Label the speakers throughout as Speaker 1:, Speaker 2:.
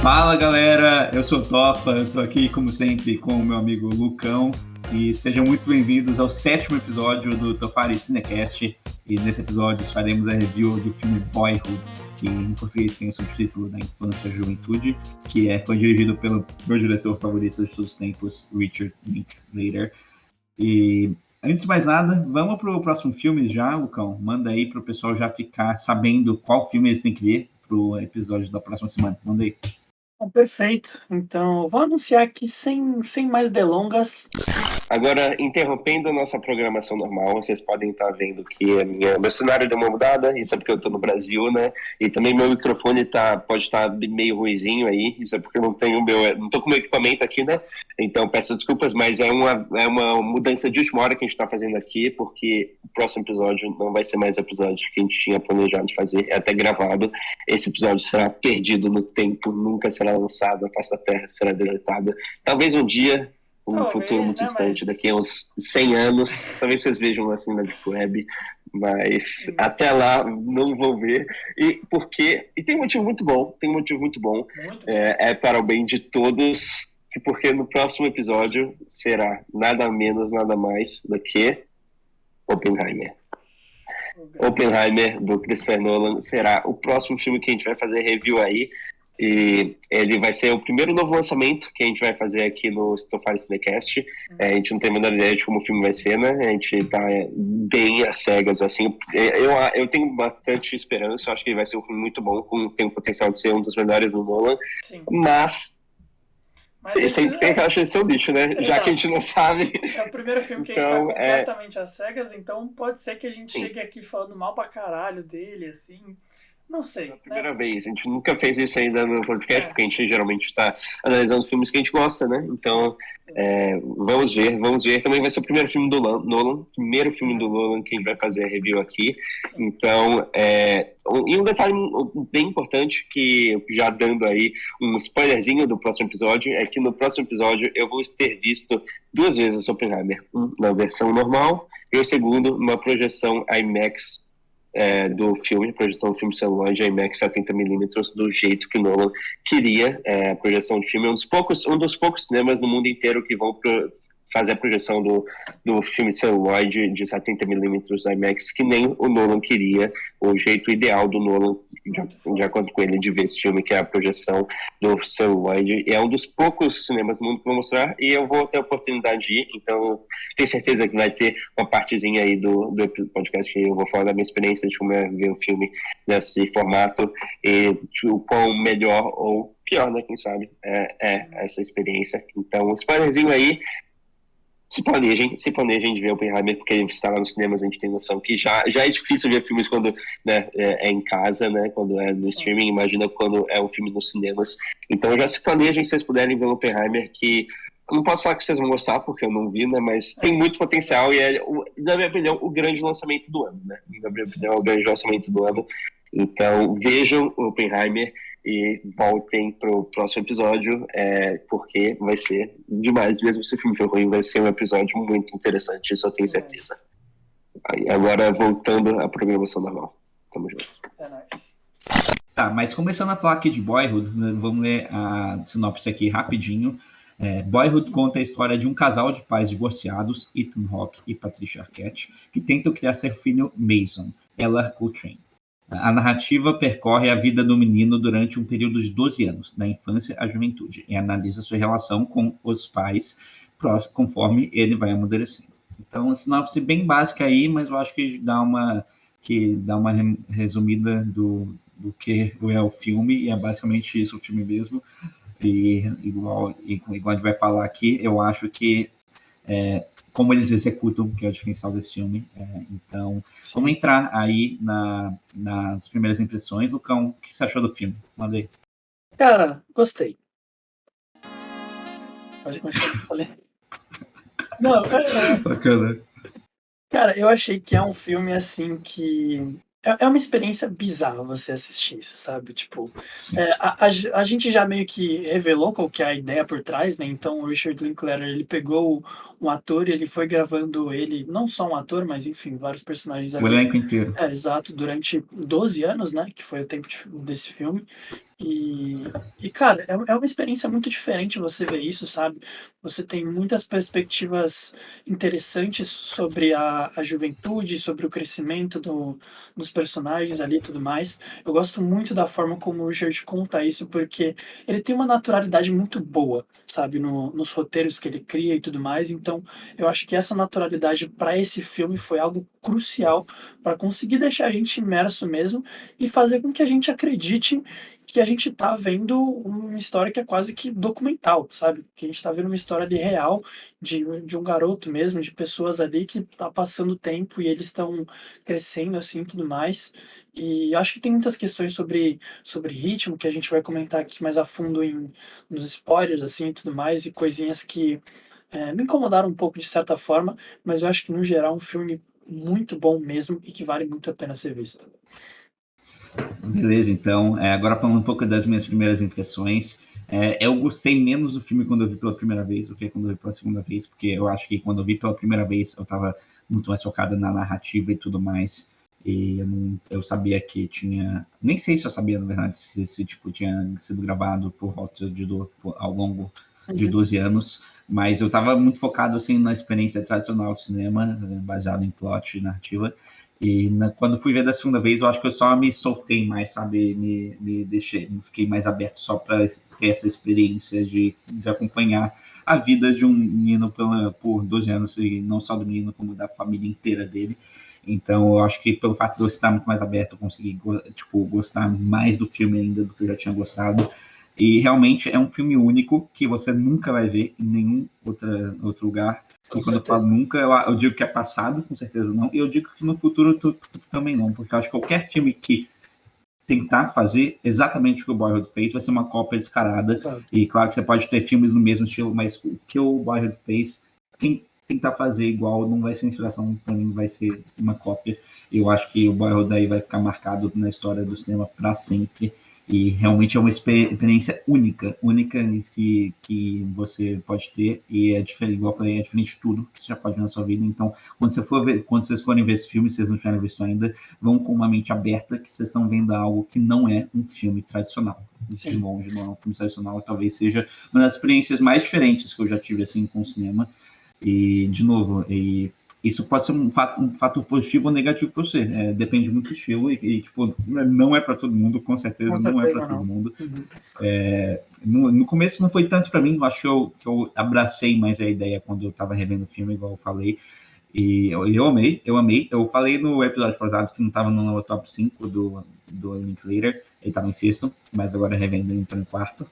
Speaker 1: Fala galera, eu sou o Tofa, eu tô aqui como sempre com o meu amigo Lucão e sejam muito bem-vindos ao 7º episódio do Tofari Cinecast. E nesse episódio faremos a review do filme Boyhood, que em português tem o subtítulo da Infância e Juventude, que foi dirigido pelo meu diretor favorito de todos os tempos, Richard Linklater. E antes de mais nada, vamos pro próximo filme já, Lucão. Manda aí pro pessoal já ficar sabendo qual filme eles têm que ver pro episódio da próxima semana. Manda aí.
Speaker 2: Perfeito. Então, vou anunciar aqui sem mais delongas.
Speaker 3: Agora, interrompendo a nossa programação normal, vocês podem estar vendo que meu cenário deu uma mudada, isso é porque eu estou no Brasil, né? E também meu microfone pode estar meio ruizinho aí, isso é porque eu não estou com meu equipamento aqui, né? Então, peço desculpas, mas é uma mudança de última hora que a gente está fazendo aqui, porque o próximo episódio não vai ser mais o episódio que a gente tinha planejado fazer, é até gravado. Esse episódio será perdido no tempo, nunca será lançado, a face da Terra será deletada. Talvez um dia, futuro muito distante, daqui a uns 100 anos, talvez vocês vejam assim na Deep Web, mas até lá não vou ver. E tem um motivo muito bom, é para o bem de todos, porque no próximo episódio será nada menos, nada mais do que Oppenheimer. Oppenheimer, do Christopher Nolan, será o próximo filme que a gente vai fazer review aí. E ele vai ser o primeiro novo lançamento que a gente vai fazer aqui no Tofari Cinecast. A gente não tem a menor ideia de como o filme vai ser, né? A gente tá bem às cegas, assim. Eu tenho bastante esperança, eu acho que ele vai ser um filme muito bom, tem o potencial de ser um dos melhores do Nolan.
Speaker 2: Sim.
Speaker 3: Mas sempre tem aquela chance de ser um lixo, né?
Speaker 2: Exato.
Speaker 3: Já que a gente não sabe.
Speaker 2: É o primeiro filme que a gente tá completamente às cegas, então pode ser que a gente chegue aqui falando mal pra caralho dele, assim. Não sei.
Speaker 3: Pela primeira vez. A gente nunca fez isso ainda no podcast, porque a gente geralmente está analisando filmes que a gente gosta, né? Então, vamos ver. Também vai ser o primeiro filme do Nolan, primeiro filme do Nolan que a gente vai fazer a review aqui.
Speaker 2: Sim.
Speaker 3: Então, e um detalhe bem importante, que já dando aí um spoilerzinho do próximo episódio, é que no próximo episódio eu vou ter visto 2 vezes Oppenheimer. Na versão normal e o segundo, numa projeção IMAX do filme, projeção do filme celuloide IMAX 70mm, do jeito que Nolan queria. A projeção de filme é um dos poucos cinemas no mundo inteiro que vão fazer a projeção do filme celuloide de 70mm IMAX, que nem o Nolan queria, o jeito ideal do Nolan, de acordo com ele, de ver esse filme, que é a projeção do celuloide. É um dos poucos cinemas do mundo que vou mostrar, e eu vou ter a oportunidade de ir, então tenho certeza que vai ter uma partezinha aí do podcast que eu vou falar da minha experiência de como é ver o filme nesse formato, e o quão melhor ou pior, né, quem sabe, é essa experiência. Então, um spoilerzinho aí. Se planejem de ver Oppenheimer, porque ele está lá nos cinemas, a gente tem noção que já é difícil ver filmes quando, né, é em casa, né, quando é no streaming, imagina quando é um filme nos cinemas. Então já se planejem, se vocês puderem ver Oppenheimer, que eu não posso falar que vocês vão gostar, porque eu não vi, né, mas tem muito potencial e é, na minha opinião, o grande lançamento do ano, né, na minha opinião, é o grande lançamento do ano. Então vejam Oppenheimer e voltem pro próximo episódio, porque vai ser demais, mesmo se o filme for ruim, vai ser um episódio muito interessante, isso eu tenho certeza. Agora, voltando à programação normal. Tamo junto.
Speaker 2: É nóis.
Speaker 1: Tá, mas começando a falar aqui de Boyhood, vamos ler a sinopse aqui rapidinho. Boyhood conta a história de um casal de pais divorciados, Ethan Hawke e Patricia Arquette, que tentam criar seu filho Mason, Ella Coltrane. A narrativa percorre a vida do menino durante um período de 12 anos, da infância à juventude, e analisa sua relação com os pais conforme ele vai amadurecendo. Então, a sinopse bem básica aí, mas eu acho que dá uma resumida do que é o filme, e é basicamente isso o filme mesmo. E igual a gente vai falar aqui, eu acho que como eles executam, que é o diferencial desse filme. Então, vamos entrar aí nas primeiras impressões. Lucão, o que você achou do filme? Manda aí.
Speaker 2: Cara, gostei. Pode continuar, falei. Não,
Speaker 1: Bacana.
Speaker 2: Cara, eu achei que é um filme, assim, que... É uma experiência bizarra você assistir isso, sabe? Tipo, a gente já meio que revelou qual que é a ideia por trás, né? Então, o Richard Linklater, ele pegou um ator e ele foi gravando ele, não só um ator, mas, enfim, vários personagens ali.
Speaker 1: O elenco inteiro.
Speaker 2: Exato, durante 12 anos, né? Que foi o tempo desse filme. E cara, é uma experiência muito diferente você ver isso, sabe. Você tem muitas perspectivas interessantes sobre a juventude, sobre o crescimento dos personagens ali e tudo mais. Eu gosto muito da forma como o Richard conta isso, porque ele tem uma naturalidade muito boa, sabe, nos roteiros que ele cria e tudo mais. Então, eu acho que essa naturalidade para esse filme foi algo crucial para conseguir deixar a gente imerso mesmo e fazer com que a gente acredite que a gente tá vendo uma história que é quase que documental, sabe? Que a gente tá vendo uma história ali real de um garoto mesmo, de pessoas ali que tá passando o tempo e eles estão crescendo assim e tudo mais. E acho que tem muitas questões sobre ritmo que a gente vai comentar aqui mais a fundo nos spoilers assim e tudo mais, e coisinhas que me incomodaram um pouco de certa forma, mas eu acho que no geral é um filme muito bom mesmo e que vale muito a pena ser visto.
Speaker 1: Beleza, então, agora falando um pouco das minhas primeiras impressões, eu gostei menos do filme quando eu vi pela primeira vez do que quando eu vi pela segunda vez, porque eu acho que quando eu vi pela primeira vez eu estava muito mais focado na narrativa e tudo mais, e eu sabia que tinha, nem sei se eu sabia, na verdade, se tipo, tinha sido gravado por volta ao longo de
Speaker 2: Uhum.
Speaker 1: 12 anos, mas eu estava muito focado assim na experiência tradicional de cinema, baseado em plot e narrativa. E quando fui ver da segunda vez, eu acho que eu só me soltei mais, sabe? Fiquei mais aberto só para ter essa experiência de acompanhar a vida de um menino por 12 anos, e não só do menino, como da família inteira dele. Então, eu acho que pelo fato de eu estar muito mais aberto, eu consegui tipo, gostar mais do filme ainda do que eu já tinha gostado. E realmente é um filme único que você nunca vai ver em nenhum outro lugar.
Speaker 2: Com
Speaker 1: E quando eu falo
Speaker 2: certeza.
Speaker 1: nunca, eu digo que é passado, com certeza não. E eu digo que no futuro também não, porque eu acho que qualquer filme que tentar fazer exatamente o que o Boyhood fez vai ser uma cópia descarada.
Speaker 2: Exato.
Speaker 1: E claro que você pode ter filmes no mesmo estilo, mas o que o Boyhood fez, quem tentar fazer igual não vai ser inspiração, para mim vai ser uma cópia. Eu acho que o Boyhood aí vai ficar marcado na história do cinema para sempre. E realmente é uma experiência única em si que você pode ter, e é diferente, igual eu falei, é diferente de tudo que você já pode ver na sua vida. Então, quando vocês forem ver esse filme, se vocês não tiverem visto ainda, vão com uma mente aberta, que vocês estão vendo algo que não é um filme tradicional. De
Speaker 2: Sim.
Speaker 1: longe, não é um filme tradicional, talvez seja uma das experiências mais diferentes que eu já tive assim com o cinema. E, de novo, isso pode ser um fator positivo ou negativo para você. Depende muito do estilo tipo, não é para todo mundo, com
Speaker 2: Com
Speaker 1: certeza não é para
Speaker 2: certeza
Speaker 1: todo
Speaker 2: não.
Speaker 1: mundo.
Speaker 2: Uhum.
Speaker 1: No começo não foi tanto para mim, eu acho que eu abracei mais a ideia quando eu estava revendo o filme, igual eu falei. E eu amei, eu amei. Eu falei no episódio passado que não estava no top 5 do Linklater, ele estava em sexto, mas agora revendo ele entrou em quarto.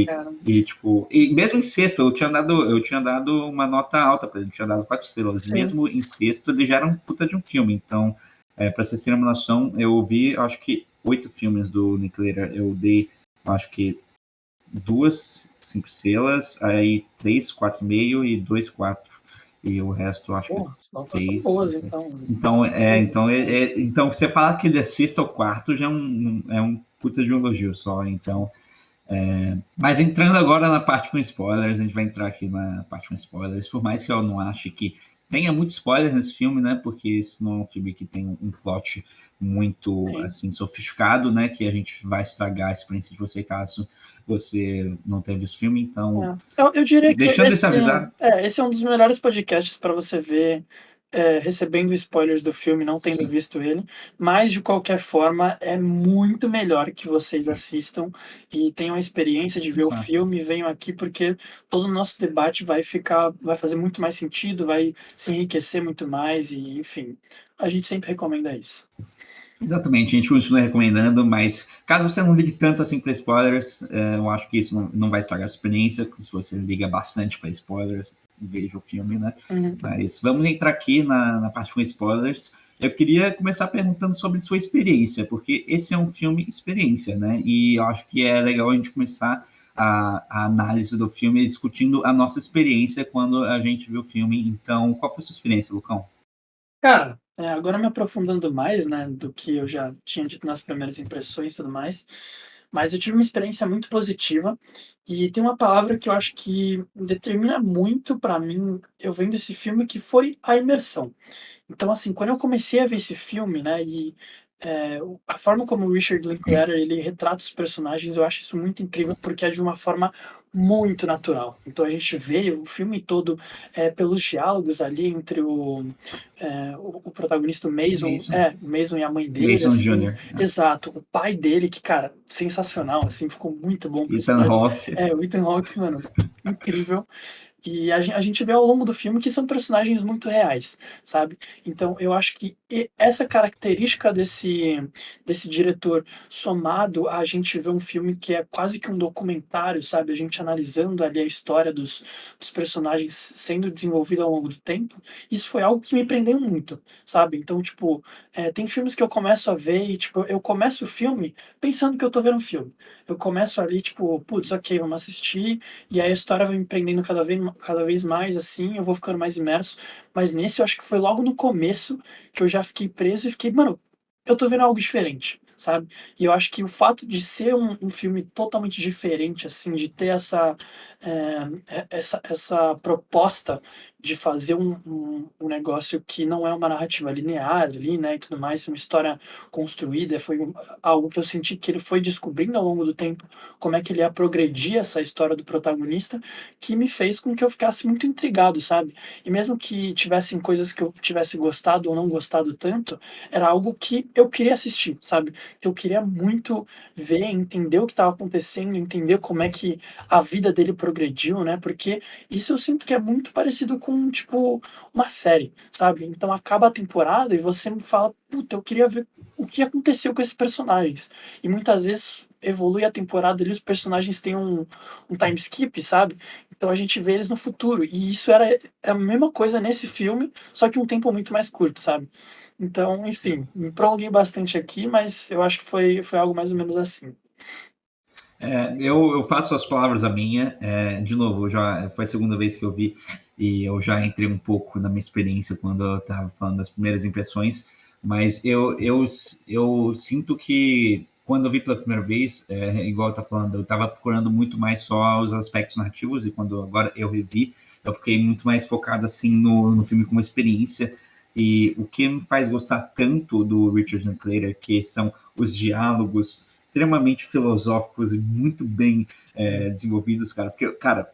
Speaker 2: Cara,
Speaker 1: Tipo, e mesmo em sexto, eu tinha dado uma nota alta para ele, eu tinha dado 4 estrelas. E
Speaker 2: sim.
Speaker 1: mesmo em sexto, ele já era um puta de um filme. Então, para vocês terem uma noção, eu vi, acho que 8 filmes do Linklater. Eu dei, acho que 5 estrelas, aí 3, 4,5 e 2, 4. E o resto, acho que
Speaker 2: Pô, as notas tão
Speaker 1: 3.
Speaker 2: boas então.
Speaker 1: Então,
Speaker 2: Sim.
Speaker 1: então você falar que ele é sexto ou quarto já é um puta de um elogio só. Então, mas entrando agora na parte com spoilers, a gente vai entrar aqui na parte com spoilers, por mais que eu não ache que tenha muito spoiler nesse filme, né? Porque esse não é um filme que tem um plot muito
Speaker 2: Sim.
Speaker 1: assim sofisticado, né? Que a gente vai estragar a experiência de você caso você não tenha visto o filme. Então,
Speaker 2: Eu diria que
Speaker 1: deixando isso avisado,
Speaker 2: esse é um dos melhores podcasts para você ver, recebendo spoilers do filme, não tendo
Speaker 1: sim,
Speaker 2: visto ele, mas de qualquer forma é muito melhor que vocês assistam e tenham a experiência de ver o
Speaker 1: exato.
Speaker 2: filme, venham aqui porque todo o nosso debate vai fazer muito mais sentido, vai se enriquecer muito mais e, enfim, a gente sempre recomenda isso.
Speaker 1: Exatamente, a gente continua recomendando, mas caso você não ligue tanto assim para spoilers, eu acho que isso não vai estragar a experiência. Se você liga bastante para spoilers, veja o filme, né?
Speaker 2: Uhum.
Speaker 1: Mas vamos entrar aqui na parte com spoilers. Eu queria começar perguntando sobre sua experiência, porque esse é um filme experiência, né? E eu acho que é legal a gente começar a análise do filme discutindo a nossa experiência quando a gente viu o filme. Então, qual foi a sua experiência, Lucão?
Speaker 2: Cara, agora me aprofundando mais, né, do que eu já tinha dito nas primeiras impressões e tudo mais, mas eu tive uma experiência muito positiva e tem uma palavra que eu acho que determina muito pra mim, eu vendo esse filme, que foi a imersão. Então, assim, quando eu comecei a ver esse filme, né, e a forma como o Richard Linklater ele retrata os personagens, eu acho isso muito incrível, porque é de uma forma muito natural. Então a gente vê o filme todo pelos diálogos ali entre o protagonista, o Mason,
Speaker 1: Mason.
Speaker 2: o Mason e a mãe dele,
Speaker 1: Mason
Speaker 2: assim,
Speaker 1: Jr.
Speaker 2: exato. O pai dele, que, cara, sensacional, assim, ficou muito bom o
Speaker 1: Ethan
Speaker 2: personagem.
Speaker 1: Hawke.
Speaker 2: O Ethan Hawke, mano, incrível. E a gente vê ao longo do filme que são personagens muito reais, sabe? Então eu acho que essa característica desse diretor, somado a gente ver um filme que é quase que um documentário, sabe? A gente analisando ali a história dos personagens sendo desenvolvida ao longo do tempo, isso foi algo que me prendeu muito, sabe? Então, tipo, tem filmes que eu começo a ver e, tipo, eu começo o filme pensando que eu tô vendo um filme. Eu começo ali, tipo, putz, ok, vamos assistir, e aí a história vai me prendendo cada vez mais, assim, eu vou ficando mais imerso. Mas nesse eu acho que foi logo no começo que eu já fiquei preso e fiquei, mano, eu tô vendo algo diferente, sabe? E eu acho que o fato de ser um filme totalmente diferente, assim, de ter essa proposta de fazer um negócio que não é uma narrativa linear ali, né, e tudo mais, uma história construída, algo que eu senti que ele foi descobrindo ao longo do tempo como é que ele ia progredir essa história do protagonista, que me fez com que eu ficasse muito intrigado, sabe? E mesmo que tivessem coisas que eu tivesse gostado ou não gostado tanto, era algo que eu queria assistir, sabe? Eu queria muito ver, entender o que estava acontecendo, entender como é que a vida dele progrediu, né? Porque isso eu sinto que é muito parecido com, tipo, uma série, sabe? Então acaba a temporada e você me fala, puta, eu queria ver o que aconteceu com esses personagens. E muitas vezes evolui a temporada ali, os personagens têm um time skip, sabe? Então a gente vê eles no futuro. E isso era a mesma coisa nesse filme, só que um tempo muito mais curto, sabe? Então, enfim, me prolonguei bastante aqui, mas eu acho que foi algo mais ou menos assim.
Speaker 1: Eu faço as palavras a minha. De novo, foi a segunda vez que eu vi e eu já entrei um pouco na minha experiência quando eu estava falando das primeiras impressões, mas eu sinto que quando eu vi pela primeira vez, igual eu estava falando, eu estava procurando muito mais só os aspectos narrativos e quando agora eu revi, eu fiquei muito mais focado assim no filme como experiência. E o que me faz gostar tanto do Richard Linklater, que são os diálogos extremamente filosóficos e muito bem desenvolvidos, cara. Porque, cara,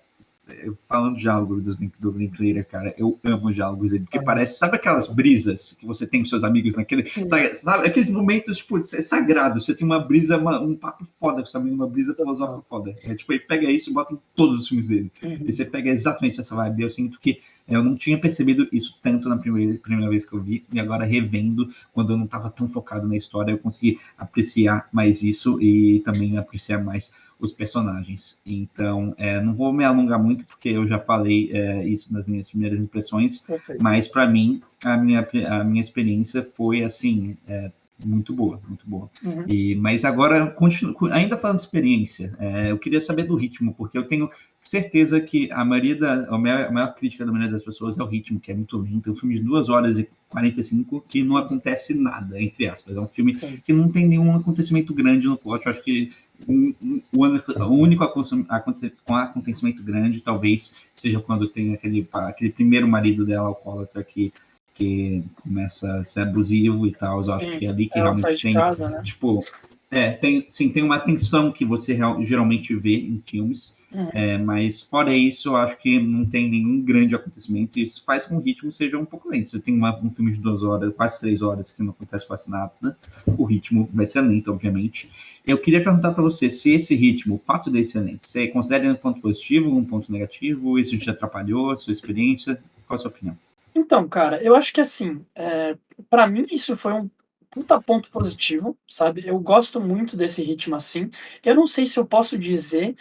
Speaker 1: falando de diálogo do Linklater, cara, eu amo diálogos dele, porque parece, sabe aquelas brisas que você tem com seus amigos naquele, sabe aqueles momentos, tipo, é sagrado, você tem uma brisa, um papo foda com seu amigo, uma brisa filosófica foda. Tipo, ele pega isso e bota em todos os filmes dele. E você pega exatamente essa vibe. Eu sinto que eu não tinha percebido isso tanto na primeira vez que eu vi, e agora revendo, quando eu não estava tão focado na história, eu consegui apreciar mais isso e também apreciar mais os personagens. Então, não vou me alongar muito, porque eu já falei isso nas minhas primeiras impressões,
Speaker 2: Perfeito.
Speaker 1: mas para mim, a minha experiência foi assim, muito boa, muito boa. Mas agora, ainda falando de experiência, eu queria saber do ritmo, porque eu tenho certeza que a maior crítica da maioria das pessoas é o ritmo, que é muito lento. É um filme de 2 horas e 45 que não acontece nada, entre aspas. É um filme que não tem nenhum acontecimento grande no plot. Eu acho que o único acontecimento grande talvez seja quando tem aquele primeiro marido dela, alcoólatra, que começa a ser abusivo e tal. Eu acho que é ali que realmente tem,
Speaker 2: casa, né?
Speaker 1: tipo, tem uma tensão que você geralmente vê em filmes, mas fora isso, eu acho que não tem nenhum grande acontecimento e isso faz com que o ritmo seja um pouco lento. Você tem um filme de 2 horas, quase 3 horas, que não acontece quase nada, o ritmo vai ser lento, obviamente. Eu queria perguntar para você se esse ritmo, o fato dele ser lento, você considera um ponto positivo, um ponto negativo, isso te atrapalhou, a sua experiência? Qual a sua opinião?
Speaker 2: Então, cara, eu acho que assim, pra mim isso foi um puta ponto positivo, sabe? Eu gosto muito desse ritmo assim. Eu não sei se eu posso dizer,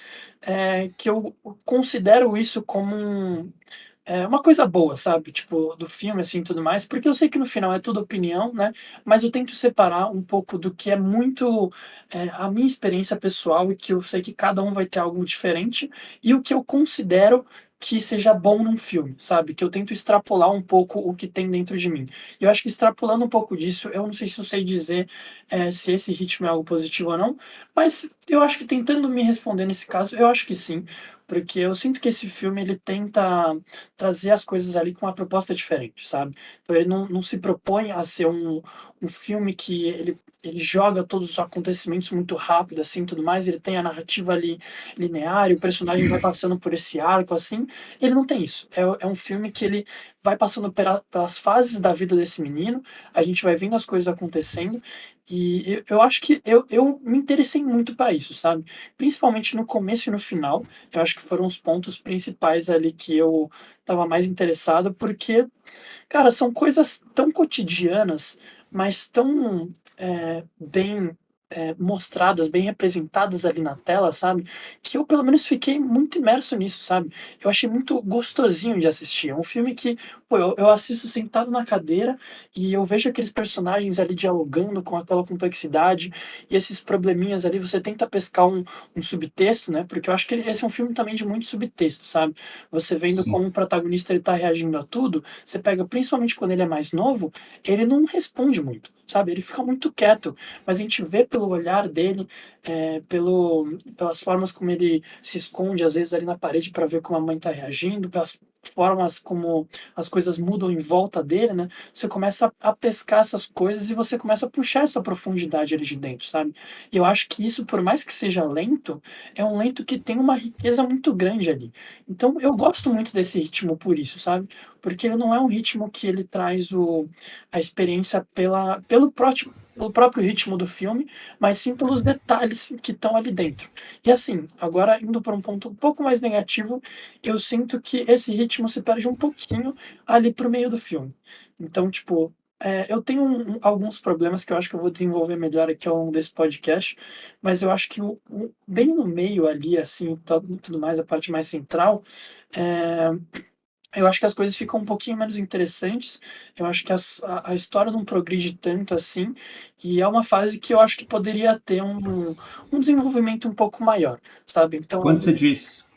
Speaker 2: que eu considero isso como uma coisa boa, sabe? Tipo, do filme, assim, tudo mais, porque eu sei que no final é tudo opinião, né? Mas eu tento separar um pouco do que é muito a minha experiência pessoal e que eu sei que cada um vai ter algo diferente e o que eu considero que seja bom num filme, sabe? Que eu tento extrapolar um pouco o que tem dentro de mim. E eu acho que extrapolando um pouco disso, eu não sei se eu sei dizer se esse ritmo é algo positivo ou não, mas eu acho que tentando me responder nesse caso, eu acho que sim, porque eu sinto que esse filme ele tenta trazer as coisas ali com uma proposta diferente, sabe? Então ele não se propõe a ser um filme que ele ele joga todos os acontecimentos muito rápido, assim, tudo mais, ele tem a narrativa ali linear, e o personagem vai passando por esse arco, assim, ele não tem isso. É um filme que ele vai passando pelas fases da vida desse menino, a gente vai vendo as coisas acontecendo, e eu acho que eu me interessei muito para isso, sabe? Principalmente no começo e no final, eu acho que foram os pontos principais ali que eu estava mais interessado, porque, cara, são coisas tão cotidianas, mas tão bem mostradas, bem representadas ali na tela, sabe? Que eu pelo menos fiquei muito imerso nisso, sabe? Eu achei muito gostosinho de assistir. É um filme que, pô, eu assisto sentado na cadeira e eu vejo aqueles personagens ali dialogando com aquela complexidade e esses probleminhas ali. Você tenta pescar um subtexto, né? Porque eu acho que esse é um filme também de muito subtexto, sabe? Você vendo
Speaker 1: Sim.
Speaker 2: como o protagonista ele tá reagindo a tudo, você pega principalmente quando ele é mais novo, ele não responde muito, sabe? Ele fica muito quieto, mas a gente vê pelo olhar dele, pelas formas como ele se esconde, às vezes, ali na parede para ver como a mãe está reagindo, pelas formas como as coisas mudam em volta dele, né? Você começa a pescar essas coisas e você começa a puxar essa profundidade ali de dentro, sabe? E eu acho que isso, por mais que seja lento, é um lento que tem uma riqueza muito grande ali. Então, eu gosto muito desse ritmo por isso, sabe? Porque ele não é um ritmo que ele traz a experiência pelo próprio ritmo do filme, mas sim pelos detalhes que estão ali dentro. E assim, agora indo para um ponto um pouco mais negativo, eu sinto que esse ritmo se perde um pouquinho ali pro meio do filme. Então, tipo, eu tenho alguns problemas que eu acho que eu vou desenvolver melhor aqui ao longo desse podcast, mas eu acho que bem no meio ali, assim, tudo mais, a parte mais central, é, eu acho que as coisas ficam um pouquinho menos interessantes. Eu acho que a história não progride tanto assim. E é uma fase que eu acho que poderia ter um desenvolvimento um pouco maior, sabe? Então,
Speaker 1: Quando você diz,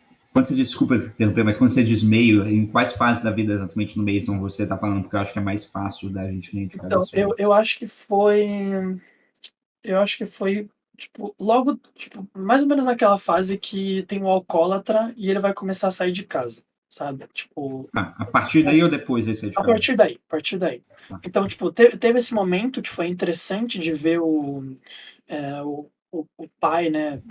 Speaker 1: desculpa te interromper, mas quando você diz meio, em quais fases da vida exatamente no meio são você está falando? Porque eu acho que é mais fácil da gente identificar
Speaker 2: então
Speaker 1: desse jeito.
Speaker 2: eu acho que foi. Eu acho que foi, tipo, logo, tipo, mais ou menos naquela fase que tem o alcoólatra e ele vai começar a sair de casa, sabe? Tipo,
Speaker 1: Ah, a partir daí ou depois desse aí de
Speaker 2: a
Speaker 1: casa?
Speaker 2: partir daí, a partir daí.
Speaker 1: Tá.
Speaker 2: Então, tipo, teve esse momento que foi interessante de ver o pai, né?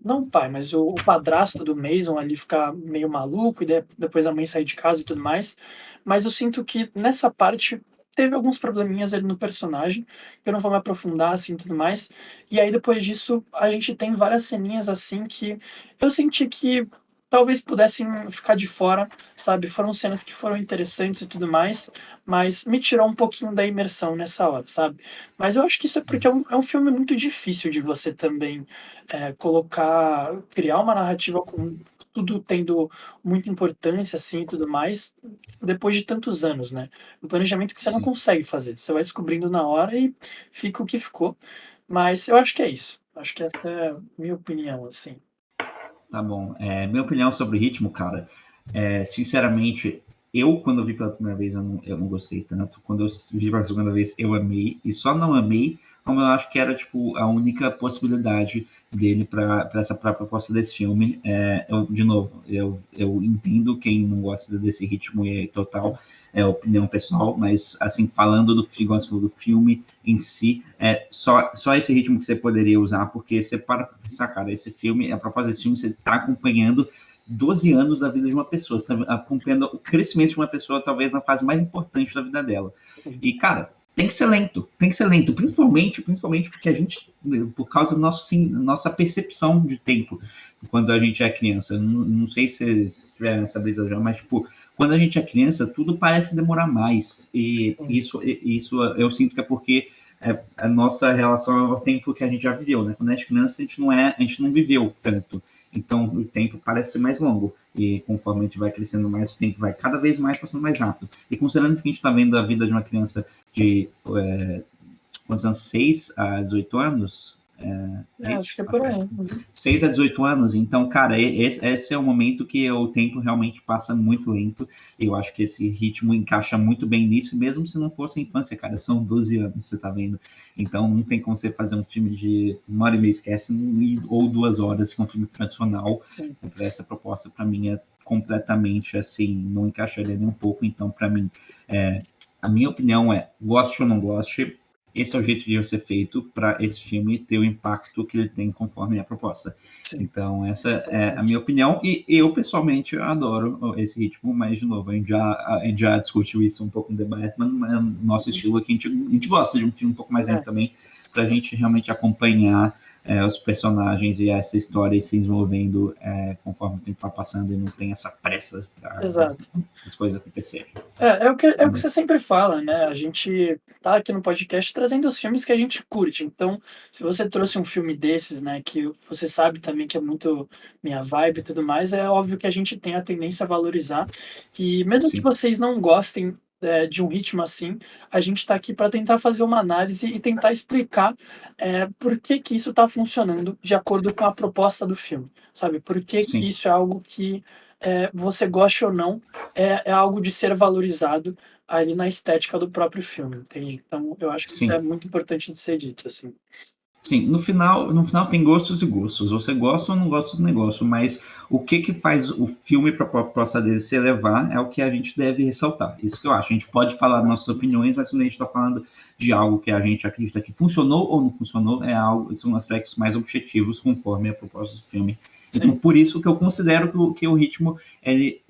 Speaker 2: Não o pai, mas o padrasto do Mason ali ficar meio maluco e depois a mãe sair de casa e tudo mais. Mas eu sinto que nessa parte teve alguns probleminhas ali no personagem, que eu não vou me aprofundar assim e tudo mais. E aí depois disso a gente tem várias ceninhas assim que eu senti que talvez pudessem ficar de fora, sabe? Foram cenas que foram interessantes e tudo mais, mas me tirou um pouquinho da imersão nessa hora, sabe? Mas eu acho que isso é porque é um filme muito difícil de você também criar uma narrativa com tudo tendo muita importância, assim, e tudo mais, depois de tantos anos, né? Um planejamento que você não
Speaker 1: Sim.
Speaker 2: consegue fazer. Você vai descobrindo na hora e fica o que ficou. Mas eu acho que é isso. Acho que essa é a minha opinião, assim.
Speaker 1: Tá bom. Minha opinião sobre ritmo, cara, sinceramente, quando vi pela primeira vez, eu não gostei tanto. Quando eu vi pela segunda vez, eu amei. E só não amei, como eu acho que era, tipo, a única possibilidade dele para essa própria proposta desse filme. De novo, eu entendo quem não gosta desse ritmo e total opinião pessoal, mas, assim, falando do filme em si, só esse ritmo que você poderia usar, porque você para pensar, cara, esse filme, a proposta desse filme, você está acompanhando 12 anos da vida de uma pessoa, você está acompanhando o crescimento de uma pessoa, talvez na fase mais importante da vida dela. E, cara, tem que ser lento, principalmente porque a gente, por causa da nossa percepção de tempo, quando a gente é criança, não sei se vocês tiveram essa brisa já, mas, tipo, quando a gente é criança, tudo parece demorar mais, e isso eu sinto que é porque a nossa relação ao tempo que a gente já viveu, né? Quando a gente é criança, a gente não viveu tanto. Então, o tempo parece ser mais longo. E conforme a gente vai crescendo mais, o tempo vai cada vez mais passando mais rápido. E considerando que a gente está vendo a vida de uma criança de quantos anos? 6 a 18 anos?
Speaker 2: Acho que é por aí.
Speaker 1: 6 a 18 anos. Então, cara, esse é o momento que o tempo realmente passa muito lento. Eu acho que esse ritmo encaixa muito bem nisso, mesmo se não fosse infância, cara. São 12 anos, você tá vendo? Então, não tem como você fazer um filme de 1 hora e meia, esquece, ou 2 horas, que é um filme tradicional. Essa proposta, para mim, é completamente assim, não encaixaria nem um pouco. Então, para mim, a minha opinião é, goste ou não goste, esse é o jeito de ser feito para esse filme ter o impacto que ele tem conforme a proposta.
Speaker 2: Sim.
Speaker 1: Então, essa é a minha opinião, e eu, pessoalmente, adoro esse ritmo, mas, de novo, a gente já discutiu isso um pouco no The Batman, mas no nosso estilo aqui, a gente gosta de um filme um pouco mais lento também, para a gente realmente acompanhar os personagens e essa história se desenvolvendo conforme o tempo vai passando, e não tem essa pressa para as coisas acontecerem.
Speaker 2: É o que você sempre fala, né? A gente tá aqui no podcast trazendo os filmes que a gente curte. Então, se você trouxe um filme desses, né, que você sabe também que é muito minha vibe e tudo mais, é óbvio que a gente tem a tendência a valorizar. E mesmo que vocês não gostem de um ritmo assim, a gente está aqui para tentar fazer uma análise e tentar explicar por que que isso está funcionando de acordo com a proposta do filme, sabe? Por que que isso é algo que, você goste ou não, é algo de ser valorizado ali na estética do próprio filme, entende? Então, eu acho que isso é muito importante de ser dito, assim.
Speaker 1: Sim, no final tem gostos e gostos. Você gosta ou não gosta do negócio, mas o que faz o filme para a proposta dele se elevar é o que a gente deve ressaltar. Isso que eu acho. A gente pode falar nossas opiniões, mas quando a gente está falando de algo que a gente acredita que funcionou ou não funcionou, são aspectos mais objetivos conforme a proposta do filme. Então, por isso que eu considero que o ritmo ele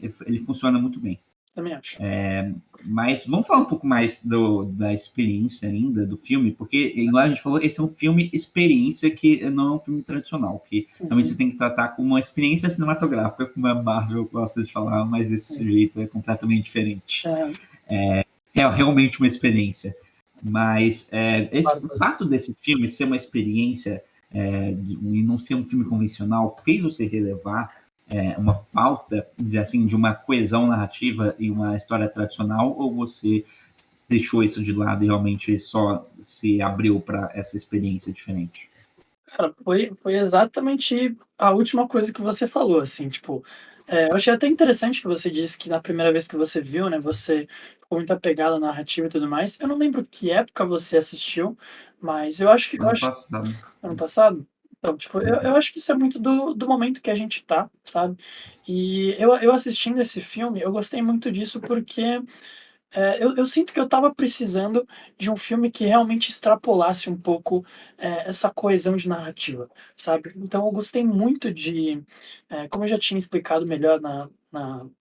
Speaker 1: funciona muito bem.
Speaker 2: Também acho.
Speaker 1: Mas vamos falar um pouco mais da experiência ainda do filme, porque, igual a gente falou, esse é um filme experiência que não é um filme tradicional, que realmente você tem que tratar como uma experiência cinematográfica, como a Marvel gosta de falar, mas desse jeito é completamente diferente. É realmente uma experiência. Mas o fato desse filme ser uma experiência e não ser um filme convencional fez você relevar uma falta de uma coesão narrativa e uma história tradicional, ou você deixou isso de lado e realmente só se abriu para essa experiência diferente?
Speaker 2: Cara, foi exatamente a última coisa que você falou, assim, tipo, eu achei até interessante que você disse que na primeira vez que você viu, né, você ficou muito apegado à narrativa e tudo mais. Eu não lembro que época você assistiu, mas eu acho que
Speaker 1: Ano passado.
Speaker 2: ano passado? Então, tipo, eu acho que isso é muito do momento que a gente tá, sabe. E eu assistindo esse filme, eu gostei muito disso porque eu sinto que eu estava precisando de um filme que realmente extrapolasse um pouco, essa coesão de narrativa, sabe. Então eu gostei muito como eu já tinha explicado melhor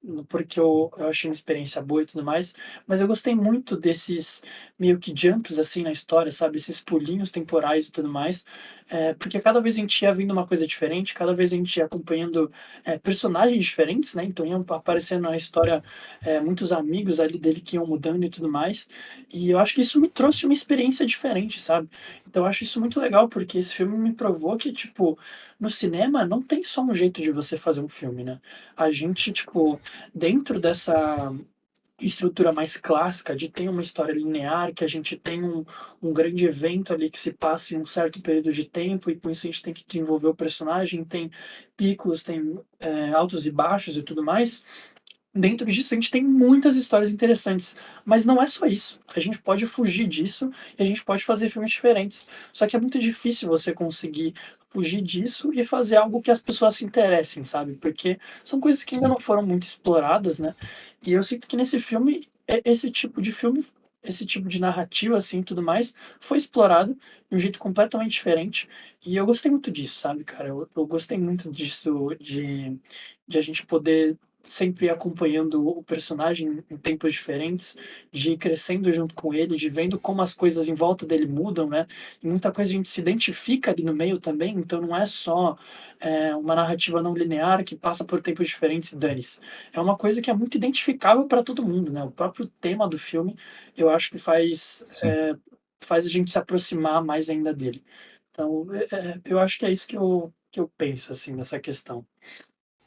Speaker 2: no porquê eu achei uma experiência boa e tudo mais, mas eu gostei muito desses meio que jumps, assim, na história, sabe, esses pulinhos temporais e tudo mais, porque cada vez a gente ia vendo uma coisa diferente, cada vez a gente ia acompanhando, personagens diferentes, né, então iam aparecendo na história muitos amigos ali dele que iam mudando e tudo mais, e eu acho que isso me trouxe uma experiência diferente, sabe. Então eu acho isso muito legal, porque esse filme me provou que, tipo, no cinema não tem só um jeito de você fazer um filme, né. A gente, tipo, dentro dessa estrutura mais clássica de ter uma história linear, que a gente tem um grande evento ali que se passa em um certo período de tempo e com isso a gente tem que desenvolver o personagem, tem picos, tem, altos e baixos e tudo mais. Dentro disso a gente tem muitas histórias interessantes, mas não é só isso. A gente pode fugir disso e a gente pode fazer filmes diferentes. Só que é muito difícil você conseguir fugir disso e fazer algo que as pessoas se interessem, sabe? Porque são coisas que ainda não foram muito exploradas, né? E eu sinto que nesse filme, esse tipo de narrativa, assim, e tudo mais, foi explorado de um jeito completamente diferente. E eu gostei muito disso, sabe, cara? Eu gostei muito disso, de a gente poder sempre ir acompanhando o personagem em tempos diferentes, de ir crescendo junto com ele, de vendo como as coisas em volta dele mudam, né? E muita coisa a gente se identifica ali no meio também, então não é só uma narrativa não linear que passa por tempos diferentes e dane-se. É uma coisa que é muito identificável para todo mundo, né? O próprio tema do filme, eu acho que faz a gente se aproximar mais ainda dele. Então, eu acho que é isso que eu penso, assim, nessa questão.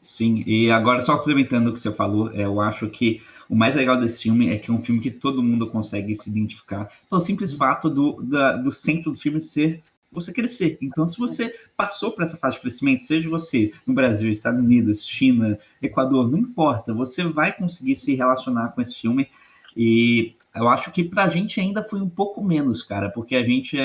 Speaker 1: Sim, e agora só complementando o que você falou, eu acho que o mais legal desse filme é que é um filme que todo mundo consegue se identificar pelo simples fato do centro do filme ser você crescer. Então, se você passou por essa fase de crescimento, seja você no Brasil, Estados Unidos, China, Equador, não importa, você vai conseguir se relacionar com esse filme. E eu acho que pra gente ainda foi um pouco menos, cara, porque a gente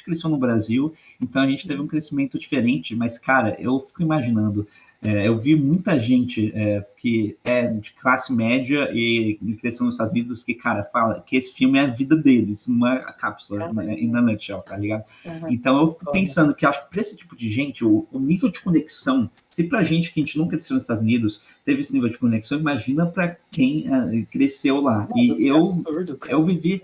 Speaker 1: cresceu no Brasil, então a gente teve um crescimento diferente, mas, cara, eu fico imaginando Eu vi muita gente que é de classe média e cresceu nos Estados Unidos que, cara, fala que esse filme é a vida deles, uma cápsula, in a nutshell, tá ligado? Então eu fico pensando que acho que para esse tipo de gente, o nível de conexão, se pra gente que a gente nunca cresceu nos Estados Unidos teve esse nível de conexão, imagina para quem cresceu lá. E eu vivi,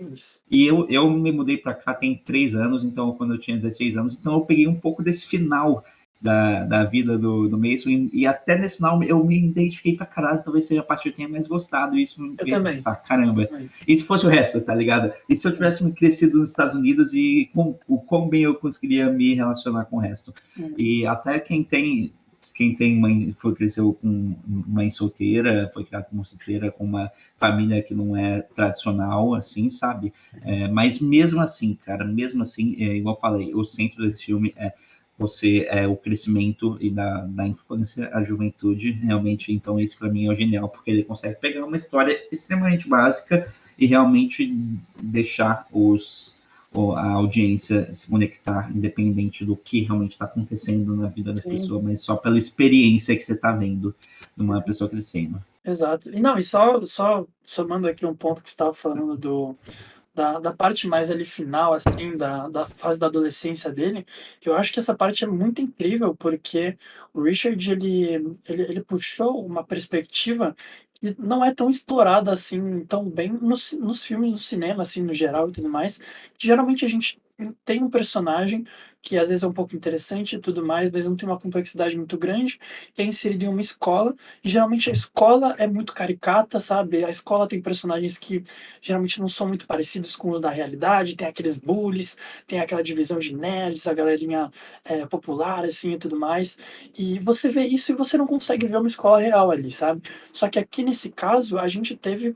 Speaker 1: e eu me mudei para cá tem 3 anos, então quando eu tinha 16 anos, então eu peguei um pouco desse final da vida do Mason, e até nesse final eu me identifiquei pra caralho, talvez seja a parte que eu tenha mais gostado, e isso me fez pensar, caramba, e se fosse o resto, tá ligado? E se eu tivesse crescido nos Estados Unidos e o quão bem eu conseguiria me relacionar com o resto? E até quem mãe, cresceu com mãe solteira, foi criado como solteira, com uma família que não é tradicional, assim, sabe? Mas mesmo assim, cara, igual eu falei, o centro desse filme o crescimento e da infância à juventude, realmente, então esse para mim é o genial, porque ele consegue pegar uma história extremamente básica e realmente deixar a audiência se conectar, independente do que realmente está acontecendo na vida da pessoa, mas só pela experiência que você está vendo de uma pessoa crescendo.
Speaker 2: Exato. E só somando aqui um ponto que você estava falando da parte mais ali final, assim, da fase da adolescência dele, eu acho que essa parte é muito incrível, porque o Richard, ele puxou uma perspectiva que não é tão explorada, assim, tão bem nos filmes, no cinema, assim, no geral e tudo mais. Geralmente a gente tem um personagem que às vezes é um pouco interessante e tudo mais, mas não tem uma complexidade muito grande, que é inserido em uma escola, e geralmente a escola é muito caricata, sabe? A escola tem personagens que geralmente não são muito parecidos com os da realidade, tem aqueles bullies, tem aquela divisão de nerds, a galerinha popular, assim, e tudo mais, e você vê isso e você não consegue ver uma escola real ali, sabe? Só que aqui nesse caso, a gente teve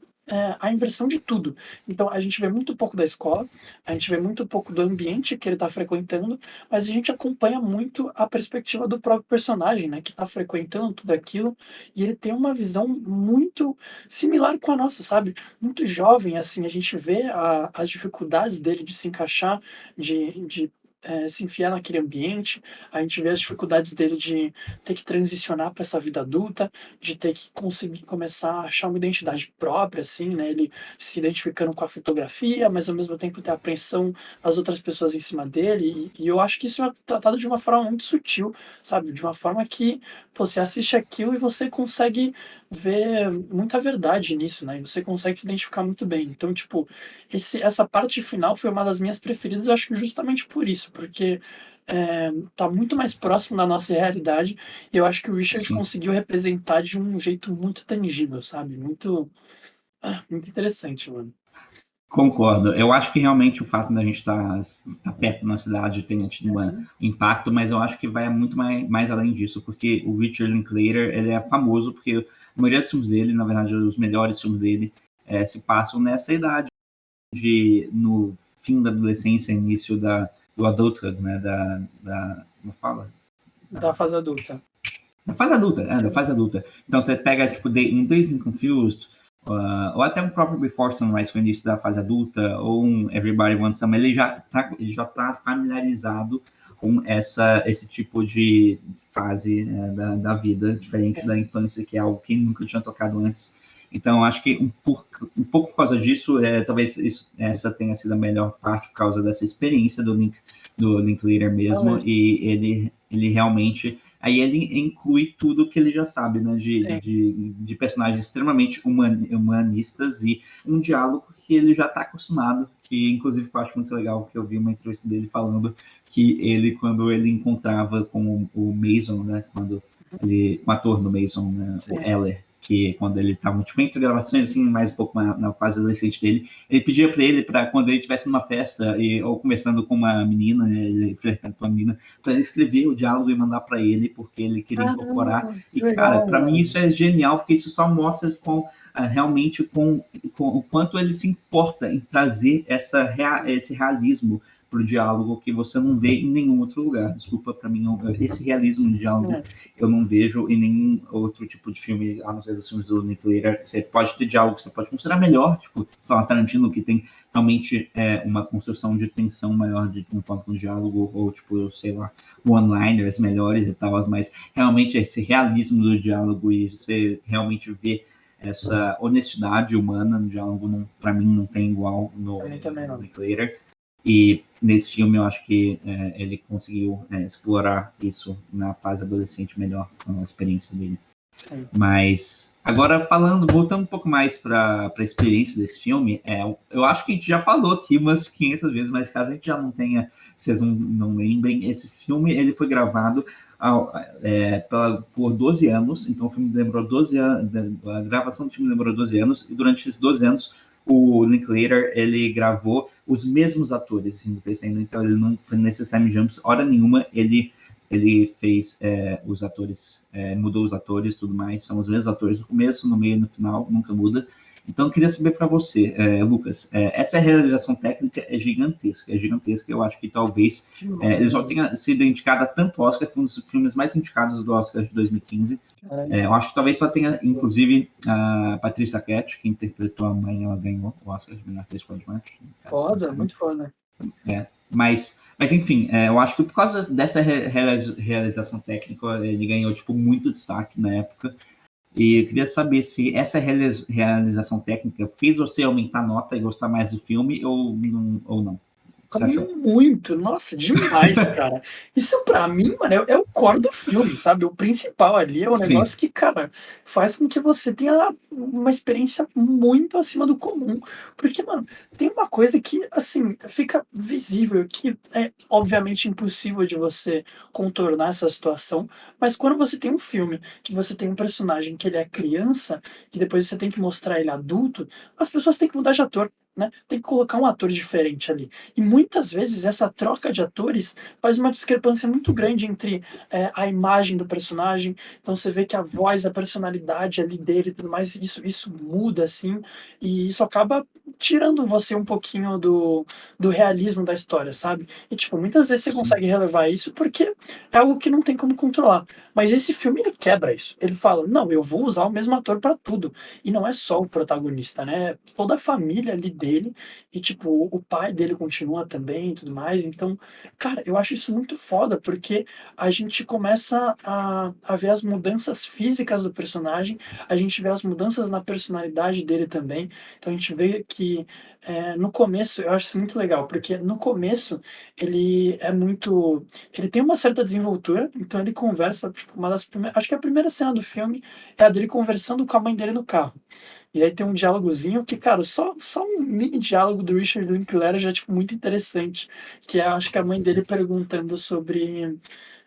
Speaker 2: a inversão de tudo. Então, a gente vê muito pouco da escola, a gente vê muito pouco do ambiente que ele está frequentando, mas a gente acompanha muito a perspectiva do próprio personagem, né, que está frequentando tudo aquilo, e ele tem uma visão muito similar com a nossa, sabe? Muito jovem, assim, a gente vê as dificuldades dele de se encaixar, de se enfiar naquele ambiente, a gente vê as dificuldades dele de ter que transicionar para essa vida adulta, de ter que conseguir começar a achar uma identidade própria, assim, né? Ele se identificando com a fotografia, mas ao mesmo tempo ter a apreensão das outras pessoas em cima dele, e eu acho que isso é tratado de uma forma muito sutil, sabe? De uma forma que pô, você assiste aquilo e você consegue ver muita verdade nisso, né? E você consegue se identificar muito bem. Então, tipo, essa parte final foi uma das minhas preferidas, eu acho que justamente por isso, porque tá muito mais próximo da nossa realidade, e eu acho que o Richard conseguiu representar de um jeito muito tangível, sabe? Muito interessante, mano.
Speaker 1: Concordo. Eu acho que realmente o fato da gente estar perto da cidade tem tido um impacto, mas eu acho que vai muito mais além disso, porque o Richard Linklater, ele é famoso porque a maioria dos filmes dele, na verdade, os melhores filmes dele, se passam nessa idade, no fim da adolescência, início do adulthood, né? Como fala?
Speaker 2: Da fase adulta.
Speaker 1: Da fase adulta. Então você pega, tipo, um Dazed and Confused, ou até um próprio Before Sunrise, com o início da fase adulta, ou um Everybody Wants Some, ele já tá familiarizado com esse tipo de fase da vida, diferente da infância, que é algo que nunca tinha tocado antes. Então, acho que um pouco por causa disso, talvez essa tenha sido a melhor parte, por causa dessa experiência do Linklater mesmo, e ele realmente... Aí ele inclui tudo que ele já sabe, né? De personagens extremamente humanistas e um diálogo que ele já está acostumado, que inclusive eu acho muito legal, que eu vi uma entrevista dele falando que quando ele encontrava com o Mason, né? O ator do Mason, né? O Eller, que quando ele estava entre gravações, assim, mais um pouco na fase adolescente dele, ele pedia para ele, quando ele estivesse numa festa, ou conversando com uma menina, ele flertando com uma menina, para ele escrever o diálogo e mandar para ele, porque ele queria incorporar. E, cara, para mim isso é genial, porque isso só mostra realmente com o quanto ele se importa em trazer esse realismo pro diálogo que você não vê em nenhum outro lugar. Desculpa, para mim, esse realismo de diálogo eu não vejo em nenhum outro tipo de filme, a não ser os filmes do Linklater. Você pode ter diálogo, você pode considerar melhor, tipo, sei lá, Tarantino, que tem realmente uma construção de tensão maior de conforme com o diálogo, ou tipo, sei lá, one-liners melhores e tal, mas realmente esse realismo do diálogo e você realmente vê essa honestidade humana no diálogo, para mim, não tem igual no Linklater. E nesse filme eu acho que ele conseguiu explorar isso na fase adolescente melhor com a experiência dele.
Speaker 2: Sim.
Speaker 1: Mas agora voltando um pouco mais para a experiência desse filme, eu acho que a gente já falou aqui umas 500 vezes, mas caso a gente já não tenha, vocês não lembrem, esse filme ele foi gravado por 12 anos, então o filme demorou 12 anos, a gravação do filme demorou 12 anos, e durante esses 12 anos o Linklater, ele gravou os mesmos atores, assim, crescendo, então ele não foi nesses time jumps, hora nenhuma, ele fez os atores, mudou os atores e tudo mais, são os mesmos atores no começo, no meio e no final, nunca muda. Então eu queria saber para você, Lucas, essa realização técnica é gigantesca, eu acho que talvez eles já tenham sido indicados a tanto Oscar, foi um dos filmes mais indicados do Oscar de 2015, eu acho que talvez só tenha, inclusive, a Patricia Arquette, que interpretou a mãe, ela ganhou o Oscar de melhor atriz coadjuvante.
Speaker 2: Foda, muito foda.
Speaker 1: Mas enfim, eu acho que por causa dessa realização técnica, ele ganhou tipo, muito destaque na época. E eu queria saber se essa realização técnica fez você aumentar a nota e gostar mais do filme ou não. O que você achou?
Speaker 2: Muito, nossa, demais, cara. Isso pra mim, mano, é o core do filme, sabe? O principal ali é um negócio que, cara, faz com que você tenha uma experiência muito acima do comum. Porque, mano, tem uma coisa que, assim, fica visível, que é obviamente impossível de você contornar essa situação, mas quando você tem um filme que você tem um personagem que ele é criança e depois você tem que mostrar ele adulto, as pessoas têm que mudar de ator. Né? Tem que colocar um ator diferente ali. E muitas vezes essa troca de atores faz uma discrepância muito grande entre a imagem do personagem. Então você vê que a voz, a personalidade ali dele e tudo mais, isso muda assim, e isso acaba tirando você um pouquinho do realismo da história, sabe? E tipo, muitas vezes você consegue relevar isso porque é algo que não tem como controlar. Mas esse filme ele quebra isso. Ele fala: não, eu vou usar o mesmo ator para tudo. E não é só o protagonista, né? Toda a família ali dele, e tipo, o pai dele continua também e tudo mais. Então, cara, eu acho isso muito foda, porque a gente começa a ver as mudanças físicas do personagem, a gente vê as mudanças na personalidade dele também. Então a gente vê que no começo, eu acho isso muito legal, porque no começo ele é muito. Ele tem uma certa desenvoltura, então ele conversa, tipo, uma das primeiras. Acho que a primeira cena do filme é a dele conversando com a mãe dele no carro. E aí tem um diálogozinho que, cara, só um mini diálogo do Richard Linklater já é, tipo, muito interessante. Que é, acho que a mãe dele perguntando sobre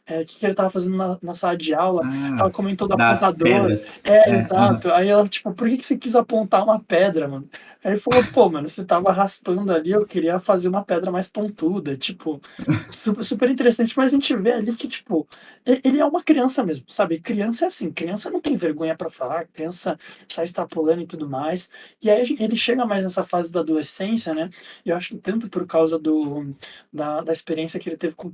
Speaker 2: o que ele estava fazendo na sala de aula. Ela comentou do
Speaker 1: das
Speaker 2: apontador.
Speaker 1: pedras.
Speaker 2: Exato. Aí ela, tipo, por que você quis apontar uma pedra, mano? Aí ele falou, pô, mano, você tava raspando ali, eu queria fazer uma pedra mais pontuda. Tipo, super interessante, mas a gente vê ali que, tipo, ele é uma criança mesmo, sabe? Criança é assim, criança não tem vergonha pra falar, criança sai extrapolando e tudo mais. E aí ele chega mais nessa fase da adolescência, né? E eu acho que tanto por causa da experiência que ele teve com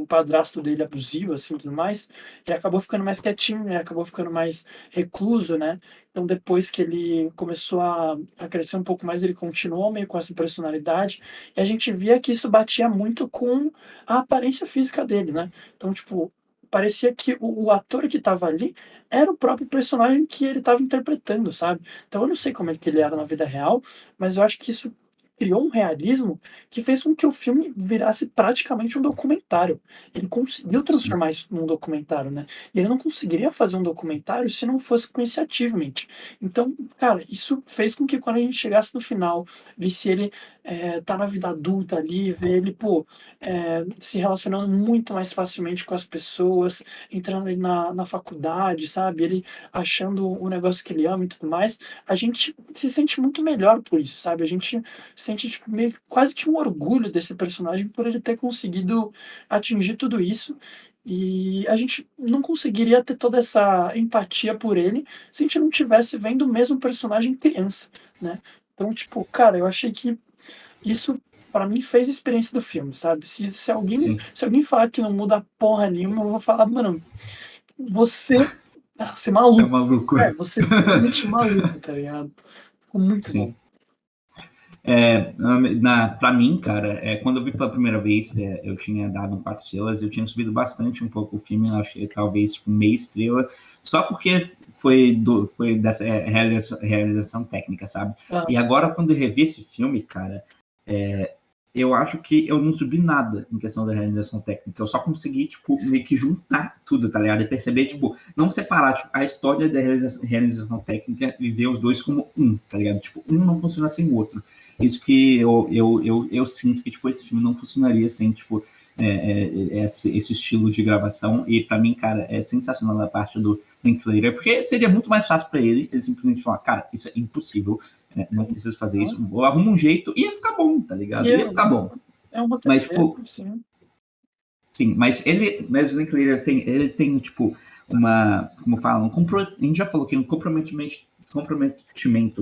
Speaker 2: o padrasto dele abusivo, assim, tudo mais, ele acabou ficando mais quietinho, ele acabou ficando mais recluso, né? Então, depois que ele começou a crescer um pouco mais, ele continuou meio com essa personalidade, e a gente via que isso batia muito com a aparência física dele, né? Então, tipo, parecia que o ator que estava ali era o próprio personagem que ele estava interpretando, sabe? Então, eu não sei como é que ele era na vida real, mas eu acho que isso criou um realismo que fez com que o filme virasse praticamente um documentário. Ele conseguiu transformar isso num documentário, né? E ele não conseguiria fazer um documentário se não fosse com esse achievement. Então, cara, isso fez com que quando a gente chegasse no final, visse ele tá na vida adulta ali, ver ele, pô, se relacionando muito mais facilmente com as pessoas, entrando ali na faculdade, sabe? Ele achando o negócio que ele ama e tudo mais, a gente se sente muito melhor por isso, sabe? A gente sente tipo, meio quase que um orgulho desse personagem por ele ter conseguido atingir tudo isso. E a gente não conseguiria ter toda essa empatia por ele se a gente não tivesse vendo o mesmo personagem criança, né? Então, tipo, cara, eu achei que isso pra mim fez a experiência do filme, sabe? Se
Speaker 1: Sim.
Speaker 2: alguém falar que não muda porra nenhuma, eu vou falar, mano, você é maluco.
Speaker 1: É maluco.
Speaker 2: Você é totalmente maluco, tá ligado? Ficou muito
Speaker 1: Sim.
Speaker 2: bom.
Speaker 1: Pra mim, cara, quando eu vi pela primeira vez, eu tinha dado 4 estrelas, eu tinha subido bastante um pouco o filme, eu achei talvez tipo, meia estrela, só porque foi dessa realização técnica, sabe?
Speaker 2: Ah,
Speaker 1: E agora, quando eu revi esse filme, cara, eu acho que eu não subi nada em questão da realização técnica. Eu só consegui, tipo, meio que juntar tudo, tá ligado? E perceber, tipo, não separar tipo, a história da realização técnica e ver os dois como um, tá ligado? Tipo, um não funciona sem o outro. Isso que eu sinto que, tipo, esse filme não funcionaria sem, tipo, esse estilo de gravação. E pra mim, cara, é sensacional a parte do Linklater, porque seria muito mais fácil pra ele simplesmente falar, cara, isso é impossível. Não preciso fazer isso, vou arrumar um jeito e ia ficar bom, tá ligado? Ia ficar bom.
Speaker 2: É uma
Speaker 1: Mas, tipo,
Speaker 2: sim.
Speaker 1: sim, mas o Linklater ele tem, tipo, como falam, a gente já falou que um comprometimento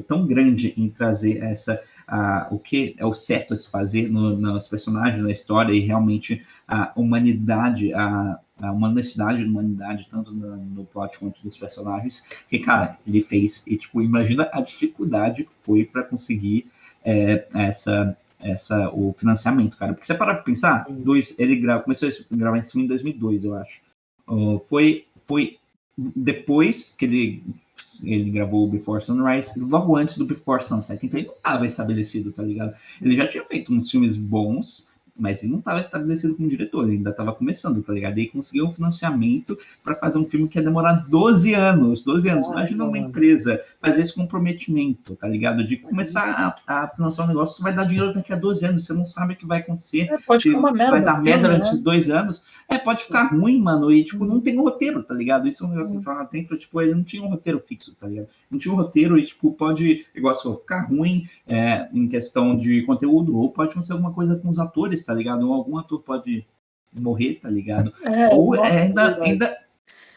Speaker 1: tão grande em trazer o que é o certo a se fazer nos personagens, na história e realmente a humanidade, uma honestidade da humanidade, tanto no plot quanto nos personagens, que, cara, ele fez. E, tipo, imagina a dificuldade que foi para conseguir o financiamento, cara. Porque você parar pra pensar, ele começou a gravar esse filme em 2002, eu acho. Foi depois que ele gravou o Before Sunrise, logo antes do Before Sunset. Então ele não estava estabelecido, tá ligado? Ele já tinha feito uns filmes bons, mas ele não estava estabelecido como diretor, ele ainda estava começando, tá ligado? E aí conseguiu um financiamento para fazer um filme que ia demorar 12 anos. 12 anos. Imagina uma empresa fazer esse comprometimento, tá ligado? De começar a financiar um negócio, você vai dar dinheiro daqui a 12 anos, você não sabe o que vai acontecer.
Speaker 2: Pode ficar uma merda.
Speaker 1: Vai dar merda durante esses 2 anos. Pode ficar ruim, mano, e, tipo, não tem um roteiro, tá ligado? Isso é um negócio que fala dentro, tipo, ele não tinha um roteiro fixo, tá ligado? Não tinha um roteiro e, tipo, pode, igual só, ficar ruim em questão de conteúdo, ou pode acontecer alguma coisa com os atores, tá ligado? Ou algum ator pode morrer, tá ligado? Ou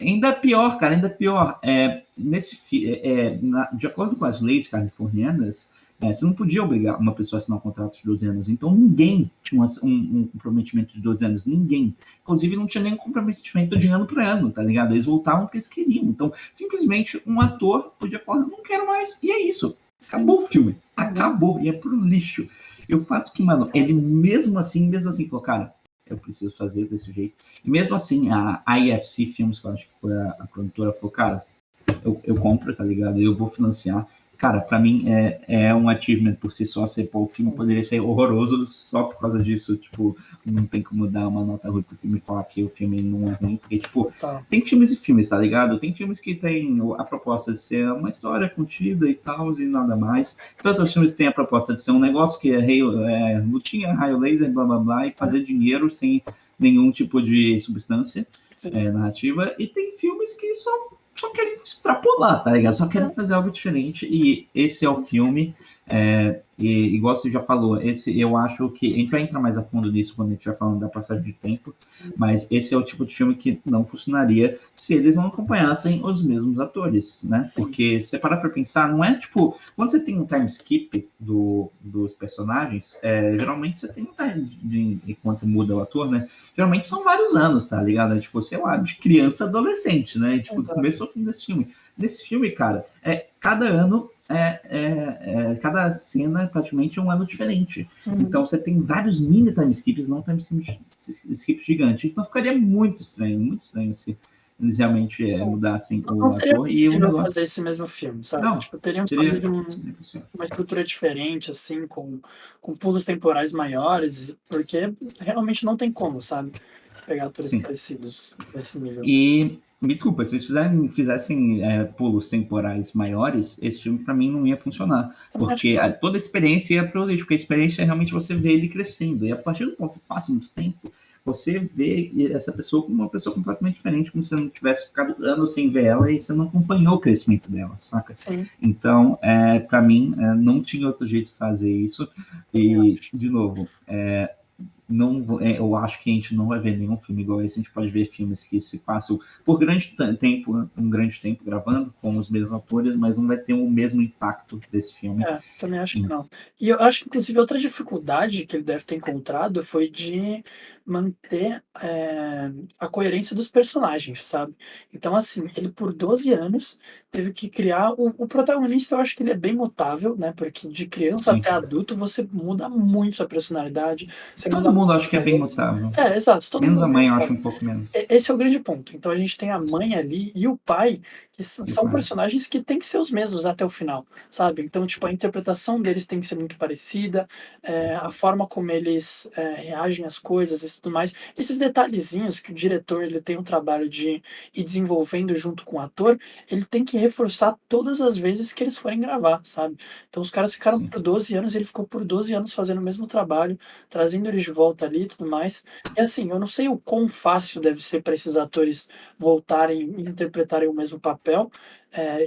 Speaker 1: ainda pior, cara, ainda pior. De acordo com as leis californianas, você não podia obrigar uma pessoa a assinar um contrato de 12 anos. Então, ninguém tinha um comprometimento de 12 anos. Ninguém. Inclusive, não tinha nenhum comprometimento de ano para ano, tá ligado? Eles voltavam porque eles queriam. Então, simplesmente, um ator podia falar, não quero mais. E é isso. Acabou o filme. Acabou. E é pro lixo. E o fato que, mano, ele mesmo assim falou, cara, eu preciso fazer desse jeito. E mesmo assim, a IFC Films, que eu acho que foi a produtora, falou, cara, eu compro, tá ligado? Eu vou financiar. Cara, pra mim é um achievement por si só. O filme poderia ser horroroso só por causa disso. Tipo, não tem como dar uma nota ruim pro filme e falar que o filme não é ruim. Porque, tipo, tem filmes e filmes, tá ligado? Tem filmes que tem a proposta de ser uma história contida e tal, e nada mais. Tantos filmes têm a proposta de ser um negócio que é lutinha, raio laser, blá blá blá, e fazer dinheiro sem nenhum tipo de substância narrativa. E tem filmes que só querem extrapolar, tá ligado? Só querem fazer algo diferente. E esse é o filme. E igual você já falou, eu acho que a gente vai entrar mais a fundo nisso quando a gente vai falando da passagem de tempo, mas esse é o tipo de filme que não funcionaria se eles não acompanhassem os mesmos atores, né? Porque se você parar pra pensar, não é tipo, quando você tem um time skip dos personagens, geralmente você tem um time quando você muda o ator, né? Geralmente são vários anos, tá ligado? Tipo, sei lá, de criança a adolescente, né? Tipo, começou o fim desse filme. Nesse filme, cara, cada ano cada cena praticamente é um ano diferente. Então você tem vários mini time skips, não time skips gigantes. Então ficaria muito estranho se eles realmente mudassem o ator e o negócio.
Speaker 2: Fazer esse mesmo filme, sabe?
Speaker 1: Não,
Speaker 2: tipo, teriam que fazer uma estrutura diferente, assim, com pulos temporais maiores, porque realmente não tem como, sabe? Pegar atores parecidos desse nível.
Speaker 1: E me desculpa, se eles fizessem pulos temporais maiores, esse filme pra mim não ia funcionar. Porque toda a experiência ia pro lixo, porque a experiência é realmente você ver ele crescendo. E a partir do ponto que você passa muito tempo, você vê essa pessoa como uma pessoa completamente diferente, como se você não tivesse ficado anos sem ver ela e você não acompanhou o crescimento dela, saca?
Speaker 2: Sim.
Speaker 1: Então, pra mim, não tinha outro jeito de fazer isso. E, de novo, eu acho que a gente não vai ver nenhum filme igual esse. A gente pode ver filmes que se passam por um grande tempo gravando com os mesmos atores, mas não vai ter o mesmo impacto desse filme.
Speaker 2: Também acho que não. E eu acho que, inclusive, outra dificuldade que ele deve ter encontrado foi de manter a coerência dos personagens, sabe? Então, assim, ele por 12 anos teve que criar. O protagonista, eu acho que ele é bem mutável, né? Porque de criança
Speaker 1: Sim.
Speaker 2: até adulto você muda muito sua personalidade. Você
Speaker 1: Todo
Speaker 2: muda
Speaker 1: mundo
Speaker 2: muito
Speaker 1: acho que é
Speaker 2: sua
Speaker 1: bem
Speaker 2: voz.
Speaker 1: mutável.
Speaker 2: Exato. Todo
Speaker 1: Menos
Speaker 2: mundo
Speaker 1: a
Speaker 2: é bem
Speaker 1: mãe, eu acho
Speaker 2: mutável.
Speaker 1: um pouco menos.
Speaker 2: Esse é o grande ponto. Então a gente tem a mãe ali e o pai, que
Speaker 1: E o
Speaker 2: são
Speaker 1: pai.
Speaker 2: personagens que têm que ser os mesmos até o final, sabe? Então, tipo, a interpretação deles tem que ser muito parecida, a forma como eles reagem às coisas e tudo mais. Esses detalhezinhos que o diretor ele tem o trabalho de ir desenvolvendo junto com o ator, ele tem que reforçar todas as vezes que eles forem gravar, sabe? Então os caras ficaram
Speaker 1: Sim.
Speaker 2: por 12 anos, ele ficou por 12 anos fazendo o mesmo trabalho, trazendo eles de volta ali e tudo mais. E assim, eu não sei o quão fácil deve ser para esses atores voltarem e interpretarem o mesmo papel,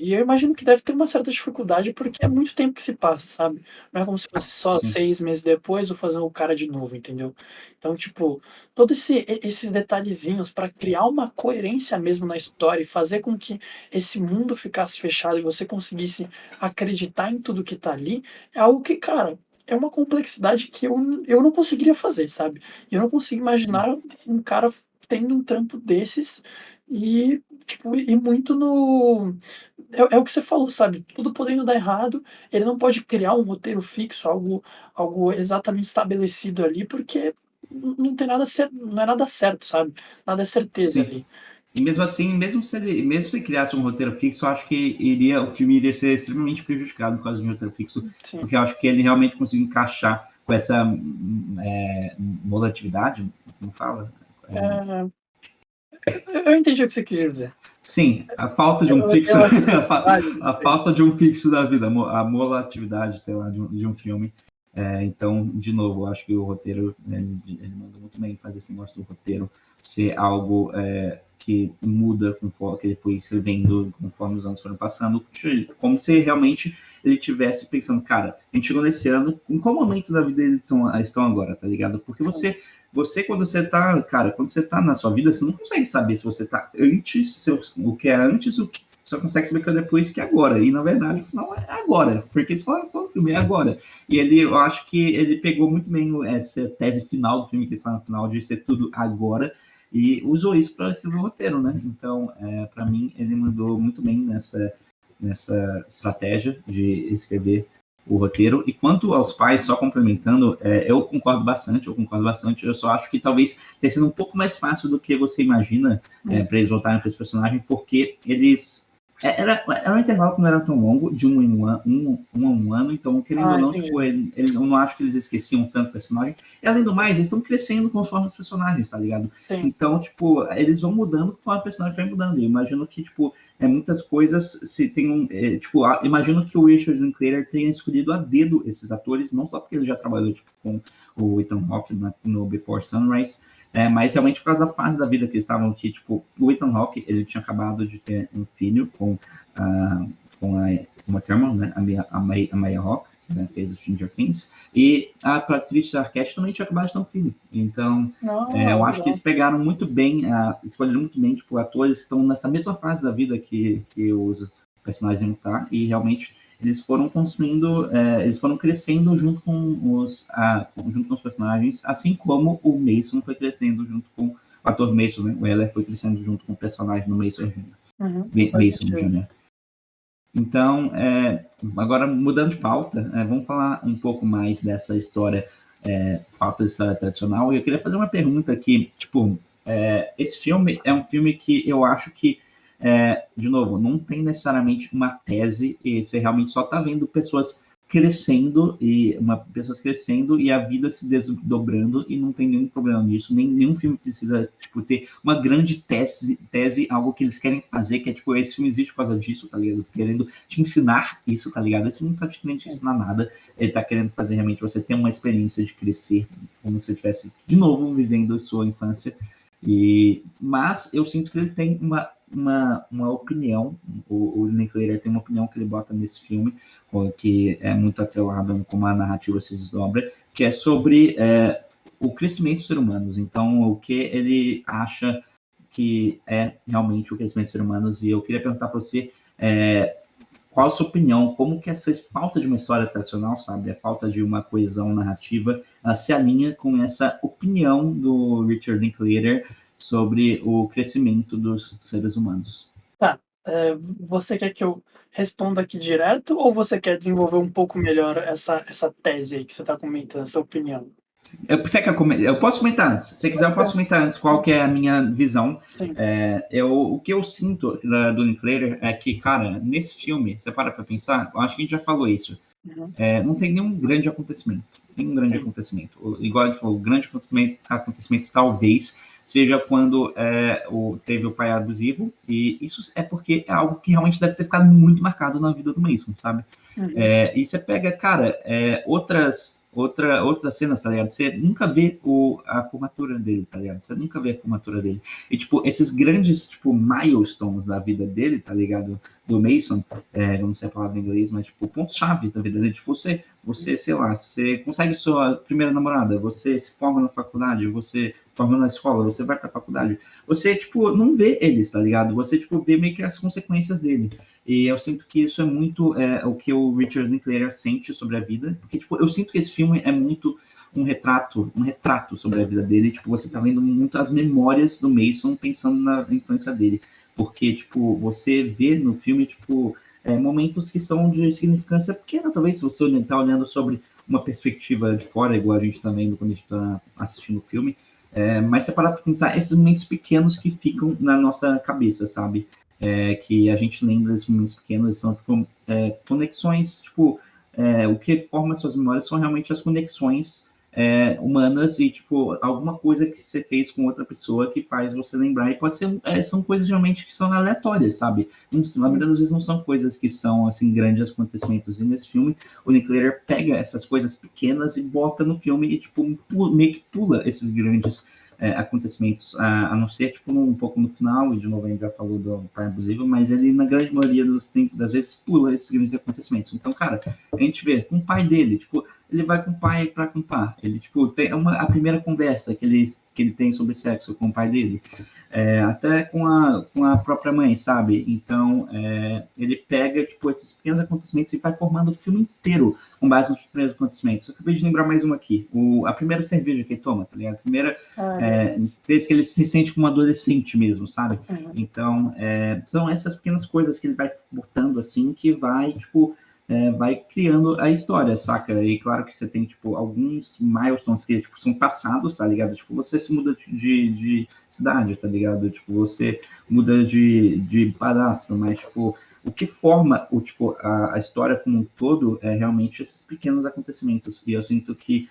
Speaker 2: e eu imagino que deve ter uma certa dificuldade, porque é muito tempo que se passa, sabe? Não é como se fosse só
Speaker 1: Sim.
Speaker 2: 6 meses depois ou fazer o cara de novo, entendeu? Então, tipo, todos esses detalhezinhos para criar uma coerência mesmo na história e fazer com que esse mundo ficasse fechado e você conseguisse acreditar em tudo que tá ali, é algo que, cara, é uma complexidade que eu não conseguiria fazer, sabe? Eu não consigo imaginar um cara tendo um trampo desses e, tipo, e muito no. É o que você falou, sabe? Tudo podendo dar errado, ele não pode criar um roteiro fixo, algo exatamente estabelecido ali, porque não tem nada certo, não é nada certo, sabe? Nada é certeza
Speaker 1: Sim.
Speaker 2: ali.
Speaker 1: E mesmo assim, mesmo se criasse um roteiro fixo, eu acho que o filme iria ser extremamente prejudicado por causa de um roteiro fixo,
Speaker 2: Sim.
Speaker 1: porque eu acho que ele realmente conseguiu encaixar com essa volatilidade, como fala?
Speaker 2: Eu entendi o que você quis dizer.
Speaker 1: Sim, a falta de um fixo,
Speaker 2: Eu acho válido
Speaker 1: a
Speaker 2: isso aí.
Speaker 1: falta de um fixo da vida, a volatilidade, sei lá, de um filme. Então, de novo, eu acho que o roteiro, ele manda muito bem fazer esse negócio do roteiro ser algo que muda conforme que ele foi escrevendo, conforme os anos foram passando, como se realmente ele tivesse pensando, cara, a gente chegou nesse ano, em qual momento da vida eles estão agora, tá ligado? Porque quando você tá, cara, quando você tá na sua vida, você não consegue saber se você tá antes, o que é antes, o que só consegue saber que é depois, que é agora. E na verdade, o final é agora, porque se fala o filme é agora. E eu acho que ele pegou muito bem essa tese final do filme, que está no final, de ser tudo agora, e usou isso para escrever o roteiro, né? Então, para mim, ele mandou muito bem nessa estratégia de escrever o roteiro. E quanto aos pais, só complementando, eu concordo bastante, eu só acho que talvez tenha sido um pouco mais fácil do que você imagina para eles voltarem para esse personagem, porque eles... Era um intervalo que não era tão longo, de um a um ano, então, querendo ou não,
Speaker 2: Entendi.
Speaker 1: tipo, eu não acho que eles esqueciam tanto o personagem. E, além do mais, eles estão crescendo conforme os personagens, tá ligado?
Speaker 2: Sim.
Speaker 1: Então, tipo, eles vão mudando conforme o personagem vai mudando. Eu imagino que, tipo, muitas coisas se tem imagino que o Richard Linklater tenha escolhido a dedo esses atores, não só porque ele já trabalhou, tipo, com o Ethan Hawke no Before Sunrise, mas realmente por causa da fase da vida que eles estavam aqui, tipo, o Ethan Hawke, ele tinha acabado de ter um filho com uma Thurman, né, a Maya Hawke, que fez o Stranger Things, e a Patricia Arquette também tinha acabado de ter um filho. Então, eu acho que eles pegaram muito bem, escolheram muito bem, tipo, atores que estão nessa mesma fase da vida que os personagens vão estar, e realmente eles foram construindo, eles foram crescendo junto com os personagens, assim como o Mason foi crescendo junto com o ator Mason, né? O Eller foi crescendo junto com o personagem do Mason Jr. Mason Jr. Então, agora mudando de pauta, vamos falar um pouco mais dessa história, falta de história tradicional. E eu queria fazer uma pergunta aqui, tipo, esse filme é um filme que eu acho que, de novo, não tem necessariamente uma tese, e você realmente só está vendo pessoas crescendo e a vida se desdobrando, e não tem nenhum problema nisso. Nenhum filme precisa, tipo, ter uma grande tese, algo que eles querem fazer, que é tipo, esse filme existe por causa disso, tá ligado? Querendo te ensinar isso, tá ligado? Esse filme não tá querendo te ensinar nada, ele tá querendo fazer realmente você ter uma experiência de crescer, como se você estivesse de novo vivendo a sua infância. Mas eu sinto que ele tem uma opinião, o Linklater tem uma opinião que ele bota nesse filme, que é muito atrelado como a narrativa se desdobra, que é sobre o crescimento dos seres humanos. Então, o que ele acha que é realmente o crescimento dos seres humanos. E eu queria perguntar para você qual a sua opinião, como que essa falta de uma história tradicional, sabe, a falta de uma coesão narrativa, ela se alinha com essa opinião do Richard Linklater sobre o crescimento dos seres humanos.
Speaker 2: Tá. Você quer que eu responda aqui direto ou você quer desenvolver um pouco melhor essa tese aí que você está comentando, essa opinião?
Speaker 1: Eu posso comentar antes. Se você quiser, eu posso comentar antes qual que é a minha visão. O que eu sinto do Linklater é que, cara, nesse filme, você para pra pensar, eu acho que a gente já falou isso, não tem nenhum grande acontecimento. Igual a gente falou, o grande acontecimento talvez seja quando teve o pai abusivo, e isso é porque é algo que realmente deve ter ficado muito marcado na vida do Mason, sabe? E você pega, cara, outras cenas, tá ligado? Você nunca vê a formatura dele, tá ligado? Você nunca vê a formatura dele. E, tipo, esses grandes, tipo, milestones da vida dele, tá ligado? Do Mason, eu não sei a palavra em inglês, mas, tipo, pontos chaves da vida dele. Tipo, você, sei lá, você consegue sua primeira namorada, você se forma na faculdade, você forma na escola, você vai pra faculdade. Você, tipo, não vê eles, tá ligado? Você, tipo, vê meio que as consequências dele. E eu sinto que isso é muito o que o Richard Linklater sente sobre a vida. Porque, tipo, eu sinto que esse filme é muito um retrato sobre a vida dele. Tipo, você tá vendo muito as memórias do Mason pensando na infância dele. Porque, tipo, você vê no filme, tipo, momentos que são de significância pequena, talvez, se você tá olhando sobre uma perspectiva de fora, igual a gente tá vendo quando a gente tá assistindo o filme. Mas você parar pra pensar, esses momentos pequenos que ficam na nossa cabeça, sabe? Que a gente lembra desses momentos pequenos, são tipo, conexões, tipo, o que forma suas memórias são realmente as conexões humanas e, tipo, alguma coisa que você fez com outra pessoa que faz você lembrar, e pode ser, são coisas realmente que são aleatórias, sabe? Na maioria das vezes não são coisas que são, assim, grandes acontecimentos, e nesse filme o Linklater pega essas coisas pequenas e bota no filme e, tipo, meio que pula esses grandes acontecimentos, a não ser, tipo, um pouco no final, e de novo a gente já falou do pai abusivo, mas ele, na grande maioria das vezes, pula esses grandes acontecimentos. Então, cara, a gente vê com o pai dele, tipo, ele vai com o pai para acampar, ele, tipo, tem a primeira conversa que ele tem sobre sexo com o pai dele, até com a própria mãe, sabe? Então, ele pega, tipo, esses pequenos acontecimentos e vai formando o filme inteiro com base nos primeiros acontecimentos. Eu acabei de lembrar mais um aqui. A primeira cerveja que ele toma, tá ligado? A primeira vez que ele se sente como um adolescente mesmo, sabe? Então, são essas pequenas coisas que ele vai botando, assim, que vai, tipo, vai criando a história, saca? E claro que você tem, tipo, alguns milestones que, tipo, são passados, tá ligado? Tipo, você se muda de cidade, tá ligado? Tipo, você muda de padrasto, mas, tipo, o que forma a história como um todo é realmente esses pequenos acontecimentos. E eu sinto que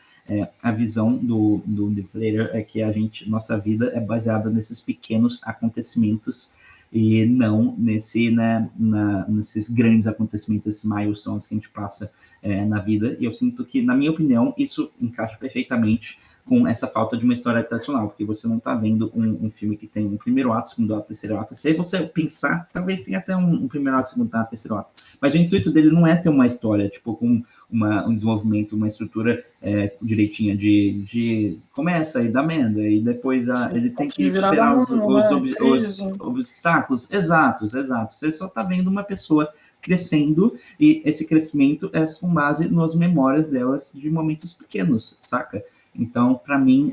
Speaker 1: a visão do Linklater é que nossa vida é baseada nesses pequenos acontecimentos e não nesses grandes acontecimentos, esses milestones que a gente passa na vida. E eu sinto que, na minha opinião, isso encaixa perfeitamente com essa falta de uma história tradicional, porque você não está vendo um filme que tem um primeiro ato, segundo ato, terceiro ato. Se você pensar, talvez tenha até um primeiro ato, segundo ato, terceiro ato. Mas o intuito dele não é ter uma história, tipo, com um desenvolvimento, uma estrutura direitinha de começa e dá merda, e depois ele tem que superar os obstáculos. Exato. Você só está vendo uma pessoa crescendo, e esse crescimento é com base nas memórias delas de momentos pequenos, saca? Então, para mim,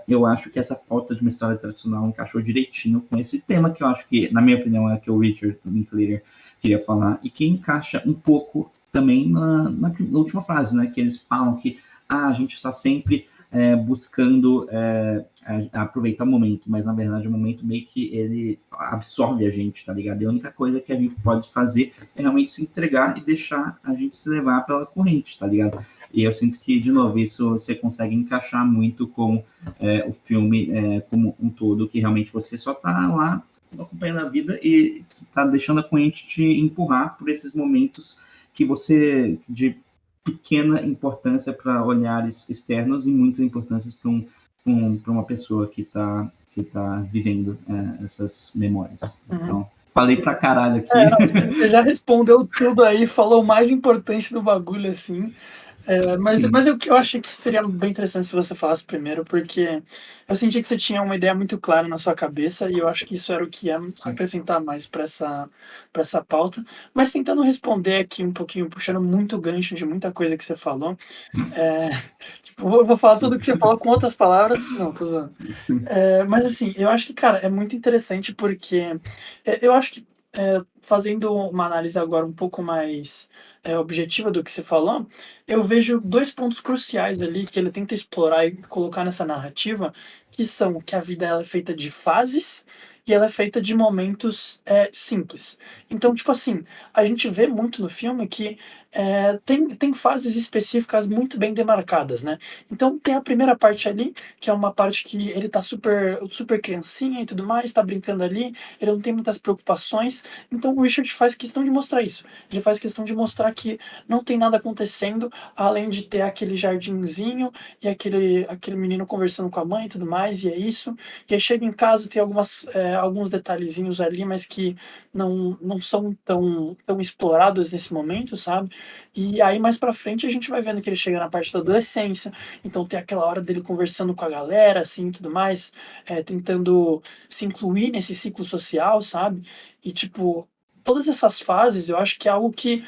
Speaker 1: eu acho que essa falta de uma história tradicional encaixou direitinho com esse tema que eu acho que, na minha opinião, é que o Richard Linklater queria falar, e que encaixa um pouco também na última frase, né? Que eles falam que a gente está sempre buscando aproveitar o momento, mas na verdade o momento meio que ele absorve a gente, tá ligado? E a única coisa que a gente pode fazer é realmente se entregar e deixar a gente se levar pela corrente, tá ligado? E eu sinto que, de novo, isso você consegue encaixar muito com o filme como um todo, que realmente você só tá lá acompanhando a vida e tá deixando a corrente te empurrar por esses momentos que você de pequena importância para olhares externos e muita importância para uma pessoa que está vivendo essas memórias. Então, falei pra caralho aqui.
Speaker 2: Você já respondeu tudo aí, falou o mais importante do bagulho, assim. Mas eu achei que seria bem interessante se você falasse primeiro, porque eu senti que você tinha uma ideia muito clara na sua cabeça e eu acho que isso era o que ia acrescentar mais para essa pauta. Mas tentando responder aqui um pouquinho, puxando muito gancho de muita coisa que você falou, é, tipo, eu vou falar tudo que você falou com outras palavras. Não, tô zoando.
Speaker 1: Sim.
Speaker 2: Mas assim, eu acho que, cara, é muito interessante porque eu acho que fazendo uma análise agora um pouco mais objetiva do que você falou, eu vejo dois pontos cruciais ali que ele tenta explorar e colocar nessa narrativa, que são que a vida ela é feita de fases e ela é feita de momentos simples. Então, tipo assim, a gente vê muito no filme que tem fases específicas muito bem demarcadas, né? Então tem a primeira parte ali, que é uma parte que ele tá super criancinha e tudo mais, tá brincando ali, ele não tem muitas preocupações. Então o Richard faz questão de mostrar isso. Ele faz questão de mostrar que não tem nada acontecendo, além de ter aquele jardinzinho e aquele menino conversando com a mãe e tudo mais, e é isso. E aí chega em casa, tem alguns detalhezinhos ali, mas que não são tão explorados nesse momento, sabe? E aí mais pra frente a gente vai vendo que ele chega na parte da adolescência, então tem aquela hora dele conversando com a galera, assim, tudo mais, tentando se incluir nesse ciclo social, sabe? E, tipo, todas essas fases eu acho que é algo que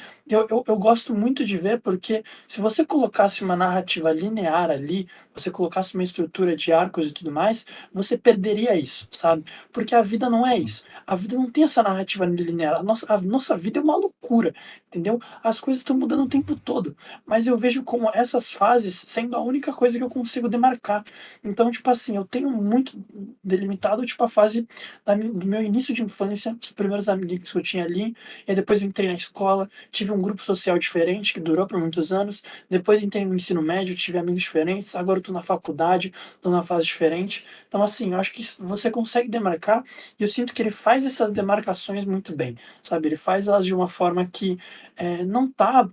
Speaker 2: eu gosto muito de ver, porque se você colocasse uma narrativa linear ali, você colocasse uma estrutura de arcos e tudo mais, você perderia isso, sabe? Porque a vida não é isso. A vida não tem essa narrativa linear. A nossa vida é uma loucura, entendeu? As coisas estão mudando o tempo todo, mas eu vejo como essas fases sendo a única coisa que eu consigo demarcar. Então, tipo assim, eu tenho muito delimitado, tipo, a fase do meu início de infância, os primeiros amigos que eu tinha ali, e aí depois eu entrei na escola, tive um grupo social diferente que durou por muitos anos, depois entrei no ensino médio, tive amigos diferentes, agora eu tô na faculdade, tô numa fase diferente. Então, assim, eu acho que você consegue demarcar, e eu sinto que ele faz essas demarcações muito bem, sabe? Ele faz elas de uma forma que não tá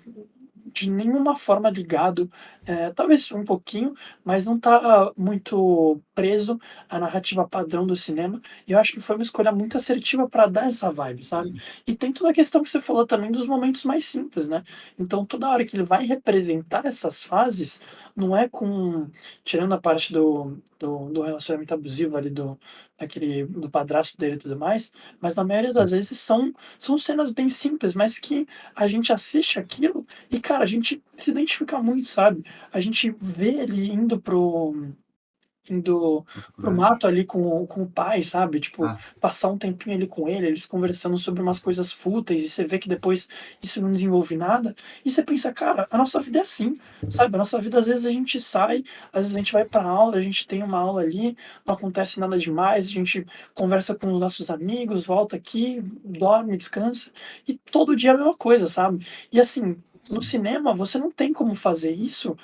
Speaker 2: de nenhuma forma ligado, talvez um pouquinho, mas não tá muito preso à narrativa padrão do cinema. E eu acho que foi uma escolha muito assertiva para dar essa vibe, sabe? E tem toda a questão que você falou também dos momentos mais simples, né? Então toda hora que ele vai representar essas fases, não é com tirando a parte do relacionamento abusivo ali do padrasto dele e tudo mais, mas na maioria
Speaker 1: Sim.
Speaker 2: das vezes são cenas bem simples, mas que a gente assiste aquilo e, cara, a gente se identifica muito, sabe? A gente vê ele indo pro mato ali com o pai, sabe? Tipo,
Speaker 1: Ah,
Speaker 2: passar um tempinho ali com ele, eles conversando sobre umas coisas fúteis, e você vê que depois isso não desenvolve nada. E você pensa, cara, a nossa vida é assim, sabe? A nossa vida, às vezes a gente sai, às vezes a gente vai pra aula, a gente tem uma aula ali, não acontece nada demais, a gente conversa com os nossos amigos, volta aqui, dorme, descansa, e todo dia é a mesma coisa, sabe? E assim. No
Speaker 1: sim.
Speaker 2: cinema, você não tem como fazer isso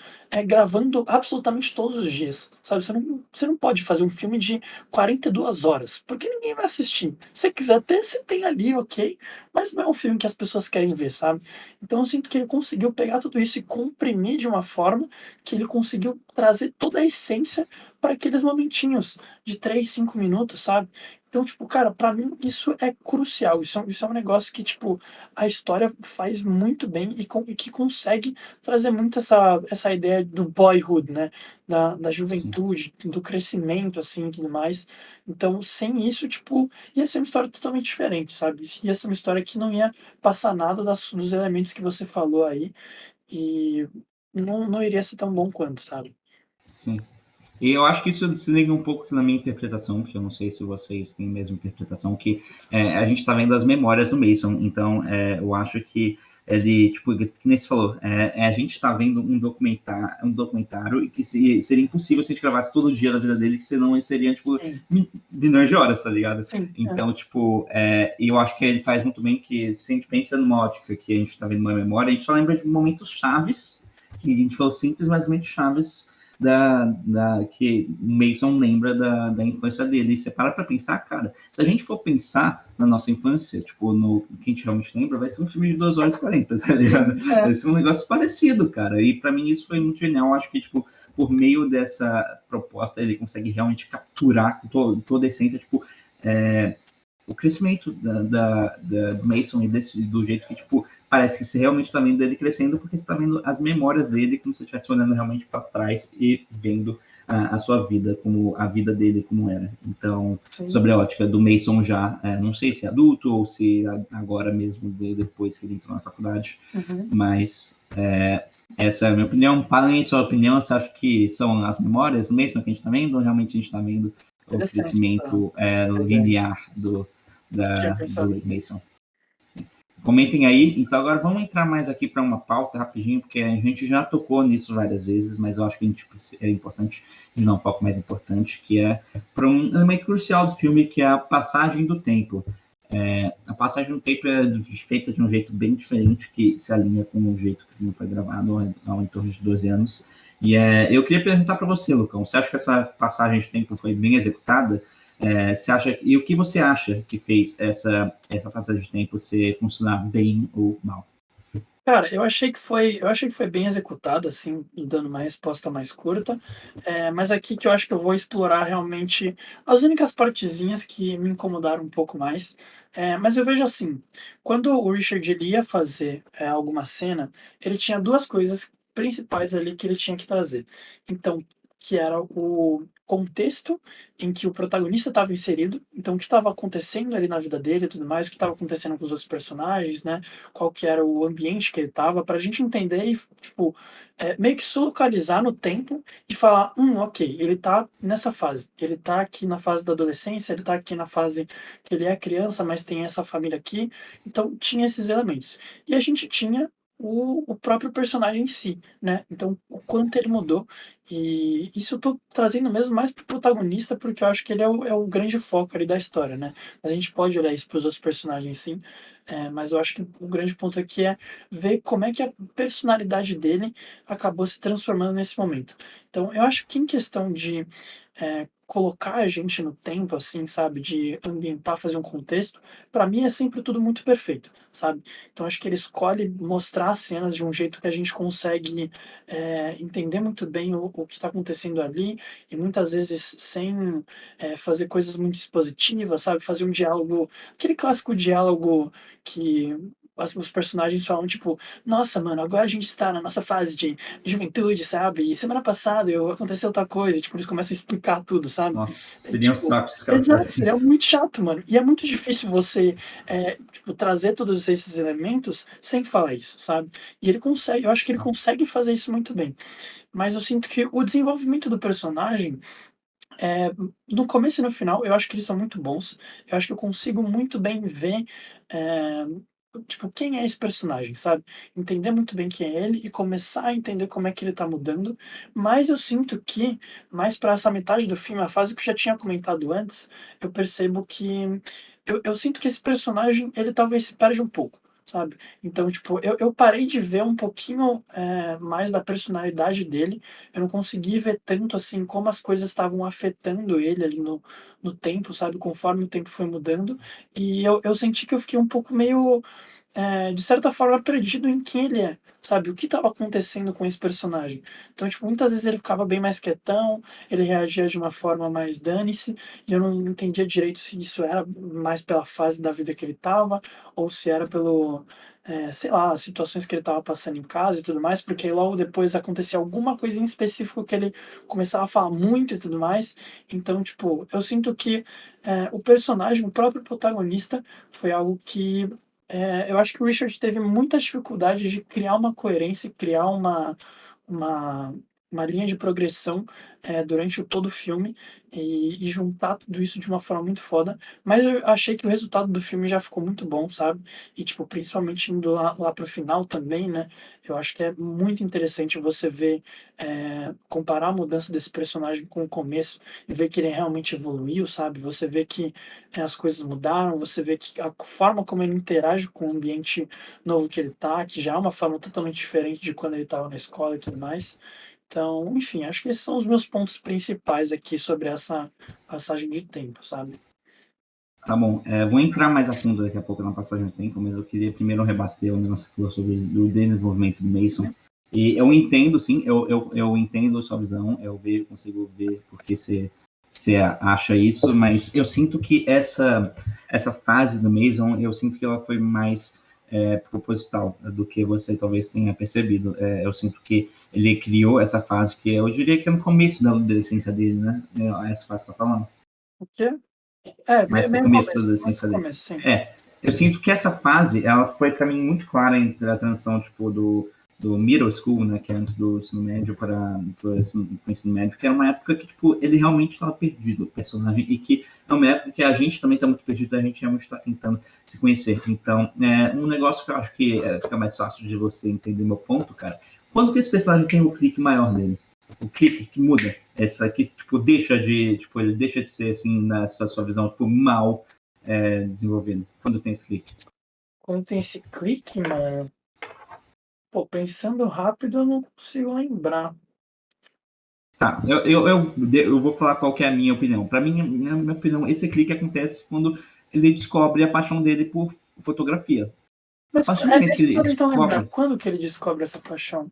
Speaker 2: gravando absolutamente todos os dias, sabe? Você não pode fazer um filme de 42 horas, porque ninguém vai assistir. Se você quiser ter, você tem ali, ok, mas não é um filme que as pessoas querem ver, sabe? Então eu sinto que ele conseguiu pegar tudo isso e comprimir de uma forma que ele conseguiu trazer toda a essência para aqueles momentinhos de 3, 5 minutos, sabe? Então, tipo, cara, pra mim isso é crucial. Isso é um negócio que, tipo, a história faz muito bem e que consegue trazer muito essa ideia do boyhood, né? Da
Speaker 1: Sim.
Speaker 2: juventude, do crescimento, assim, e tudo mais. Então, sem isso, tipo, ia ser uma história totalmente diferente, sabe? Ia ser uma história que não ia passar nada dos elementos que você falou aí e não iria ser tão bom quanto, sabe?
Speaker 1: Sim. E eu acho que isso se liga um pouco na minha interpretação, que eu não sei se vocês têm a mesma interpretação, que a gente está vendo as memórias do Mason, então eu acho que ele, tipo, que nem você falou, a gente está vendo um documentário e que seria impossível se a gente gravasse todo dia da vida dele, que senão ele seria, tipo,
Speaker 2: Sim,
Speaker 1: milhões de horas, tá ligado?
Speaker 2: sim,
Speaker 1: Então, tipo, eu acho que ele faz muito bem que se a gente pensa numa ótica que a gente está vendo uma memória, a gente só lembra de momentos chaves, que a gente falou simples, mas momentos chaves que Mason lembra da infância dele. E você para pra pensar, cara, se a gente for pensar na nossa infância, tipo, no que a gente realmente lembra, vai ser um filme de 2 horas e 40, tá ligado?
Speaker 2: sim,
Speaker 1: Vai ser um negócio parecido, cara. E pra mim isso foi muito genial. Eu acho que, tipo, por meio dessa proposta, ele consegue realmente capturar toda a essência, tipo, o crescimento do Mason e do jeito que, tipo, parece que você realmente está vendo ele crescendo, porque você está vendo as memórias dele como se você estivesse olhando realmente para trás e vendo a sua vida, como a vida dele como era. Então,
Speaker 2: Sim.
Speaker 1: sobre a ótica do Mason já, não sei se é adulto ou se agora mesmo, depois que ele entrou na faculdade, mas essa é a minha opinião. Falem aí sua opinião, você acha que são as memórias do Mason que a gente está vendo, ou realmente a gente está vendo o crescimento linear do Mason? Sim. Comentem aí. Então agora vamos entrar mais aqui para uma pauta rapidinho, porque a gente já tocou nisso várias vezes, mas eu acho que é importante de dar um foco mais importante, que é para um elemento crucial do filme, que é a passagem do tempo. A passagem do tempo é feita de um jeito bem diferente, que se alinha com o jeito que o filme foi gravado há em torno de 12 anos. E eu queria perguntar para você, Lucão, você acha que essa passagem de tempo foi bem executada? E o que você acha que fez essa passagem de tempo funcionar bem ou mal?
Speaker 2: Cara, eu achei que foi bem executado, assim, dando uma resposta mais curta, mas aqui que eu acho que eu vou explorar realmente as únicas partezinhas que me incomodaram um pouco mais. Mas eu vejo assim, quando o Richard ele ia fazer alguma cena, ele tinha duas coisas principais ali que ele tinha que trazer. Então, que era o contexto em que o protagonista estava inserido, então o que estava acontecendo ali na vida dele e tudo mais, o que estava acontecendo com os outros personagens, né? Qual que era o ambiente que ele estava, para a gente entender e, tipo, meio que se localizar no tempo e falar, ok, ele tá nessa fase, ele tá aqui na fase da adolescência, ele tá aqui na fase que ele é criança, mas tem essa família aqui, então tinha esses elementos. E a gente tinha o próprio personagem em si, né? Então, o quanto ele mudou. E isso eu tô trazendo mesmo mais pro protagonista, porque eu acho que ele é o grande foco ali da história, né? A gente pode olhar isso pros outros personagens, sim, mas eu acho que o grande ponto aqui é ver como é que a personalidade dele acabou se transformando nesse momento. Então, eu acho que em questão de colocar a gente no tempo, assim, sabe, de ambientar, fazer um contexto, para mim é sempre tudo muito perfeito, sabe? Então, acho que ele escolhe mostrar as cenas de um jeito que a gente consegue entender muito bem o que está acontecendo ali e muitas vezes sem fazer coisas muito expositivas, sabe? Fazer um diálogo, aquele clássico diálogo que os personagens falam, tipo, nossa, mano, agora a gente está na nossa fase de juventude, sabe? E semana passada aconteceu outra coisa, e, tipo, eles começam a explicar tudo, sabe?
Speaker 1: Nossa, seria um saco se os caras
Speaker 2: Exato,
Speaker 1: fizessem
Speaker 2: seria
Speaker 1: isso.
Speaker 2: muito chato, mano. E é muito difícil você, tipo, trazer todos esses elementos sem falar isso, sabe? E ele consegue, eu acho que ele consegue fazer isso muito bem. Mas eu sinto que o desenvolvimento do personagem, no começo e no final, eu acho que eles são muito bons. Eu acho que eu consigo muito bem ver, eh, tipo, quem é esse personagem, sabe? Entender muito bem quem é ele e começar a entender como é que ele tá mudando. Mas eu sinto que, mais para essa metade do filme, a fase que eu já tinha comentado antes, eu percebo que eu sinto que esse personagem, ele talvez se perde um pouco, sabe? Então, tipo, eu parei de ver um pouquinho mais da personalidade dele. Eu não consegui ver tanto assim como as coisas estavam afetando ele ali no tempo, sabe? Conforme o tempo foi mudando. E eu senti que eu fiquei um pouco meio, de certa forma, perdido em quem ele é, sabe? O que estava acontecendo com esse personagem. Então, tipo, muitas vezes ele ficava bem mais quietão, ele reagia de uma forma mais dane-se, e eu não entendia direito se isso era mais pela fase da vida que ele estava, ou se era pelo. Sei lá, as situações que ele estava passando em casa e tudo mais, porque logo depois acontecia alguma coisa em específico que ele começava a falar muito e tudo mais. Então, tipo, eu sinto que o personagem, o próprio protagonista, foi algo que eu acho que o Richard teve muita dificuldade de criar uma coerência, criar uma, uma linha de progressão durante todo o filme e juntar tudo isso de uma forma muito foda. Mas eu achei que o resultado do filme já ficou muito bom, sabe? E, tipo, principalmente indo lá pro final também, né? Eu acho que é muito interessante você ver, comparar a mudança desse personagem com o começo e ver que ele realmente evoluiu, sabe? Você vê que as coisas mudaram, você vê que a forma como ele interage com o ambiente novo que ele tá, que já é uma forma totalmente diferente de quando ele estava na escola e tudo mais. Então, enfim, acho que esses são os meus pontos principais aqui sobre essa passagem de tempo, sabe?
Speaker 1: Tá bom, vou entrar mais a fundo daqui a pouco na passagem do tempo, mas eu queria primeiro rebater o que você falou sobre o desenvolvimento do Mason. E eu entendo, sim, eu entendo a sua visão, consigo ver porque você você acha isso, mas eu sinto que essa fase do Mason, eu sinto que ela foi mais proposital do que você talvez tenha percebido. Eu sinto que ele criou essa fase que eu diria que é no começo da adolescência dele, né? Essa fase que você tá falando.
Speaker 2: O quê?
Speaker 1: Mais pro
Speaker 2: Bem no
Speaker 1: começo da
Speaker 2: começo,
Speaker 1: adolescência dele.
Speaker 2: começo, sim.
Speaker 1: Eu sinto que essa fase, ela foi para mim muito clara entre a transição, tipo, do middle school, né, que é antes do ensino médio para o ensino médio, que era uma época que, tipo, ele realmente estava perdido, o personagem, e que é uma época que a gente também está muito perdido, a gente realmente está tentando se conhecer. Então, um negócio que eu acho que fica mais fácil de você entender meu ponto, cara, quando que esse personagem tem o clique maior dele? O clique que muda, essa que, tipo, ele deixa de ser, assim, nessa sua visão, tipo, mal desenvolvido, quando tem esse clique.
Speaker 2: Quando tem esse clique, mano. Pô, pensando rápido, eu não consigo lembrar.
Speaker 1: Tá, eu vou falar qual que é a minha opinião. Para mim, na minha opinião, esse clique acontece quando ele descobre a paixão dele por fotografia.
Speaker 2: Mas
Speaker 1: A partir do momento que
Speaker 2: deixa
Speaker 1: ele
Speaker 2: eu tentar lembrar.
Speaker 1: descobre,
Speaker 2: Quando que ele descobre essa paixão?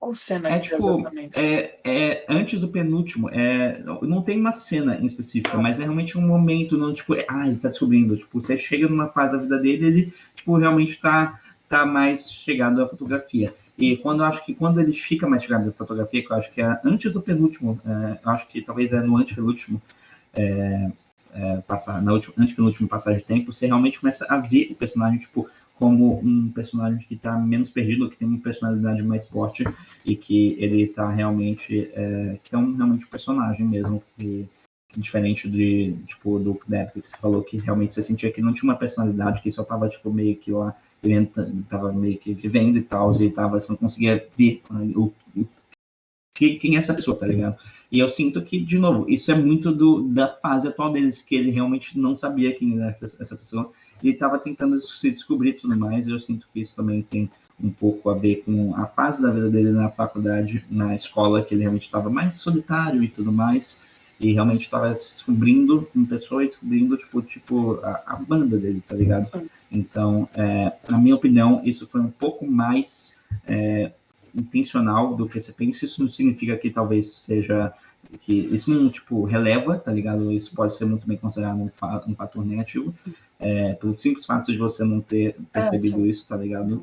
Speaker 2: Qual cena que é
Speaker 1: tipo,
Speaker 2: exatamente?
Speaker 1: antes do penúltimo, não tem uma cena em específica, mas é realmente um momento, não, tipo, ele tá descobrindo, tipo, você chega numa fase da vida dele, ele, tipo, realmente tá mais chegado à fotografia. E eu acho que quando ele fica mais chegado à fotografia, que eu acho que é antes do penúltimo, eu acho que talvez é no antepenúltimo, na antepenúltima passagem de tempo, você realmente começa a ver o personagem, tipo, como um personagem que está menos perdido, que tem uma personalidade mais forte e que ele está realmente, que é realmente um personagem mesmo, que diferente da época que você falou, que realmente você sentia que não tinha uma personalidade, que só tava, tipo, meio que lá, ele tava meio que vivendo e tal, e você não conseguia ver quem é essa pessoa, tá ligado? E eu sinto que, de novo, isso é muito da fase atual deles, que ele realmente não sabia quem era essa pessoa, ele estava tentando se descobrir e tudo mais, e eu sinto que isso também tem um pouco a ver com a fase da vida dele na faculdade, na escola, que ele realmente estava mais solitário e tudo mais, e realmente estava se descobrindo uma pessoa e descobrindo, tipo a banda dele, tá ligado? Então, na minha opinião, isso foi um pouco mais intencional do que você pensa. Isso não significa que talvez seja que isso não, tipo, releva, tá ligado? Isso pode ser muito bem considerado um fator negativo, pelo simples fato de você não ter percebido isso, tá ligado?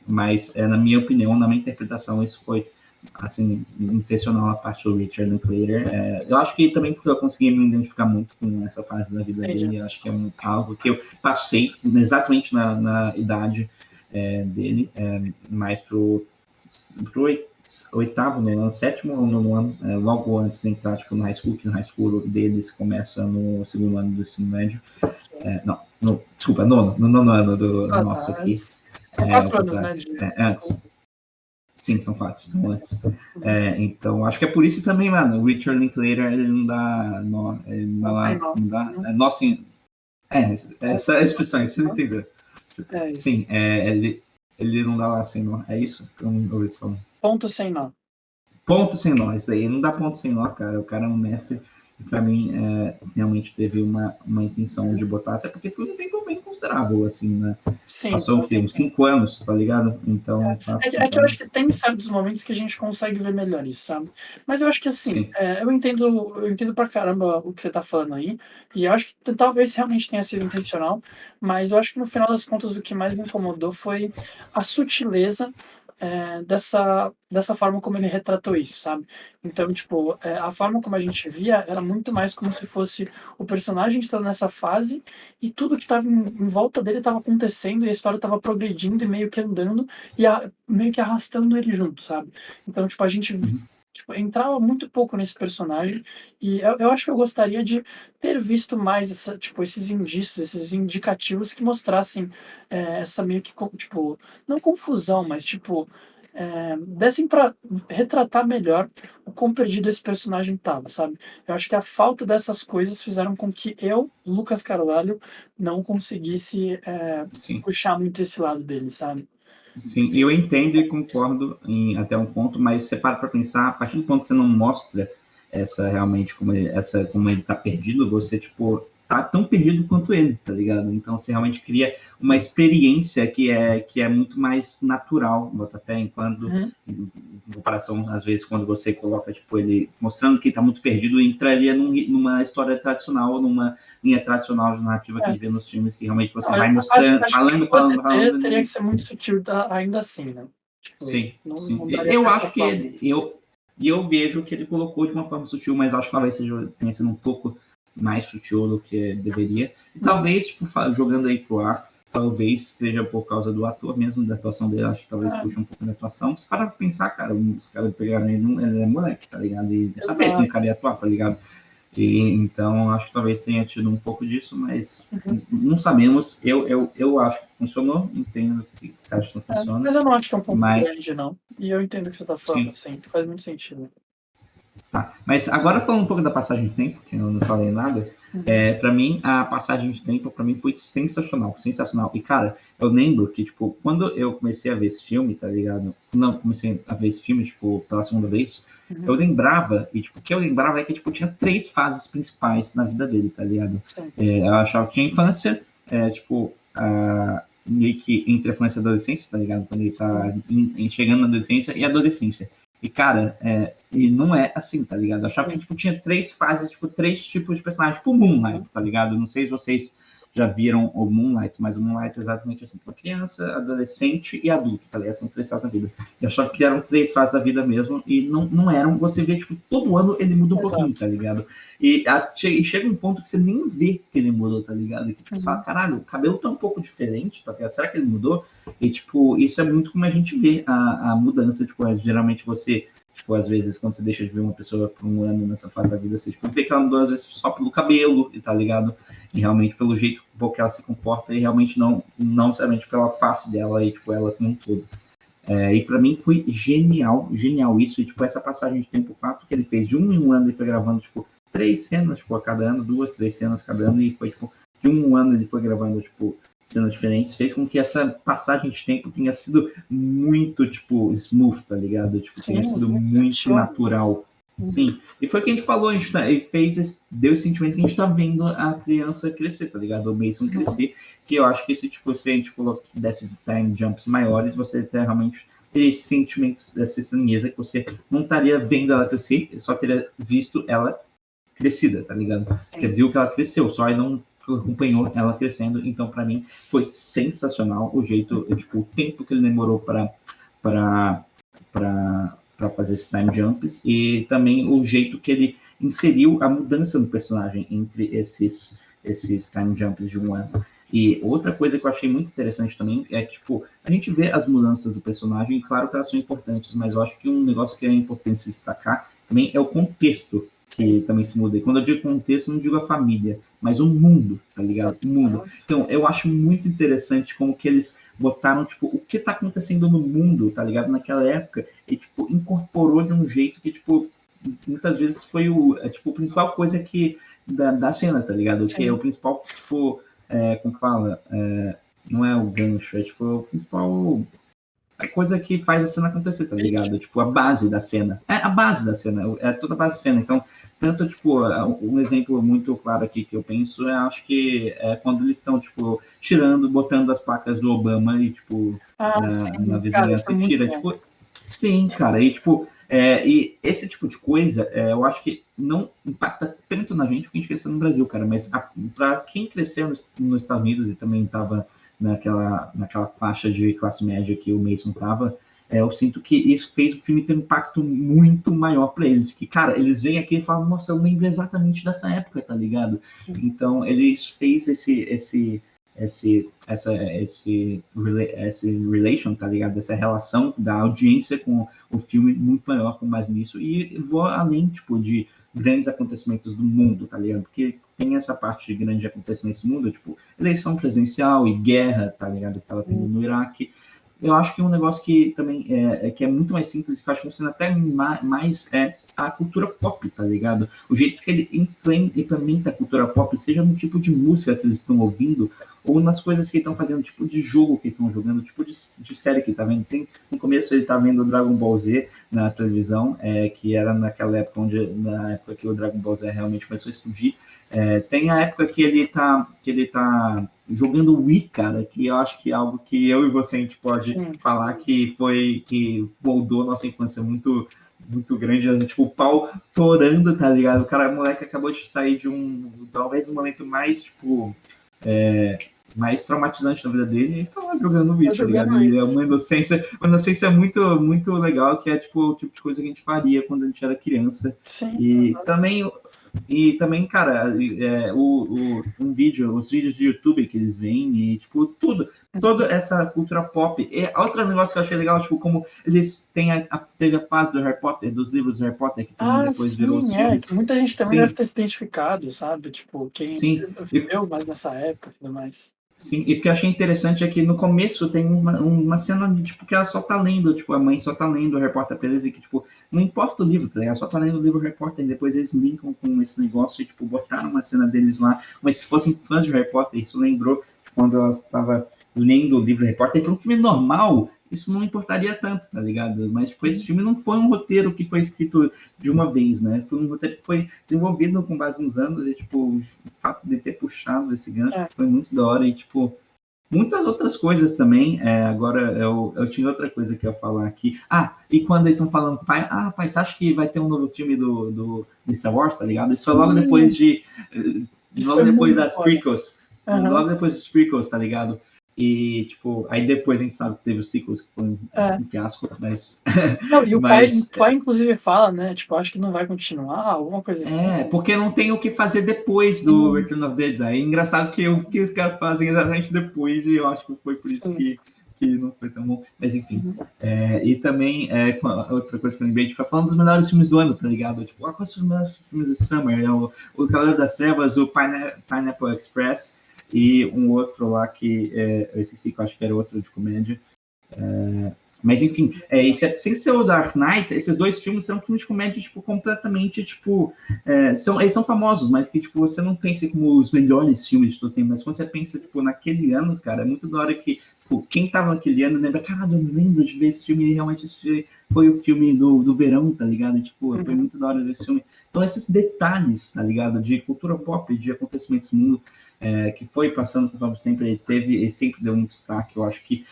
Speaker 1: Mas, na minha opinião, na minha interpretação, isso foi, assim, intencional a parte do Richard Linklater. Eu acho que também porque eu consegui me identificar muito com essa fase da vida dele, eu acho que é algo que eu passei exatamente na idade dele, mais pro oitavo, no ano, sétimo ou nono ano, logo antes de entrar tipo, no high school, que no high school deles começa no segundo ano do ensino médio. Desculpa, no nono ano do nosso aqui.
Speaker 2: São 4 anos, né?
Speaker 1: Antes. Sim, são 4, então antes. Então, acho que é por isso também, mano, o Richard Linklater, ele não dá nó, ele não dá nó sem... essa expressão, você entendeu? Sim, ele não dá lá sem nó, é isso? Eu não ouvi isso falando.
Speaker 2: Ponto sem nó.
Speaker 1: Ponto sem nó, isso aí. Não dá ponto sem nó, cara. O cara é um mestre. E pra mim, realmente teve uma intenção de botar, até porque foi um tempo bem considerável, assim, né?
Speaker 2: Sim,
Speaker 1: passou o quê? Uns 5 anos, tá ligado? Então,
Speaker 2: que eu acho que tem certos momentos que a gente consegue ver melhor isso, sabe? Mas eu acho que assim, eu entendo pra caramba o que você tá falando aí, e eu acho que talvez realmente tenha sido intencional, mas eu acho que no final das contas o que mais me incomodou foi a sutileza dessa forma como ele retratou isso, sabe? Então, tipo, a forma como a gente via era muito mais como se fosse o personagem estando nessa fase e tudo que estava em volta dele estava acontecendo e a história estava progredindo e meio que andando e meio que arrastando ele junto, sabe? Então, tipo, a gente tipo, entrava muito pouco nesse personagem e eu acho que eu gostaria de ter visto mais esses indícios, esses indicativos que mostrassem essa meio que, tipo, não confusão, mas, tipo, dessem para retratar melhor o quão perdido esse personagem tava, sabe? Eu acho que a falta dessas coisas fizeram com que eu, Lucas Carvalho, não conseguisse puxar muito esse lado dele, sabe?
Speaker 1: Sim, eu entendo e concordo até um ponto, mas você para pensar, a partir do ponto que você não mostra realmente como ele tá perdido, você, tipo, tá tão perdido quanto ele, tá ligado? Então você realmente cria uma experiência que é muito mais natural, Botafé, enquanto em comparação, às vezes, quando você coloca, tipo, ele mostrando que tá muito perdido, entraria numa história tradicional, numa linha tradicional de narrativa que a gente vê nos filmes, que realmente você vai mostrando, falando.
Speaker 2: Teria que ser muito sutil ainda assim, né? Tipo,
Speaker 1: sim.
Speaker 2: Não daria
Speaker 1: eu
Speaker 2: pra
Speaker 1: acho que eu vejo que ele colocou de uma forma sutil, mas acho que talvez tenha sido um pouco mais sutil do que deveria. E talvez, tipo, jogando aí pro ar, talvez seja por causa do ator mesmo, da atuação dele, acho que talvez puxe um pouco da atuação. Se parar pra pensar, cara, os caras pegaram ele é moleque, tá ligado? E sabia como o cara ia atuar, tá ligado? E, então, acho que talvez tenha tido um pouco disso, mas não sabemos. Eu acho que funcionou, entendo que você acha que não funciona.
Speaker 2: Mas eu não acho que é um ponto grande, não. E eu entendo o que você tá falando, assim, que faz muito sentido.
Speaker 1: Tá, mas agora falando um pouco da passagem de tempo, que eu não falei nada, pra mim, a passagem de tempo, pra mim, foi sensacional. E, cara, eu lembro que, tipo, quando eu comecei a ver esse filme, tá ligado? Não, comecei a ver esse filme, tipo, pela segunda vez, eu lembrava, e, tipo, o que eu lembrava é que, tipo, tinha 3 fases principais na vida dele, tá ligado? Eu achava que tinha infância, tipo, meio que entre a infância e a adolescência, tá ligado? Quando ele tá chegando na adolescência e a adolescência. E, cara, e não é assim, tá ligado? Eu achava que, tipo, tinha 3 fases, tipo, 3 tipos de personagem, tipo Moonlight, tá ligado? Não sei se vocês já viram o Moonlight, mas o Moonlight é exatamente assim, uma criança, adolescente e adulto, tá ligado? São 3 fases da vida. Eu achava que eram 3 fases da vida mesmo, e não eram. Você vê, tipo, todo ano ele muda um pouquinho, tá ligado? E chega um ponto que você nem vê que ele mudou, tá ligado? E que, tipo, você fala, caralho, o cabelo tá um pouco diferente, tá ligado? Será que ele mudou? E, tipo, isso é muito como a gente vê a mudança, tipo, geralmente você, tipo, às vezes, quando você deixa de ver uma pessoa por um ano nessa fase da vida, você, tipo, vê que ela mudou, às vezes, só pelo cabelo, tá ligado? E realmente pelo jeito que ela se comporta, e realmente não necessariamente pela face dela e, tipo, ela como um todo. E pra mim foi genial isso, e, tipo, essa passagem de tempo, o fato que ele fez de um em um ano, ele foi gravando, tipo, 3 cenas, tipo, a cada ano, 2, 3 cenas cada ano, e foi, tipo, de um ano ele foi gravando, tipo, cenas diferentes, fez com que essa passagem de tempo tenha sido muito, tipo, smooth, tá ligado? Tipo, tenha sido muito natural. Sim. E foi o que a gente falou, a gente deu esse sentimento que a gente tá vendo a criança crescer, tá ligado? O Mason crescer, que eu acho que se, tipo, se a gente desse time jumps maiores, você realmente teria esses sentimentos, essa estranheza que você não estaria vendo ela crescer, só teria visto ela crescida, tá ligado? Porque viu que ela cresceu, só e não acompanhou ela crescendo. Então, pra mim, foi sensacional o jeito, tipo, o tempo que ele demorou para fazer esses time jumps, e também o jeito que ele inseriu a mudança no personagem entre esses time jumps de um ano. E outra coisa que eu achei muito interessante também é que, tipo, a gente vê as mudanças do personagem, claro que elas são importantes, mas eu acho que um negócio que é importante se destacar também é o contexto que também se muda. E quando eu digo contexto, eu não digo a família, mas o mundo, tá ligado? O mundo. Então, eu acho muito interessante como que eles botaram, tipo, o que tá acontecendo no mundo, tá ligado? Naquela época, e, tipo, incorporou de um jeito que, tipo, muitas vezes foi a principal coisa que da cena, tá ligado? Que é o principal, tipo, como fala, não é o gancho, é, tipo, o principal... a coisa que faz a cena acontecer, tá ligado? Tipo, a base da cena. É a base da cena, é toda a base da cena. Então, tanto, tipo, um exemplo muito claro aqui que eu penso, acho que é quando eles estão, tipo, botando as placas do Obama e, tipo, na vizinhança, cara, tira, tipo... Sim, cara, e, tipo, e esse tipo de coisa, eu acho que não impacta tanto na gente, porque a gente cresceu no Brasil, cara, mas pra quem cresceu nos Estados Unidos e também tava naquela faixa de classe média que o Mason tava, eu sinto que isso fez o filme ter um impacto muito maior para eles, que, cara, eles vêm aqui e falam, nossa, eu lembro exatamente dessa época, tá ligado? Então, eles fez esse relation, tá ligado? Essa relação da audiência com o filme muito maior, com mais nisso, e vou além, tipo, de grandes acontecimentos do mundo, tá ligado? Porque tem essa parte de grandes acontecimentos do mundo, tipo, eleição presidencial e guerra, tá ligado? Que tava tendo no Iraque. Eu acho que é um negócio que também que é muito mais simples, que eu acho que funciona até mais a cultura pop, tá ligado? O jeito que ele implementa a cultura pop, seja no tipo de música que eles estão ouvindo, ou nas coisas que estão fazendo, tipo de jogo que estão jogando, tipo de série que tá vendo. No começo ele tá vendo Dragon Ball Z na televisão, que era naquela época na época que o Dragon Ball Z realmente começou a explodir. Tem a época que ele tá jogando Wii, cara, que eu acho que é algo que eu e você a gente pode falar que moldou nossa infância muito grande, tipo, o pau torando, tá ligado? O moleque acabou de sair de talvez um momento mais, tipo, mais traumatizante na vida dele, e tá lá jogando Wii, tá ligado? E é uma inocência muito, muito legal, que é, tipo, o tipo de coisa que a gente faria quando a gente era criança.
Speaker 2: Sim.
Speaker 1: E também, cara, os vídeos do YouTube que eles veem, e, tipo, toda essa cultura pop. E outro negócio que eu achei legal, tipo, como eles teve a fase do Harry Potter, dos livros do Harry Potter, que também depois virou os filmes.
Speaker 2: Muita gente também deve ter se identificado, sabe? Tipo, quem viveu mais nessa época e tudo mais.
Speaker 1: Sim, e o que eu achei interessante é que no começo tem uma cena de, tipo, que ela só tá lendo, tipo, a mãe só tá lendo o Harry Potter pra eles, e que, tipo, não importa o livro, tá ligado? Ela só tá lendo o livro Harry Potter, e depois eles linkam com esse negócio e, tipo, botaram uma cena deles lá, mas se fossem fãs de Harry Potter, isso lembrou quando ela estava lendo o livro Harry Potter, e para um filme normal, isso não importaria tanto, tá ligado? Mas, tipo, esse filme não foi um roteiro que foi escrito de uma vez, né? Foi um roteiro que foi desenvolvido com base nos anos, e, tipo, o fato de ter puxado esse gancho foi muito da hora, e, tipo, muitas outras coisas também. Agora eu tinha outra coisa que eu ia falar aqui. E quando eles estão falando, pai, você acha que vai ter um novo filme do Star Wars, tá ligado? Isso foi logo depois das prequels. Logo depois dos prequels, tá ligado? E, tipo, aí depois a gente sabe que teve os sequels, que foi um fiasco, mas...
Speaker 2: Não, e o pai, inclusive, fala, né? Tipo, acho que não vai continuar, alguma coisa assim.
Speaker 1: Porque não tem o que fazer depois do Return of the Jedi. É engraçado que o que os caras fazem exatamente depois, e eu acho que foi por isso que não foi tão bom. Mas, enfim. E também, outra coisa que eu lembrei, tipo, falando dos melhores filmes do ano, tá ligado? Tipo, quais são os melhores filmes de Summer? O Cavaleiro das Trevas, o Pineapple Express, e um outro lá que eu esqueci, que eu acho que era outro de comédia. Mas, enfim, sem ser o Dark Knight, esses dois filmes são filmes de comédia, tipo, completamente, tipo... eles são famosos, mas que, tipo, você não pensa como os melhores filmes de todos os tempos, mas quando você pensa, tipo, naquele ano, cara, é muito da hora que, tipo, quem tava naquele ano lembra, caralho, eu lembro de ver esse filme, e realmente esse foi o filme do verão, tá ligado? E, tipo, foi muito da hora ver esse filme. Então, esses detalhes, tá ligado? De cultura pop, de acontecimentos do mundo, que foi passando conforme o tempo, ele sempre deu um destaque. Eu acho que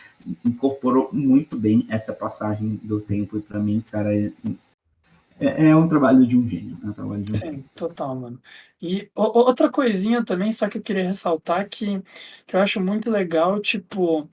Speaker 1: incorporou muito bem essa passagem do tempo, e pra mim, cara, é um trabalho de um gênio.
Speaker 2: Sim, total, mano. E outra coisinha também, só que eu queria ressaltar que eu acho muito legal, tipo,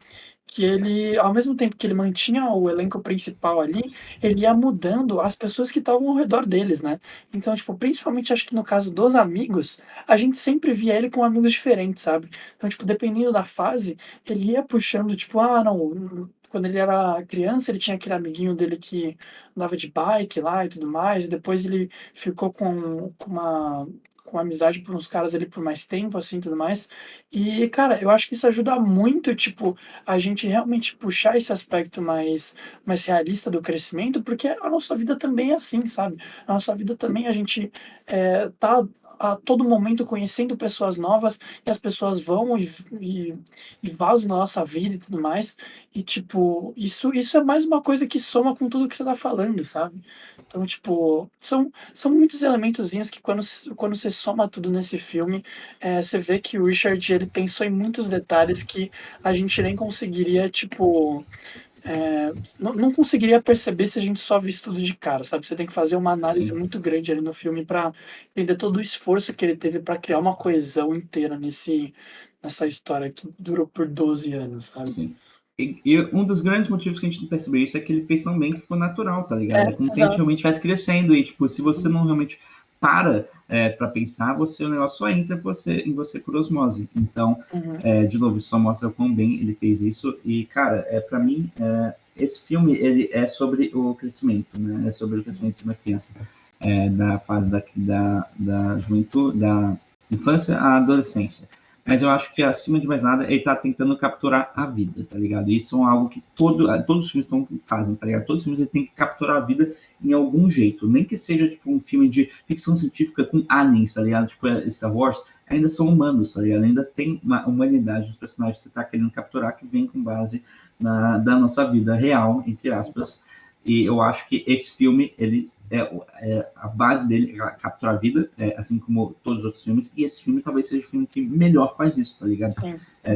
Speaker 2: que ele, ao mesmo tempo que ele mantinha o elenco principal ali, ele ia mudando as pessoas que estavam ao redor deles, né? Então, tipo, principalmente acho que no caso dos amigos, a gente sempre via ele com amigos diferentes, sabe? Então, tipo, dependendo da fase, ele ia puxando, tipo, não, quando ele era criança, ele tinha aquele amiguinho dele que andava de bike lá e tudo mais, e depois ele ficou com amizade por uns caras ali por mais tempo, assim, tudo mais. E, cara, eu acho que isso ajuda muito, tipo, a gente realmente puxar esse aspecto mais realista do crescimento, porque a nossa vida também é assim, sabe? A nossa vida também a gente tá a todo momento conhecendo pessoas novas, e as pessoas vão e vazam na nossa vida e tudo mais. E, tipo, isso é mais uma coisa que soma com tudo que você tá falando, sabe? Então, tipo, são muitos elementozinhos que quando você soma tudo nesse filme, você vê que o Richard, ele pensou em muitos detalhes que a gente nem conseguiria, tipo, não conseguiria perceber se a gente só visse tudo de cara, sabe? Você tem que fazer uma análise muito grande ali no filme para entender todo o esforço que ele teve para criar uma coesão inteira nessa história que durou por 12 anos, sabe?
Speaker 1: Sim. E um dos grandes motivos que a gente não percebeu isso é que ele fez tão bem que ficou natural, tá ligado? É como se a gente realmente estivesse crescendo, e, tipo, se você não realmente para pensar, o negócio só entra em você por osmose. Então, de novo, isso só mostra o quão bem ele fez isso. E, cara, pra mim, esse filme, ele é sobre o crescimento, né? É sobre o crescimento de uma criança, da fase da juventude, da infância à adolescência. mas eu acho que, acima de mais nada, ele tá tentando capturar a vida, tá ligado? Isso é algo que todos os filmes fazem, tá ligado? Todos os filmes eles têm que capturar a vida em algum jeito, nem que seja, tipo, um filme de ficção científica com aliens, tá ligado? Tipo, Star Wars, ainda são humanos, tá ligado? Ainda tem uma humanidade dos personagens que você tá querendo capturar, que vem com base da nossa vida real, entre aspas. E eu acho que esse filme, ele a base dele é capturar a vida, assim como todos os outros filmes, e esse filme talvez seja o filme que melhor faz isso, tá ligado?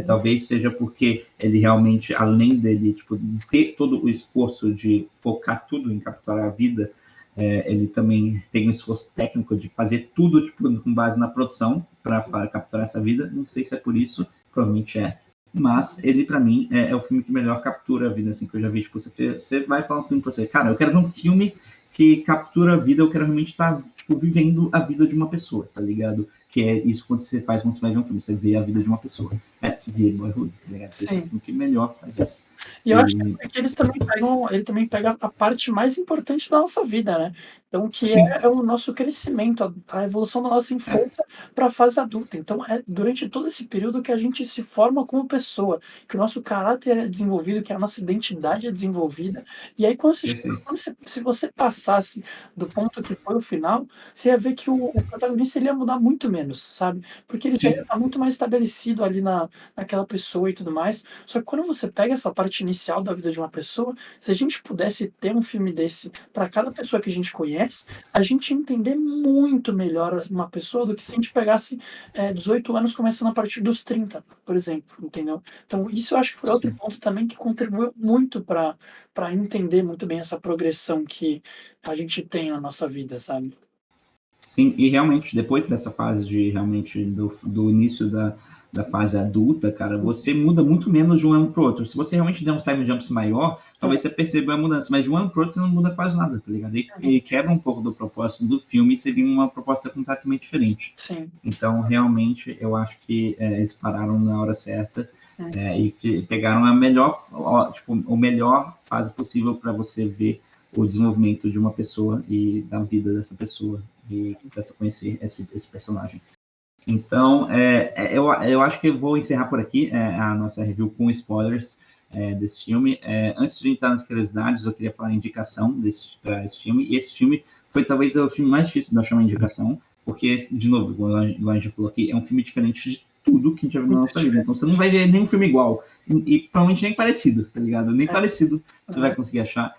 Speaker 1: Talvez seja porque ele realmente, além dele, tipo, ter todo o esforço de focar tudo em capturar a vida, ele também tem um esforço técnico de fazer tudo, tipo, com base na produção para capturar essa vida. Não sei se é por isso, provavelmente é. Mas ele, pra mim, é o filme que melhor captura a vida, assim, que eu já vi. Tipo, você vai falar um filme pra você, cara, eu quero ver um filme que captura a vida, eu quero realmente estar, tipo, vivendo a vida de uma pessoa, tá ligado? Que é isso quando você faz, quando você vai ver um filme, você vê a vida de uma pessoa. Ver Boyhood, tá ligado? Esse é o filme que melhor faz isso.
Speaker 2: E eu acho que ele também pega a parte mais importante da nossa vida, né? Então, que é o nosso crescimento, a evolução da nossa infância para a fase adulta. Então, é durante todo esse período que a gente se forma como pessoa, que o nosso caráter é desenvolvido, que a nossa identidade é desenvolvida. E aí, se você passasse do ponto que foi o final, você ia ver que o protagonista ele ia mudar muito menos, sabe? Porque ele já ia estar muito mais estabelecido ali naquela pessoa e tudo mais. Só que quando você pega essa parte inicial da vida de uma pessoa, se a gente pudesse ter um filme desse para cada pessoa que a gente conhece, a gente ia entender muito melhor uma pessoa do que se a gente pegasse 18 anos começando a partir dos 30, por exemplo, entendeu? Então, isso eu acho que foi outro ponto também que contribuiu muito para entender muito bem essa progressão que a gente tem na nossa vida, sabe?
Speaker 1: Sim, e realmente, depois dessa fase de realmente do início da fase adulta, cara, você muda muito menos de um ano pro outro. Se você realmente der uns time jumps maior, talvez você perceba a mudança, mas de um ano pro outro você não muda quase nada, tá ligado? E quebra um pouco do propósito do filme e seria uma proposta completamente diferente.
Speaker 2: Sim.
Speaker 1: Então, realmente, eu acho que eles pararam na hora certa e pegaram a melhor fase possível para você ver o desenvolvimento de uma pessoa e da vida dessa pessoa e para você conhecer esse personagem. Então, eu acho que eu vou encerrar por aqui a nossa review com spoilers desse filme. Antes de entrar nas curiosidades, eu queria falar a indicação para esse filme. E esse filme foi talvez o filme mais difícil de achar uma indicação, porque, de novo, igual a gente já falou aqui, é um filme diferente de tudo que a gente já viu na nossa vida. Então, você não vai ver nenhum filme igual. E provavelmente nem parecido, tá ligado? Nem parecido você vai conseguir achar.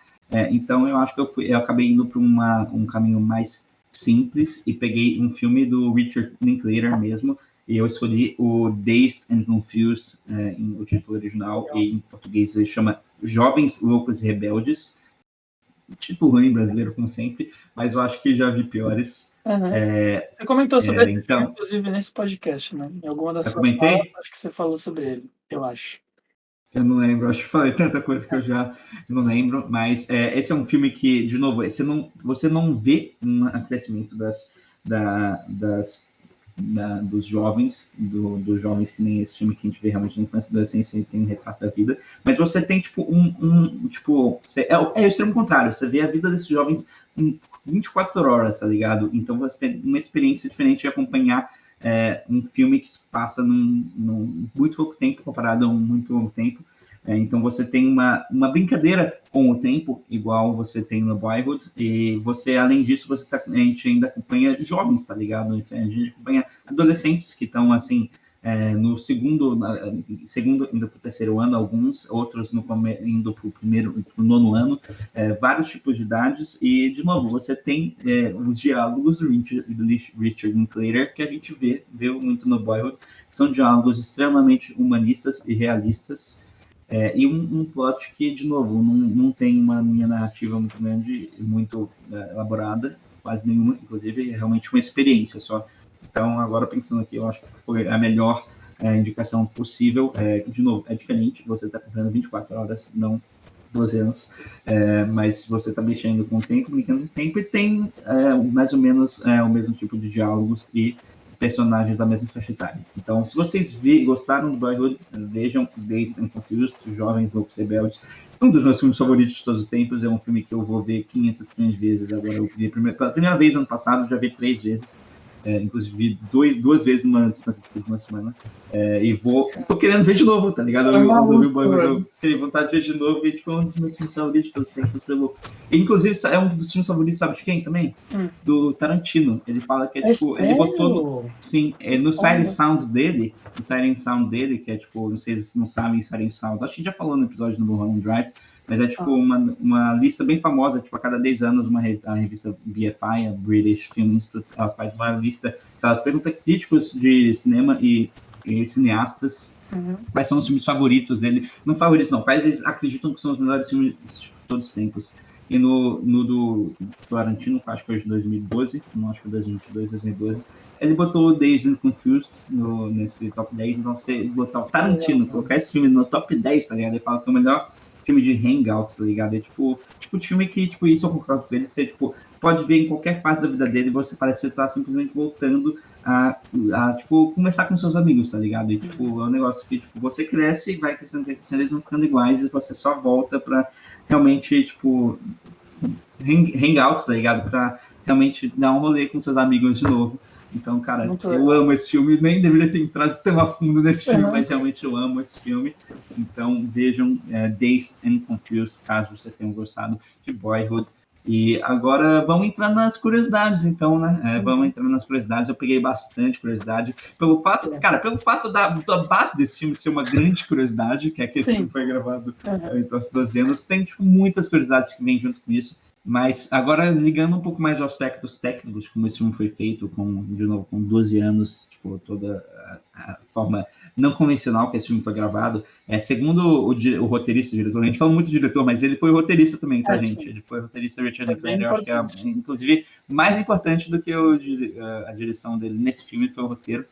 Speaker 1: Então, eu acho que eu acabei indo para um caminho mais simples e peguei um filme do Richard Linklater mesmo, e eu escolhi o Dazed and Confused, o título original, e em português ele chama Jovens Loucos e Rebeldes. Título ruim brasileiro, como sempre, mas eu acho que já vi piores.
Speaker 2: Você comentou sobre esse filme, inclusive, nesse podcast, né? Em alguma das suas falas, acho que você falou sobre ele, eu acho.
Speaker 1: Eu não lembro, acho que falei tanta coisa que eu já não lembro, mas esse é um filme que, de novo, você não vê um crescimento dos jovens, dos jovens que nem esse filme que a gente vê realmente na infância e adolescência e tem um retrato da vida, mas você tem, tipo, é o extremo contrário, você vê a vida desses jovens em 24 horas, tá ligado? Então você tem uma experiência diferente de acompanhar um filme que se passa num muito pouco tempo comparado a um muito longo tempo. Então você tem uma brincadeira com o tempo, igual você tem no Boyhood, e você, além disso, a gente ainda acompanha jovens, tá ligado? A gente acompanha adolescentes que estão, assim, no segundo, indo para o terceiro ano, alguns, outros indo para o nono ano, vários tipos de idades, e, de novo, você tem os diálogos do Richard Linklater, que a gente vê muito no Boyhood, que são diálogos extremamente humanistas e realistas, e um plot que, de novo, não tem uma linha narrativa muito grande, muito elaborada, quase nenhuma, inclusive, é realmente uma experiência só. Então, agora pensando aqui, eu acho que foi a melhor indicação possível. De novo, é diferente, você está comprando 24 horas, não 12 anos, mas você está mexendo com o tempo, brincando com o tempo, e tem mais ou menos o mesmo tipo de diálogos e personagens da mesma faixa etária. Então, se vocês gostaram do Boyhood, vejam Dazed and Confused, Jovens Loucos Rebeldes. Um dos meus filmes favoritos de todos os tempos, é um filme que eu vou ver 500 vezes agora. Eu vi pela primeira vez ano passado, já vi 3 vezes. inclusive vi duas vezes numa distância de uma semana. E tô querendo ver de novo, tá ligado? Eu fiquei vontade de ver de novo e tipo, é um dos meus filmes favoritos de todos os tempos pelo. E, inclusive, é um dos filmes favoritos, sabe de quem também? Do Tarantino. Ele fala que tipo, ele botou. Sim, no Siren Sound dele, que é tipo, não sei se vocês não sabem, Siren Sound, acho que já falou no episódio do Mulholland Drive, mas é tipo uma lista bem famosa, tipo, a cada 10 anos a revista BFI, a British Film Institute, ela faz uma lista que elas perguntam críticos de cinema e cineastas quais são os filmes favoritos dele, não favoritos não, quais eles acreditam que são os melhores filmes de todos os tempos. E no do Tarantino, acho que foi de 2012, não acho que foi 2022, 2012, ele botou o Dazed and Confused nesse top 10, então você botar o Tarantino, colocar esse filme no top 10, tá ligado? Ele fala que é o melhor filme de hangout, tá ligado? É tipo de filme que, tipo, isso eu concordo com ele, você, tipo, pode ver em qualquer fase da vida dele, você parece estar simplesmente voltando a tipo, começar com seus amigos, tá ligado? E, tipo, é um negócio que, tipo, você cresce e vai crescendo, eles vão ficando iguais e você só volta pra realmente, tipo, hangout, tá ligado? Pra realmente dar um rolê com seus amigos de novo. Então, cara, eu amo esse filme, nem deveria ter entrado tão a fundo nesse filme, mas realmente eu amo esse filme. Então, vejam Dazed and Confused, caso vocês tenham gostado de Boyhood. E agora vamos entrar nas curiosidades, então, né? Vamos entrar nas curiosidades. Eu peguei bastante curiosidade. Pelo fato da base desse filme ser uma grande curiosidade, que é que esse filme foi gravado em 12 anos, tem tipo, muitas curiosidades que vêm junto com isso. Mas agora, ligando um pouco mais aos aspectos técnicos, como esse filme foi feito, de novo, com 12 anos, tipo, toda a forma não convencional que esse filme foi gravado, segundo o roteirista e diretor, a gente fala muito do diretor, mas ele foi roteirista também, tá, gente? Sim. Ele foi roteirista Richard Linklater, eu acho que é, inclusive, mais importante do que a direção dele nesse filme foi o roteiro.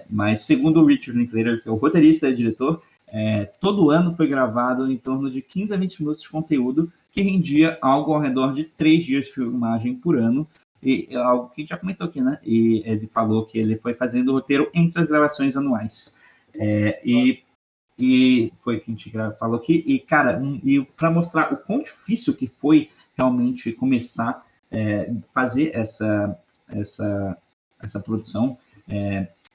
Speaker 1: Mas segundo o Richard Linklater, que é o roteirista e diretor, todo ano foi gravado em torno de 15 a 20 minutos de conteúdo, que rendia algo ao redor de 3 dias de filmagem por ano, e algo que a gente já comentou aqui, né? E ele falou que ele foi fazendo o roteiro entre as gravações anuais. E foi o que a gente falou aqui. E, cara, para mostrar o quão difícil que foi realmente começar a fazer essa produção,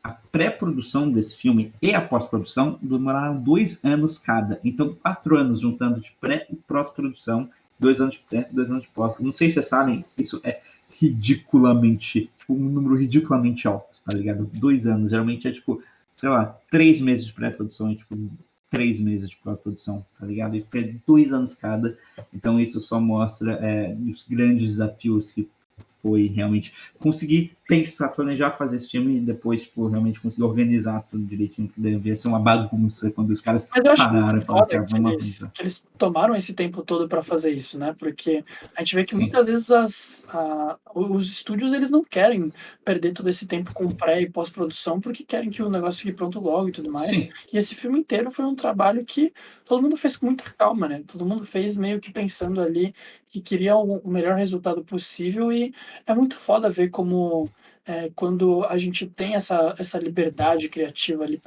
Speaker 1: a pré-produção desse filme e a pós-produção demoraram 2 anos cada. Então, 4 anos juntando de pré e pós-produção, 2 anos de pré, 2 anos de pós. Não sei se vocês sabem, isso é ridiculamente, tipo, um número ridiculamente alto, tá ligado? 2 anos, geralmente é tipo, sei lá, 3 meses de pré-produção e tipo 3 meses de pós-produção, tá ligado? E é 2 anos cada. Então, isso só mostra os grandes desafios que foi realmente conseguir pensar, planejar fazer esse filme e depois, tipo, realmente conseguir organizar tudo direitinho, que devia ser uma bagunça quando os caras pararam e falaram
Speaker 2: que eles tomaram esse tempo todo para fazer isso, né? Porque a gente vê que muitas vezes os estúdios eles não querem perder todo esse tempo com pré e pós-produção porque querem que o negócio fique pronto logo e tudo mais. Sim. E esse filme inteiro foi um trabalho que todo mundo fez com muita calma, né? Todo mundo fez meio que pensando ali que queria o melhor resultado possível e é muito foda ver como quando a gente tem essa liberdade criativa ali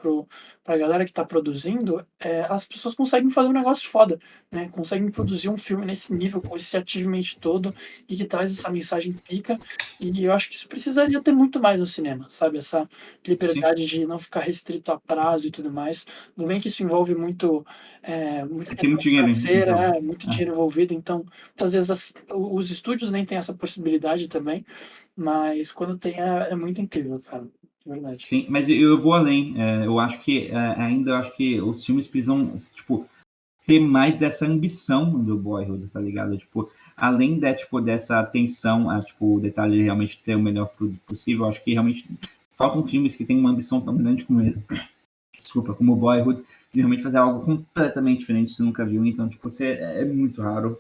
Speaker 2: pra galera que tá produzindo, as pessoas conseguem fazer um negócio foda, né? Conseguem produzir um filme nesse nível, com esse achievement todo, e que traz essa mensagem pica, e eu acho que isso precisaria ter muito mais no cinema, sabe? Essa liberdade de não ficar restrito a prazo e tudo mais. Tudo bem que isso envolve muito
Speaker 1: tem muito dinheiro
Speaker 2: financeira, muito dinheiro envolvido, então muitas vezes os estúdios nem têm essa possibilidade também, mas quando tem é muito incrível, cara. De verdade.
Speaker 1: Sim, mas eu vou além. Eu acho que os filmes precisam, tipo, ter mais dessa ambição do Boyhood, tá ligado? Tipo, além dessa atenção a, tipo, o detalhe realmente ter o melhor produto possível, eu acho que realmente faltam filmes que têm uma ambição tão grande como ele. Desculpa, como Boyhood, de realmente fazer algo completamente diferente que você nunca viu. Então, tipo, é muito raro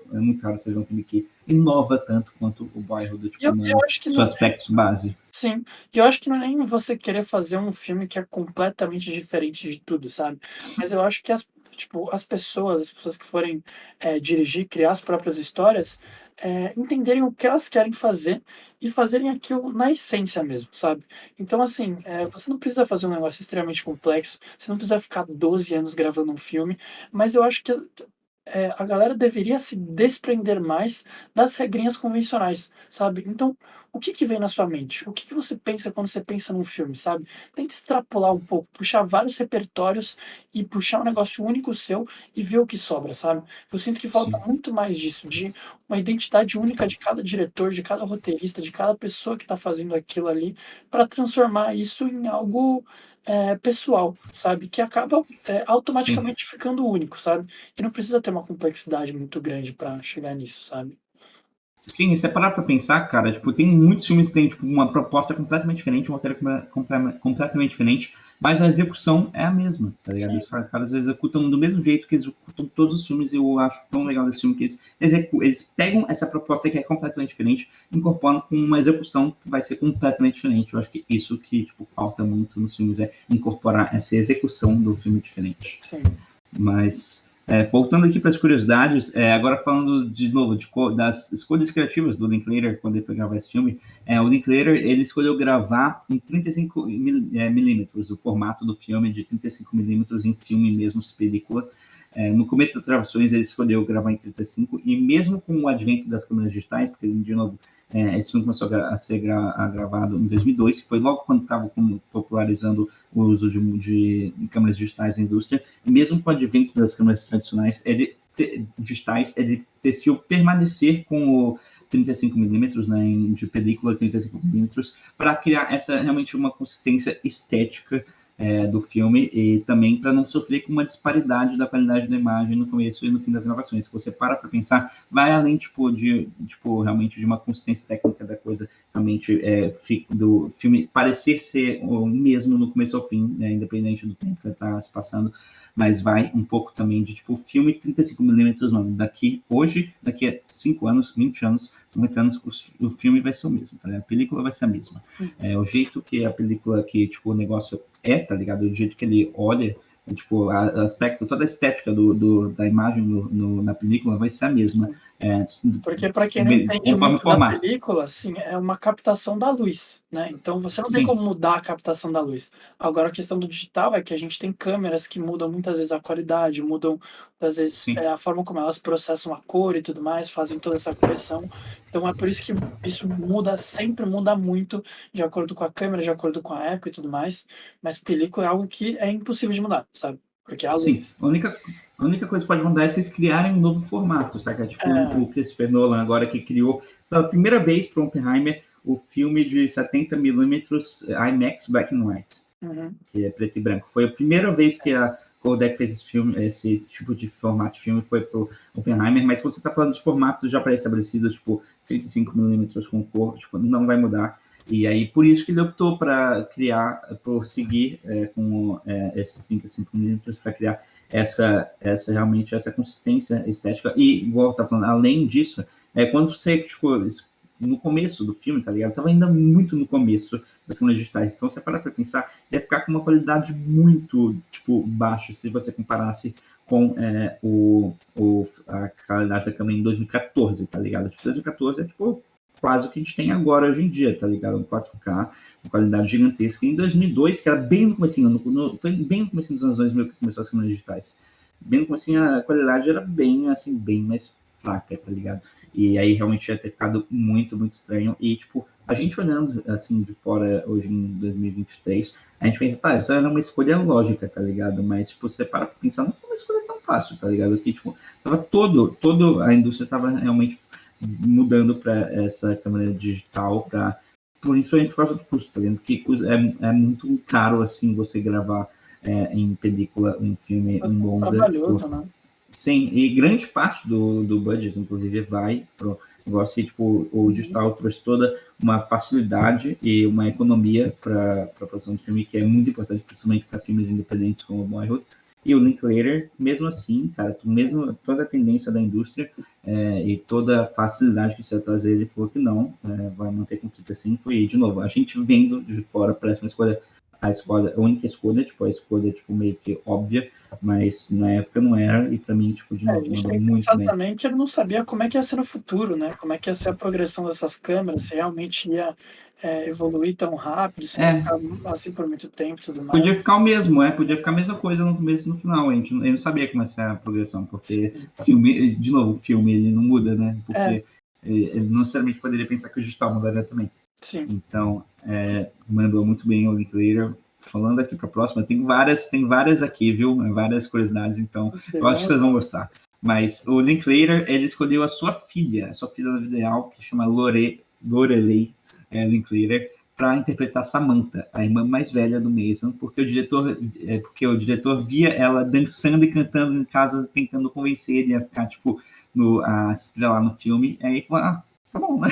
Speaker 1: você ver um filme que inova tanto quanto o Boyhood, tipo, nos seus aspectos base.
Speaker 2: Sim, e eu acho que não é nem você querer fazer um filme que é completamente diferente de tudo, sabe? Mas eu acho que as pessoas que forem dirigir, criar as próprias histórias, entenderem o que elas querem fazer e fazerem aquilo na essência mesmo, sabe? Então, assim, você não precisa fazer um negócio extremamente complexo, você não precisa ficar 12 anos gravando um filme, mas eu acho que a galera deveria se desprender mais das regrinhas convencionais, sabe? Então, o que que vem na sua mente? O que que você pensa quando você pensa num filme, sabe? Tenta extrapolar um pouco, puxar vários repertórios e puxar um negócio único seu e ver o que sobra, sabe? Eu sinto que falta
Speaker 1: Sim.
Speaker 2: muito mais disso, de uma identidade única de cada diretor, de cada roteirista, de cada pessoa que está fazendo aquilo ali, para transformar isso em algo pessoal, sabe? Que acaba
Speaker 1: Sim.
Speaker 2: automaticamente ficando único, sabe? E não precisa ter uma complexidade muito grande para chegar nisso, sabe?
Speaker 1: Sim, e se você parar pra pensar, cara, tipo, tem muitos filmes que têm, tipo, uma proposta completamente diferente, um roteiro completamente diferente, mas a execução é a mesma, tá ligado?
Speaker 2: Sim,
Speaker 1: Os caras executam do mesmo jeito que executam todos os filmes, e eu acho tão legal desse filme que eles pegam essa proposta que é completamente diferente, incorporam com uma execução que vai ser completamente diferente. Eu acho que isso que, tipo, falta muito nos filmes é incorporar essa execução do filme diferente.
Speaker 2: sim.
Speaker 1: Mas, voltando aqui para as curiosidades, agora falando de novo das escolhas criativas do Linklater quando ele foi gravar esse filme, o Linklater ele escolheu gravar em 35 milímetros, o formato do filme de 35 milímetros em filme mesmo, película. No começo das gravações ele escolheu gravar em 35 e mesmo com o advento das câmeras digitais, porque de novo esse filme começou a ser gravado em 2002, que foi logo quando estava popularizando o uso de câmeras digitais na indústria, e mesmo com o advento das câmeras tradicionais, digitais, ele decidiu permanecer com o 35mm, né, de película 35mm, para criar realmente uma consistência estética do filme e também para não sofrer com uma disparidade da qualidade da imagem no começo e no fim das gravações. Se você para pensar, vai além realmente de uma consistência técnica da coisa, realmente do filme parecer ser o mesmo no começo ao fim, né, independente do tempo que está se passando, mas vai um pouco também de filme 35mm, mano, daqui a 5 anos, 20 anos, 50 anos, o filme vai ser o mesmo, tá ligado? A película vai ser a mesma. O jeito que a película, que o negócio tá ligado? O jeito que ele olha, aspecto, toda a estética da imagem na película vai ser a mesma.
Speaker 2: Porque para quem não entende
Speaker 1: Conforme o
Speaker 2: muito da
Speaker 1: formato.
Speaker 2: película, assim, é uma captação da luz, né, então você não tem
Speaker 1: Sim,
Speaker 2: como mudar a captação da luz. Agora a questão do digital é que a gente tem câmeras que mudam muitas vezes a qualidade, mudam às vezes,
Speaker 1: sim.
Speaker 2: a forma como elas processam a cor e tudo mais, fazem toda essa correção. Então é por isso que isso muda, sempre muda muito de acordo com a câmera, de acordo com a época e tudo mais, mas película é algo que é impossível de mudar, sabe, porque é a
Speaker 1: Sim,
Speaker 2: luz.
Speaker 1: a única coisa que pode mudar é vocês criarem um novo formato, saca? Tipo
Speaker 2: É,
Speaker 1: o Christopher Nolan agora que criou pela primeira vez para Oppenheimer o filme de 70mm IMAX Black and White,
Speaker 2: uhum,
Speaker 1: que é preto e branco. Foi a primeira vez que a Kodak fez esse tipo de formato de filme, foi pro Oppenheimer, mas quando você está falando de formatos já pré-estabelecidos, tipo 35mm com cor, não vai mudar. E aí, por isso que ele optou por seguir com esses 35mm, para criar realmente essa consistência estética. E, igual tá falando, além disso, quando você, no começo do filme, tá ligado? Tava ainda muito no começo das câmeras digitais. Então, você para pensar, ia ficar com uma qualidade muito, baixa, se você comparasse com a qualidade da câmera em 2014, tá ligado? 2014 é, quase o que a gente tem agora, hoje em dia, tá ligado? Um 4K, uma qualidade gigantesca. Em 2002, que era bem no comecinho, foi bem no comecinho dos anos 2000 que começou as câmeras digitais. Bem no comecinho, a qualidade era bem, assim, bem mais fraca, tá ligado? E aí realmente ia ter ficado muito, muito estranho. E, a gente olhando, assim, de fora, hoje em 2023, a gente pensa, tá, isso era uma escolha lógica, tá ligado? Mas, você para pra pensar, não foi uma escolha tão fácil, tá ligado? Que, tava a indústria tava realmente mudando para essa câmera digital, principalmente por causa do custo, tá ligado? Porque é muito caro, assim, você gravar em película, em filme, em
Speaker 2: bastante
Speaker 1: longa,
Speaker 2: trabalhoso, né.
Speaker 1: sim, e grande parte do budget, inclusive, vai pro negócio, e, o
Speaker 2: Uhum.
Speaker 1: digital trouxe toda uma facilidade e uma economia para a produção de filme, que é muito importante, principalmente para filmes independentes como Boyhood. E o Linklater, mesmo assim, cara, mesmo toda a tendência da indústria e toda a facilidade que isso ia trazer, ele falou que não, vai manter com 35. E, de novo, a gente vendo de fora parece uma escolha a única escolha, tipo, a escolha, tipo, meio que óbvia, mas na época não era, e pra mim, tipo, de
Speaker 2: A
Speaker 1: novo,
Speaker 2: gente
Speaker 1: mandou
Speaker 2: tem que
Speaker 1: muito
Speaker 2: pensar
Speaker 1: bem.
Speaker 2: também que ele não sabia como é que ia ser no futuro, né? Como é que ia ser a progressão dessas câmeras, se realmente ia evoluir tão rápido, se ia
Speaker 1: É,
Speaker 2: ficar assim por muito tempo e tudo
Speaker 1: podia
Speaker 2: mais.
Speaker 1: ficar o mesmo, podia ficar a mesma coisa no começo e no final, a gente não sabia como ia ser a progressão, porque
Speaker 2: Sim.
Speaker 1: filme, de novo, o filme, ele não muda, né?
Speaker 2: É,
Speaker 1: Porque ele não necessariamente poderia pensar que o digital mudaria também.
Speaker 2: sim.
Speaker 1: Então, mandou muito bem o Linklater. Falando aqui para a próxima, tem várias aqui, viu? Várias curiosidades, então eu acho que vocês vão gostar. Mas o Linklater, ele escolheu a sua filha da vida real, que chama Lorelei Linklater, para interpretar Samantha, a irmã mais velha do Mason, porque o diretor via ela dançando e cantando em casa, tentando convencer ele a ficar, tipo, a estrelar no filme. Aí falou, tá bom, né?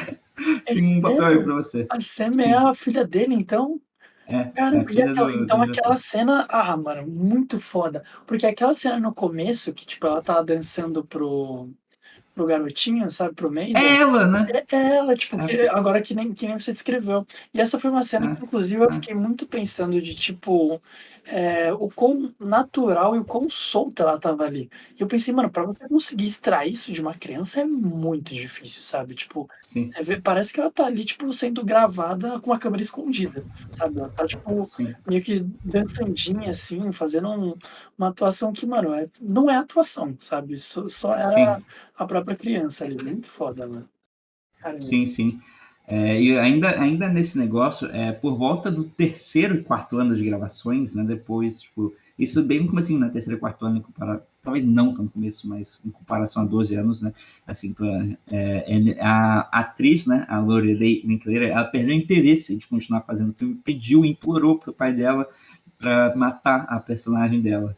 Speaker 2: É
Speaker 1: Tem um papel aí
Speaker 2: sério?
Speaker 1: para você.
Speaker 2: A Sam é
Speaker 1: Sim,
Speaker 2: a filha dele, então?
Speaker 1: é
Speaker 2: Caramba, e
Speaker 1: filha
Speaker 2: aquela
Speaker 1: do
Speaker 2: então aquela
Speaker 1: diretor.
Speaker 2: cena mano, muito foda. Porque aquela cena no começo que, tipo, ela tá dançando pro garotinho, sabe, pro Mason,
Speaker 1: É ela, né?
Speaker 2: é ela, tipo,
Speaker 1: É,
Speaker 2: agora que nem você descreveu. E essa foi uma cena que, inclusive, eu fiquei muito pensando de, tipo, o quão natural e o quão solta ela tava ali. E eu pensei, mano, pra você conseguir extrair isso de uma criança é muito difícil, sabe? Tipo,
Speaker 1: sim,
Speaker 2: você vê, parece que ela tá ali, tipo, sendo gravada com uma câmera escondida, sabe? Ela tá, tipo,
Speaker 1: sim,
Speaker 2: meio que dançandinha, assim, fazendo uma atuação que, mano, não é atuação, sabe? Só era
Speaker 1: sim,
Speaker 2: a própria criança ali. Muito foda, mano. Caramba.
Speaker 1: sim. E ainda nesse negócio, por volta do terceiro e quarto ano de gravações, né? Depois, tipo, isso bem no começo, né? Terceiro e quarto ano, talvez não tão no começo, mas em comparação a 12 anos, né? Assim, a atriz, né? A Lorelei Linklater, ela perdeu interesse de continuar fazendo o filme, implorou pro pai dela para matar a personagem dela.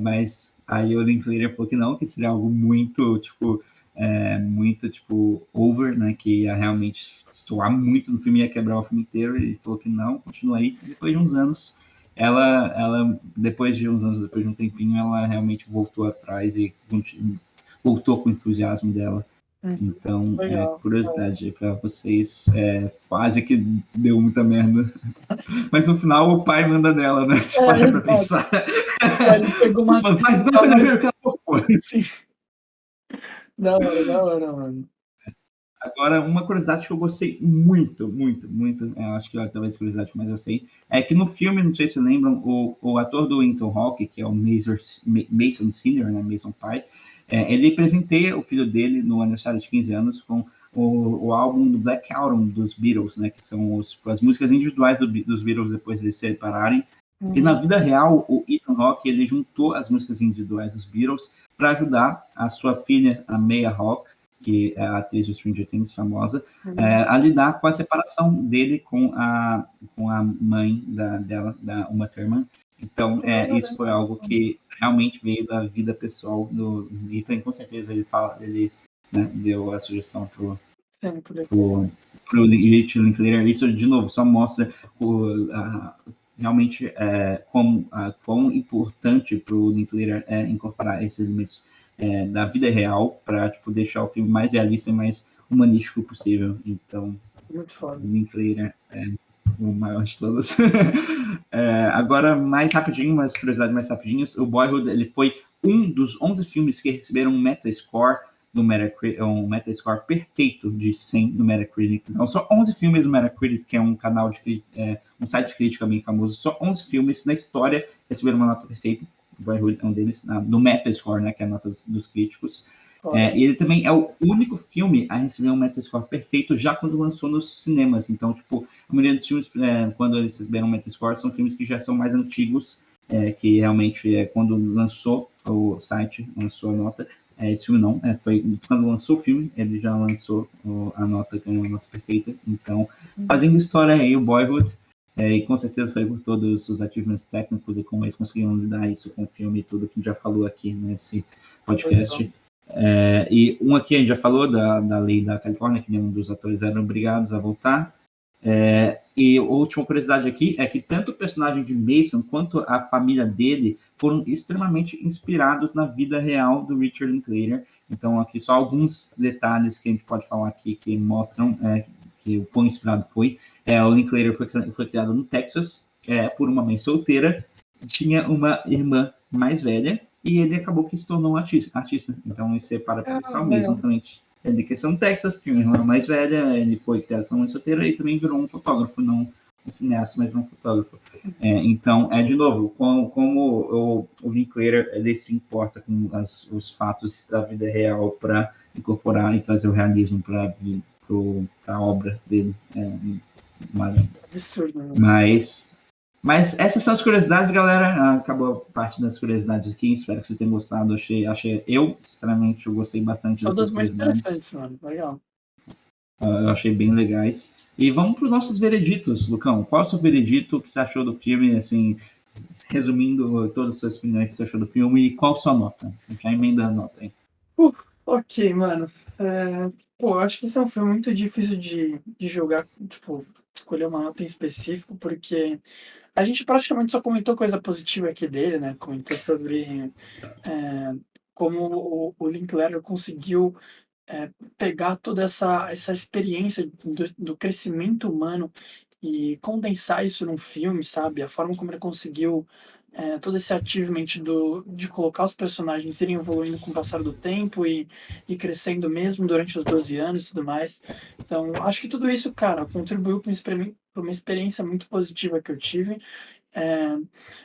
Speaker 1: Mas aí o Linklater falou que não, que seria algo muito, tipo, over, né, que ia realmente estoar muito no filme, ia quebrar o filme inteiro, e falou que não, continua aí. E depois de uns anos, depois de um tempinho, ela realmente voltou atrás e voltou com o entusiasmo dela.
Speaker 2: Uhum.
Speaker 1: Então,
Speaker 2: Legal.
Speaker 1: curiosidade para vocês, quase que deu muita merda. Mas no final o pai manda nela, né? Se parar pra
Speaker 2: Exato.
Speaker 1: pensar.
Speaker 2: Ele pegou
Speaker 1: Você
Speaker 2: uma
Speaker 1: fala,
Speaker 2: atriz
Speaker 1: vai
Speaker 2: que
Speaker 1: fazer
Speaker 2: tava
Speaker 1: primeiro, cala a boca.
Speaker 2: sim. Da hora, mano.
Speaker 1: Agora, uma curiosidade que eu gostei muito, acho que talvez curiosidade que mais eu sei, é que no filme, não sei se lembram, o ator do Ethan Hawke, que é o Mason Sr., né, Mason pai, ele presenteia o filho dele no aniversário de 15 anos com o álbum do Black Album dos Beatles, né, que são as músicas individuais dos Beatles depois de se separarem. E na
Speaker 2: Uhum.
Speaker 1: vida real, o Ethan Hawke, ele juntou as músicas individuais dos Beatles para ajudar a sua filha, a Maya Hawke, que é a atriz do Stranger Things famosa,
Speaker 2: Uhum.
Speaker 1: a lidar com a separação dele com a mãe dela, da Uma Thurman. Então, isso foi algo que realmente veio da vida pessoal do Ethan. Com certeza ele né, deu a sugestão
Speaker 2: Sempre.
Speaker 1: pro Richard Linklater. Isso, de novo, só mostra realmente quão importante para o Linklater incorporar esses elementos da vida real para tipo, deixar o filme mais realista e mais humanístico possível. Então,
Speaker 2: Muito foda.
Speaker 1: Linklater é o maior de todos. Agora, mais rapidinho, umas curiosidades mais rapidinhas. O Boyhood ele foi um dos 11 filmes que receberam um Metascore um Metascore perfeito de 100 no Metacritic. Então, só 11 filmes no Metacritic, que é um canal um site de crítica bem famoso, só 11 filmes na história receberam uma nota perfeita. O Boyhood é um deles, no Metascore, né, que é a nota dos críticos. E ele também é o único filme a receber um Metascore perfeito já quando lançou nos cinemas. Então, tipo, a maioria dos filmes, quando eles receberam um Metascore, são filmes que já são mais antigos, que realmente, quando lançou o site, lançou a nota. Esse filme não, foi quando lançou o filme, ele já lançou a nota, ganhou uma nota perfeita. Então, fazendo história aí, o Boyhood, e com certeza foi por todos os achievements técnicos e como eles conseguiram lidar isso com o filme e tudo que a gente já falou aqui nesse podcast. E um aqui a gente já falou da lei da Califórnia, que nenhum dos atores eram obrigados a voltar. E a última curiosidade aqui é que tanto o personagem de Mason quanto a família dele foram extremamente inspirados na vida real do Richard Linklater. Então, aqui só alguns detalhes que a gente pode falar aqui que mostram que o quão inspirado foi. O Linklater foi criado no Texas, por uma mãe solteira, tinha uma irmã mais velha, e ele acabou que se tornou um artista. Então, isso é para pensar o mesmo também. Ele cresceu no Texas, tinha uma irmã mais velha, ele foi criado por uma mãe solteira e também virou um fotógrafo, não um cineasta, mas virou um fotógrafo. Então, de novo, como o Linklater ele se importa com os fatos da vida real para incorporar e trazer o realismo para a obra dele.
Speaker 2: Absurdo, né?
Speaker 1: Mas essas são as curiosidades, galera. Acabou a parte das curiosidades aqui. Espero que vocês tenham gostado. Sinceramente, eu gostei bastante dessas curiosidades.
Speaker 2: Todas muito interessantes, mano. Legal.
Speaker 1: Eu achei bem legais. E vamos para os nossos vereditos, Lucão. Qual é o seu veredito? O que você achou do filme? Assim, resumindo todas as suas opiniões que você achou do filme. E qual a sua nota? Já emenda a nota aí.
Speaker 2: Ok, mano. Eu acho que esse é um filme muito difícil de julgar, tipo, escolher uma nota em específico, porque a gente praticamente só comentou coisa positiva aqui dele, né? Comentou sobre como o Linklater conseguiu pegar toda essa experiência do crescimento humano e condensar isso num filme, sabe? A forma como ele conseguiu todo esse achievement de colocar os personagens irem evoluindo com o passar do tempo e crescendo mesmo durante os 12 anos e tudo mais. Então, acho que tudo isso, cara, contribuiu para uma experiência muito positiva que eu tive.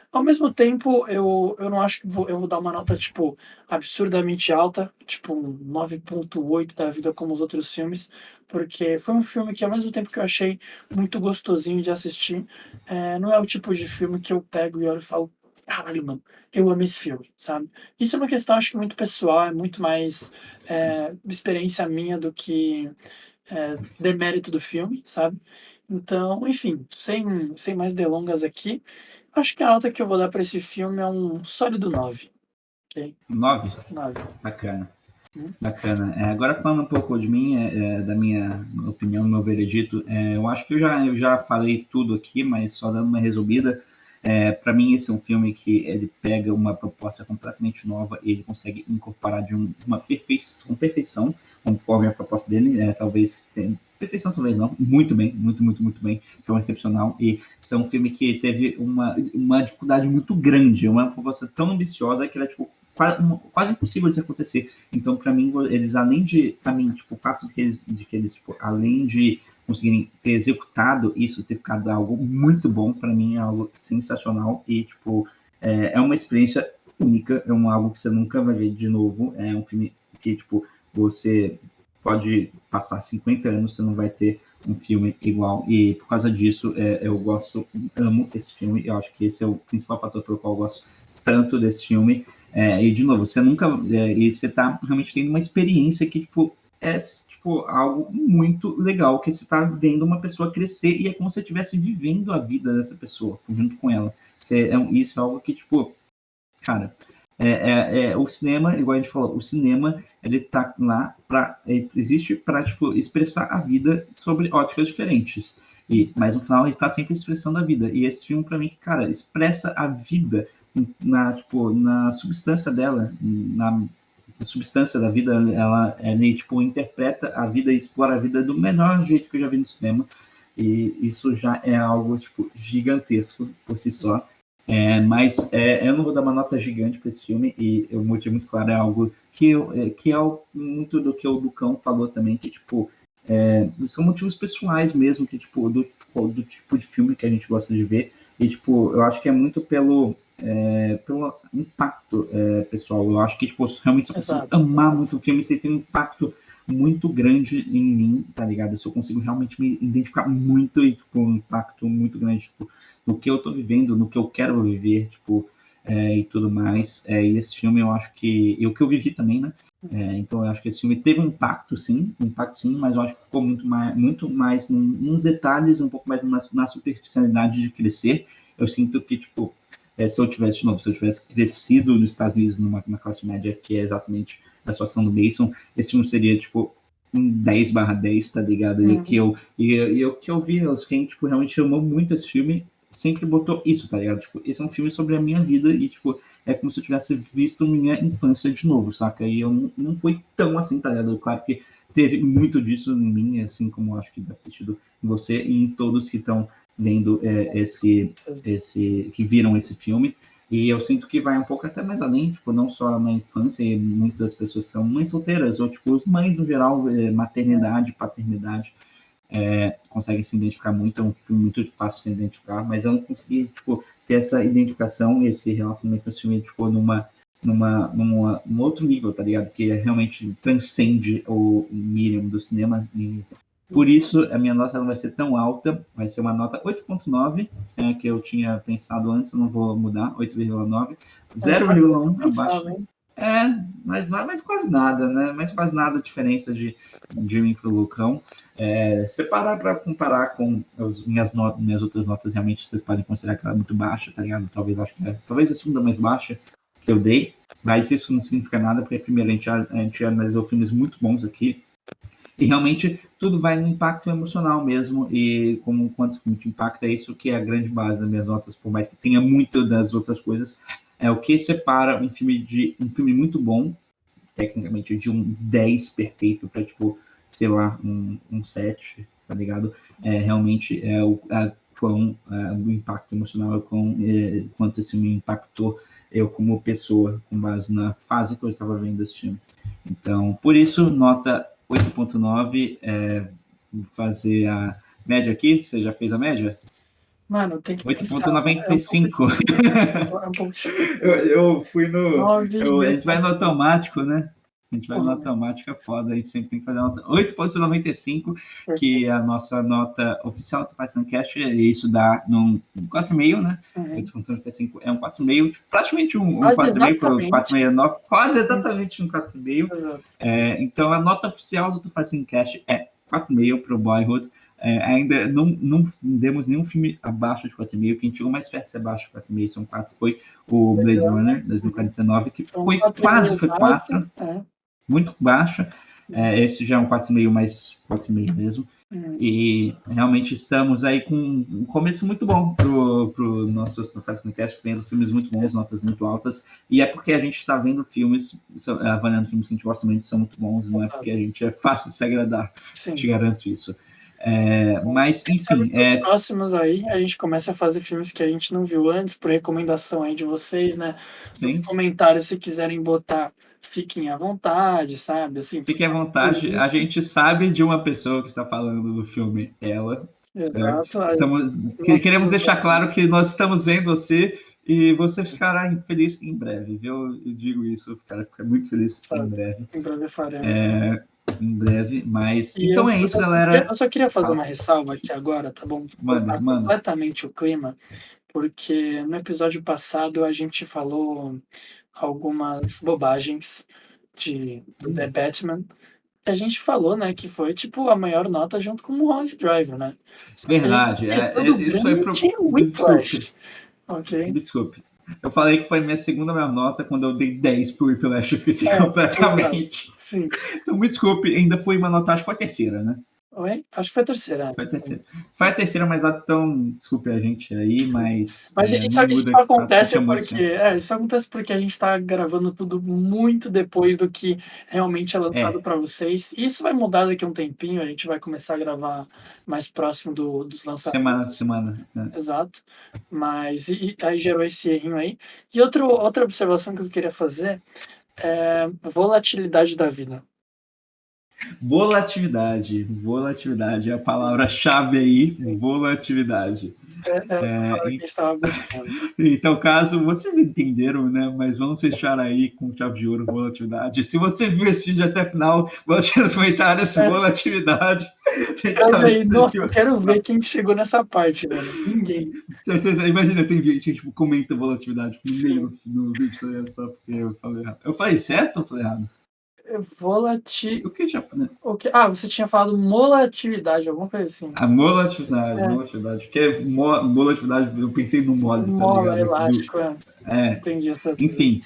Speaker 2: Ao mesmo tempo, eu não acho que eu vou dar uma nota, tipo, absurdamente alta, tipo um 9,8 da vida como os outros filmes, porque foi um filme que, ao mesmo tempo que eu achei muito gostosinho de assistir, não é o tipo de filme que eu pego e olho e falo, caralho, mano, eu amo esse filme, sabe? Isso é uma questão, acho que muito pessoal, é muito mais experiência minha do que demérito do filme, sabe? Então, enfim, sem mais delongas aqui, acho que a nota que eu vou dar para esse filme é um sólido 9. Ok?
Speaker 1: 9?
Speaker 2: 9.
Speaker 1: Bacana. Bacana. Agora falando um pouco de mim, da minha opinião, do meu veredito, eu acho que eu já falei tudo aqui, mas só dando uma resumida. Para mim, esse é um filme que ele pega uma proposta completamente nova e ele consegue incorporar de uma perfeição, conforme a proposta dele. Talvez perfeição, talvez não. Muito bem, muito bem. Foi excepcional. E esse é um filme que teve uma dificuldade muito grande, uma proposta tão ambiciosa que ela é tipo quase impossível de acontecer. Então, para mim, eles além de, para mim, tipo, o fato de que eles tipo, além de conseguirem ter executado isso, ter ficado algo muito bom, para mim é algo sensacional e, tipo, é uma experiência única, algo que você nunca vai ver de novo, é um filme que, tipo, você pode passar 50 anos, você não vai ter um filme igual, e por causa disso, eu amo esse filme, eu acho que esse é o principal fator pelo qual eu gosto tanto desse filme, e de novo, você nunca, e você tá realmente tendo uma experiência que, tipo, é tipo, algo muito legal, que você está vendo uma pessoa crescer e é como se você estivesse vivendo a vida dessa pessoa, junto com ela. Isso é algo que, tipo, cara, o cinema, igual a gente falou, o cinema, ele tá lá existe para, tipo, expressar a vida sobre óticas diferentes. Mas no final ele está sempre expressando a vida. E esse filme, para mim, que, cara, expressa a vida na substância dela, na substância da vida, ela tipo, interpreta a vida e explora a vida do melhor jeito que eu já vi no cinema. E isso já é algo, tipo, gigantesco por si só. Mas eu não vou dar uma nota gigante para esse filme, e o motivo muito claro é algo que é muito do que o Lucão falou também, que tipo, são motivos pessoais mesmo, que tipo, do tipo de filme que a gente gosta de ver, e tipo, eu acho que é muito pelo impacto pessoal. Eu acho que tipo, realmente se eu consigo amar muito o filme, você tem um impacto muito grande em mim, tá ligado? Se eu consigo realmente me identificar muito e tipo, um impacto muito grande tipo, no que eu tô vivendo, no que eu quero viver, tipo, e tudo mais. E esse filme eu acho que... E o que eu vivi também, né? Então eu acho que esse filme teve um impacto sim, mas eu acho que ficou muito mais nos detalhes, um pouco mais na superficialidade de crescer. Eu sinto que, tipo, se eu tivesse crescido nos Estados Unidos numa classe média, que é exatamente a situação do Mason, esse filme seria, tipo, um 10/10, tá ligado? E o que eu vi, quem, tipo, realmente amou muito esse filme, sempre botou isso, tá ligado? Tipo, esse é um filme sobre a minha vida e, tipo, é como se eu tivesse visto minha infância de novo, saca? E eu não fui tão assim, tá ligado? Claro que teve muito disso em mim, assim como eu acho que deve ter tido em você e em todos que estão vendo que viram esse filme. E eu sinto que vai um pouco até mais além, tipo, não só na infância, e muitas pessoas são mães solteiras, ou, tipo, mães no geral, maternidade, paternidade, conseguem se identificar muito, é um filme muito fácil de se identificar, mas eu não consegui, tipo, ter essa identificação, esse relacionamento com esse filme, tipo, num outro nível, tá ligado? Que realmente transcende o mínimo do cinema. E por isso, a minha nota não vai ser tão alta, vai ser uma nota 8.9, que eu tinha pensado antes, eu não vou mudar, 8,9, 0,1 abaixo. Mas quase nada, né? Mas quase nada a diferença de mim pro Lucão. Se parar para comparar com minhas outras notas, realmente vocês podem considerar que ela é muito baixa, tá ligado? Talvez a segunda mais baixa que eu dei, mas isso não significa nada, porque primeiro a gente analisou filmes muito bons aqui, e realmente tudo vai no impacto emocional mesmo, e quanto o filme te impacta, é isso que é a grande base das minhas notas, por mais que tenha muitas das outras coisas, é o que separa um filme muito bom, tecnicamente, de um 10 perfeito para, tipo, sei lá, um 7, tá ligado? Realmente é o impacto emocional, quanto esse filme impactou eu como pessoa, com base na fase que eu estava vendo esse filme. Então, por isso, nota 8.9, vou fazer a média aqui. Você já fez a média?
Speaker 2: Mano, tem que
Speaker 1: 8.95.
Speaker 2: É um pouco
Speaker 1: Eu fui no... a
Speaker 2: 9,5.
Speaker 1: gente vai no automático, né? A gente vai no automático, é foda. A gente sempre tem que fazer a nota 8.95, que é a nossa nota oficial do Facencast, e isso dá num 4,5, né? 8.95 é um 4,5, praticamente um 4,5 para 4,69, quase exatamente um 4,5. Então, a nota oficial do Facencast é 4,5 para o Boyhood. Ainda não demos nenhum filme abaixo de 4,5. Quem chegou mais perto de ser abaixo de 4,5 são 4, foi o Blade Runner 2049, que quase foi 4, muito baixo. Esse já é um 4,5, mais 4,5 mesmo. E realmente estamos aí com um começo muito bom pro nosso Facencast, vendo filmes muito bons, notas muito altas, e é porque a gente está vendo filmes, avaliando filmes que a gente gosta muito, são muito bons, não é porque a gente é fácil de se agradar. Sim. Te garanto isso. Mas, enfim...
Speaker 2: próximos aí, a gente começa a fazer filmes que a gente não viu antes, por recomendação aí de vocês, né?
Speaker 1: Sim.
Speaker 2: Nos comentários, se quiserem botar, fiquem à vontade, sabe? Assim,
Speaker 1: fiquem à vontade. A gente sabe de uma pessoa que está falando do filme, ela.
Speaker 2: Exato.
Speaker 1: Queremos deixar claro que nós estamos vendo você e você ficará feliz em breve, viu? Eu digo isso, fica muito feliz em breve.
Speaker 2: Em breve faremos.
Speaker 1: Em breve, mas... Então é isso, galera.
Speaker 2: Eu só queria fazer uma ressalva aqui agora, tá bom?
Speaker 1: Manda.
Speaker 2: Completamente o clima, porque no episódio passado a gente falou algumas bobagens de The Batman. A gente falou, né, que foi tipo a maior nota junto com o Mulholland Drive, né?
Speaker 1: Verdade. Isso foi pro... Desculpe. Eu falei que foi minha segunda maior nota quando eu dei 10 pro Whiplash, eu esqueci completamente.
Speaker 2: Sim.
Speaker 1: Então, me desculpe, ainda foi uma nota, acho que foi a terceira, né?
Speaker 2: Oi? Acho que foi a terceira.
Speaker 1: Foi a terceira, mas então, desculpe a gente aí, mas...
Speaker 2: isso acontece isso acontece porque a gente tá gravando tudo muito depois do que realmente é lançado para vocês. E isso vai mudar daqui a um tempinho, a gente vai começar a gravar mais próximo dos lançamentos.
Speaker 1: Semana.
Speaker 2: Exato. Mas aí gerou esse errinho aí. E outra observação que eu queria fazer é volatilidade da vida.
Speaker 1: Volatilidade é a palavra-chave aí, volatilidade. Então, caso vocês entenderam, né? Mas vamos fechar aí com chave de ouro, volatilidade. Se você viu esse vídeo até o final, bote nos comentários volatilidade.
Speaker 2: Nossa, eu quero ver quem chegou nessa parte, né? Ninguém.
Speaker 1: Certeza, imagina, tem gente que tipo, comenta volatilidade no meio do vídeo, só porque eu falei errado. Eu falei certo ou falei errado?
Speaker 2: O
Speaker 1: que já falei?
Speaker 2: Você tinha falado molatividade, alguma coisa assim.
Speaker 1: A molatividade. Que molatividade, eu pensei no mole, tá ligado?
Speaker 2: Elástico, Entendi essa.
Speaker 1: Enfim,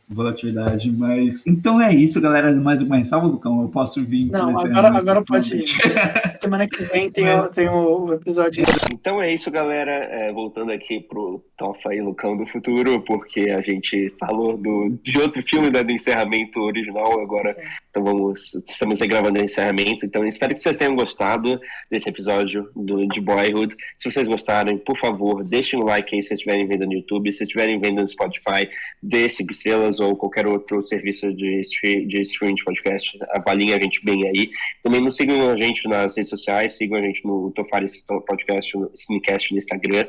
Speaker 1: volatilidade, mas então é isso, galera. Mais uma ressalva, Lucão? Eu posso vir?
Speaker 2: Não, agora pode ir. Semana que vem tem o episódio.
Speaker 3: Então é isso, galera. Voltando aqui pro Tofa e Lucão do futuro, porque a gente falou de outro filme, do encerramento original, agora então estamos gravando o encerramento. Então espero que vocês tenham gostado desse episódio de Boyhood. Se vocês gostarem, por favor, deixem um like aí se vocês estiverem vendo no YouTube. Se estiverem vendo no Spotify, dê 5 estrelas ou qualquer outro serviço de streaming de podcast. Avaliem a gente bem aí. Também nos sigam a gente nas redes sociais, sigam a gente no Tofares Podcast, no Cinecast no Instagram,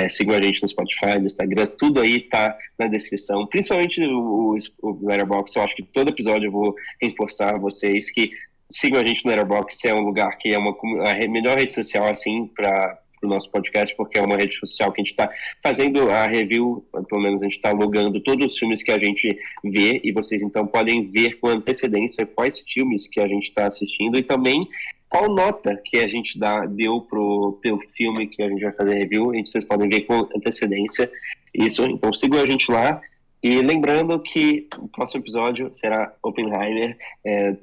Speaker 3: sigam a gente no Spotify, no Instagram, tudo aí tá na descrição, principalmente o Letterboxd. Eu acho que todo episódio eu vou reforçar vocês que sigam a gente no Letterboxd, é um lugar que é a melhor rede social, assim, para o nosso podcast, porque é uma rede social que a gente está fazendo a review, pelo menos a gente está logando todos os filmes que a gente vê, e vocês então podem ver com antecedência quais filmes que a gente está assistindo e também qual nota que a gente deu pro filme que a gente vai fazer review, e vocês podem ver com antecedência isso. Então sigam a gente lá. E lembrando que o próximo episódio será Oppenheimer,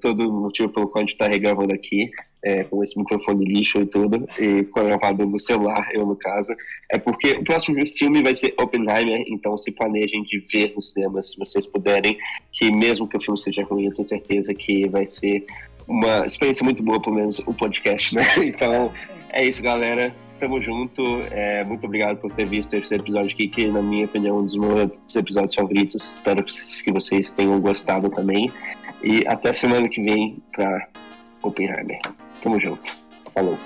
Speaker 3: todo o motivo pelo qual a gente está regravando aqui, com esse microfone lixo e tudo, e gravado no celular, eu no caso, é porque o próximo filme vai ser Oppenheimer, então se planejem de ver nos cinemas, se vocês puderem, que mesmo que o filme seja ruim, eu tenho certeza que vai ser uma experiência muito boa, pelo menos o podcast, né? Então, é isso, galera. Tamo junto. Muito obrigado por ter visto esse episódio aqui, que, na minha opinião, é um dos meus episódios favoritos. Espero que vocês tenham gostado também. E até semana que vem pra Oppenheimer. Tamo junto. Falou.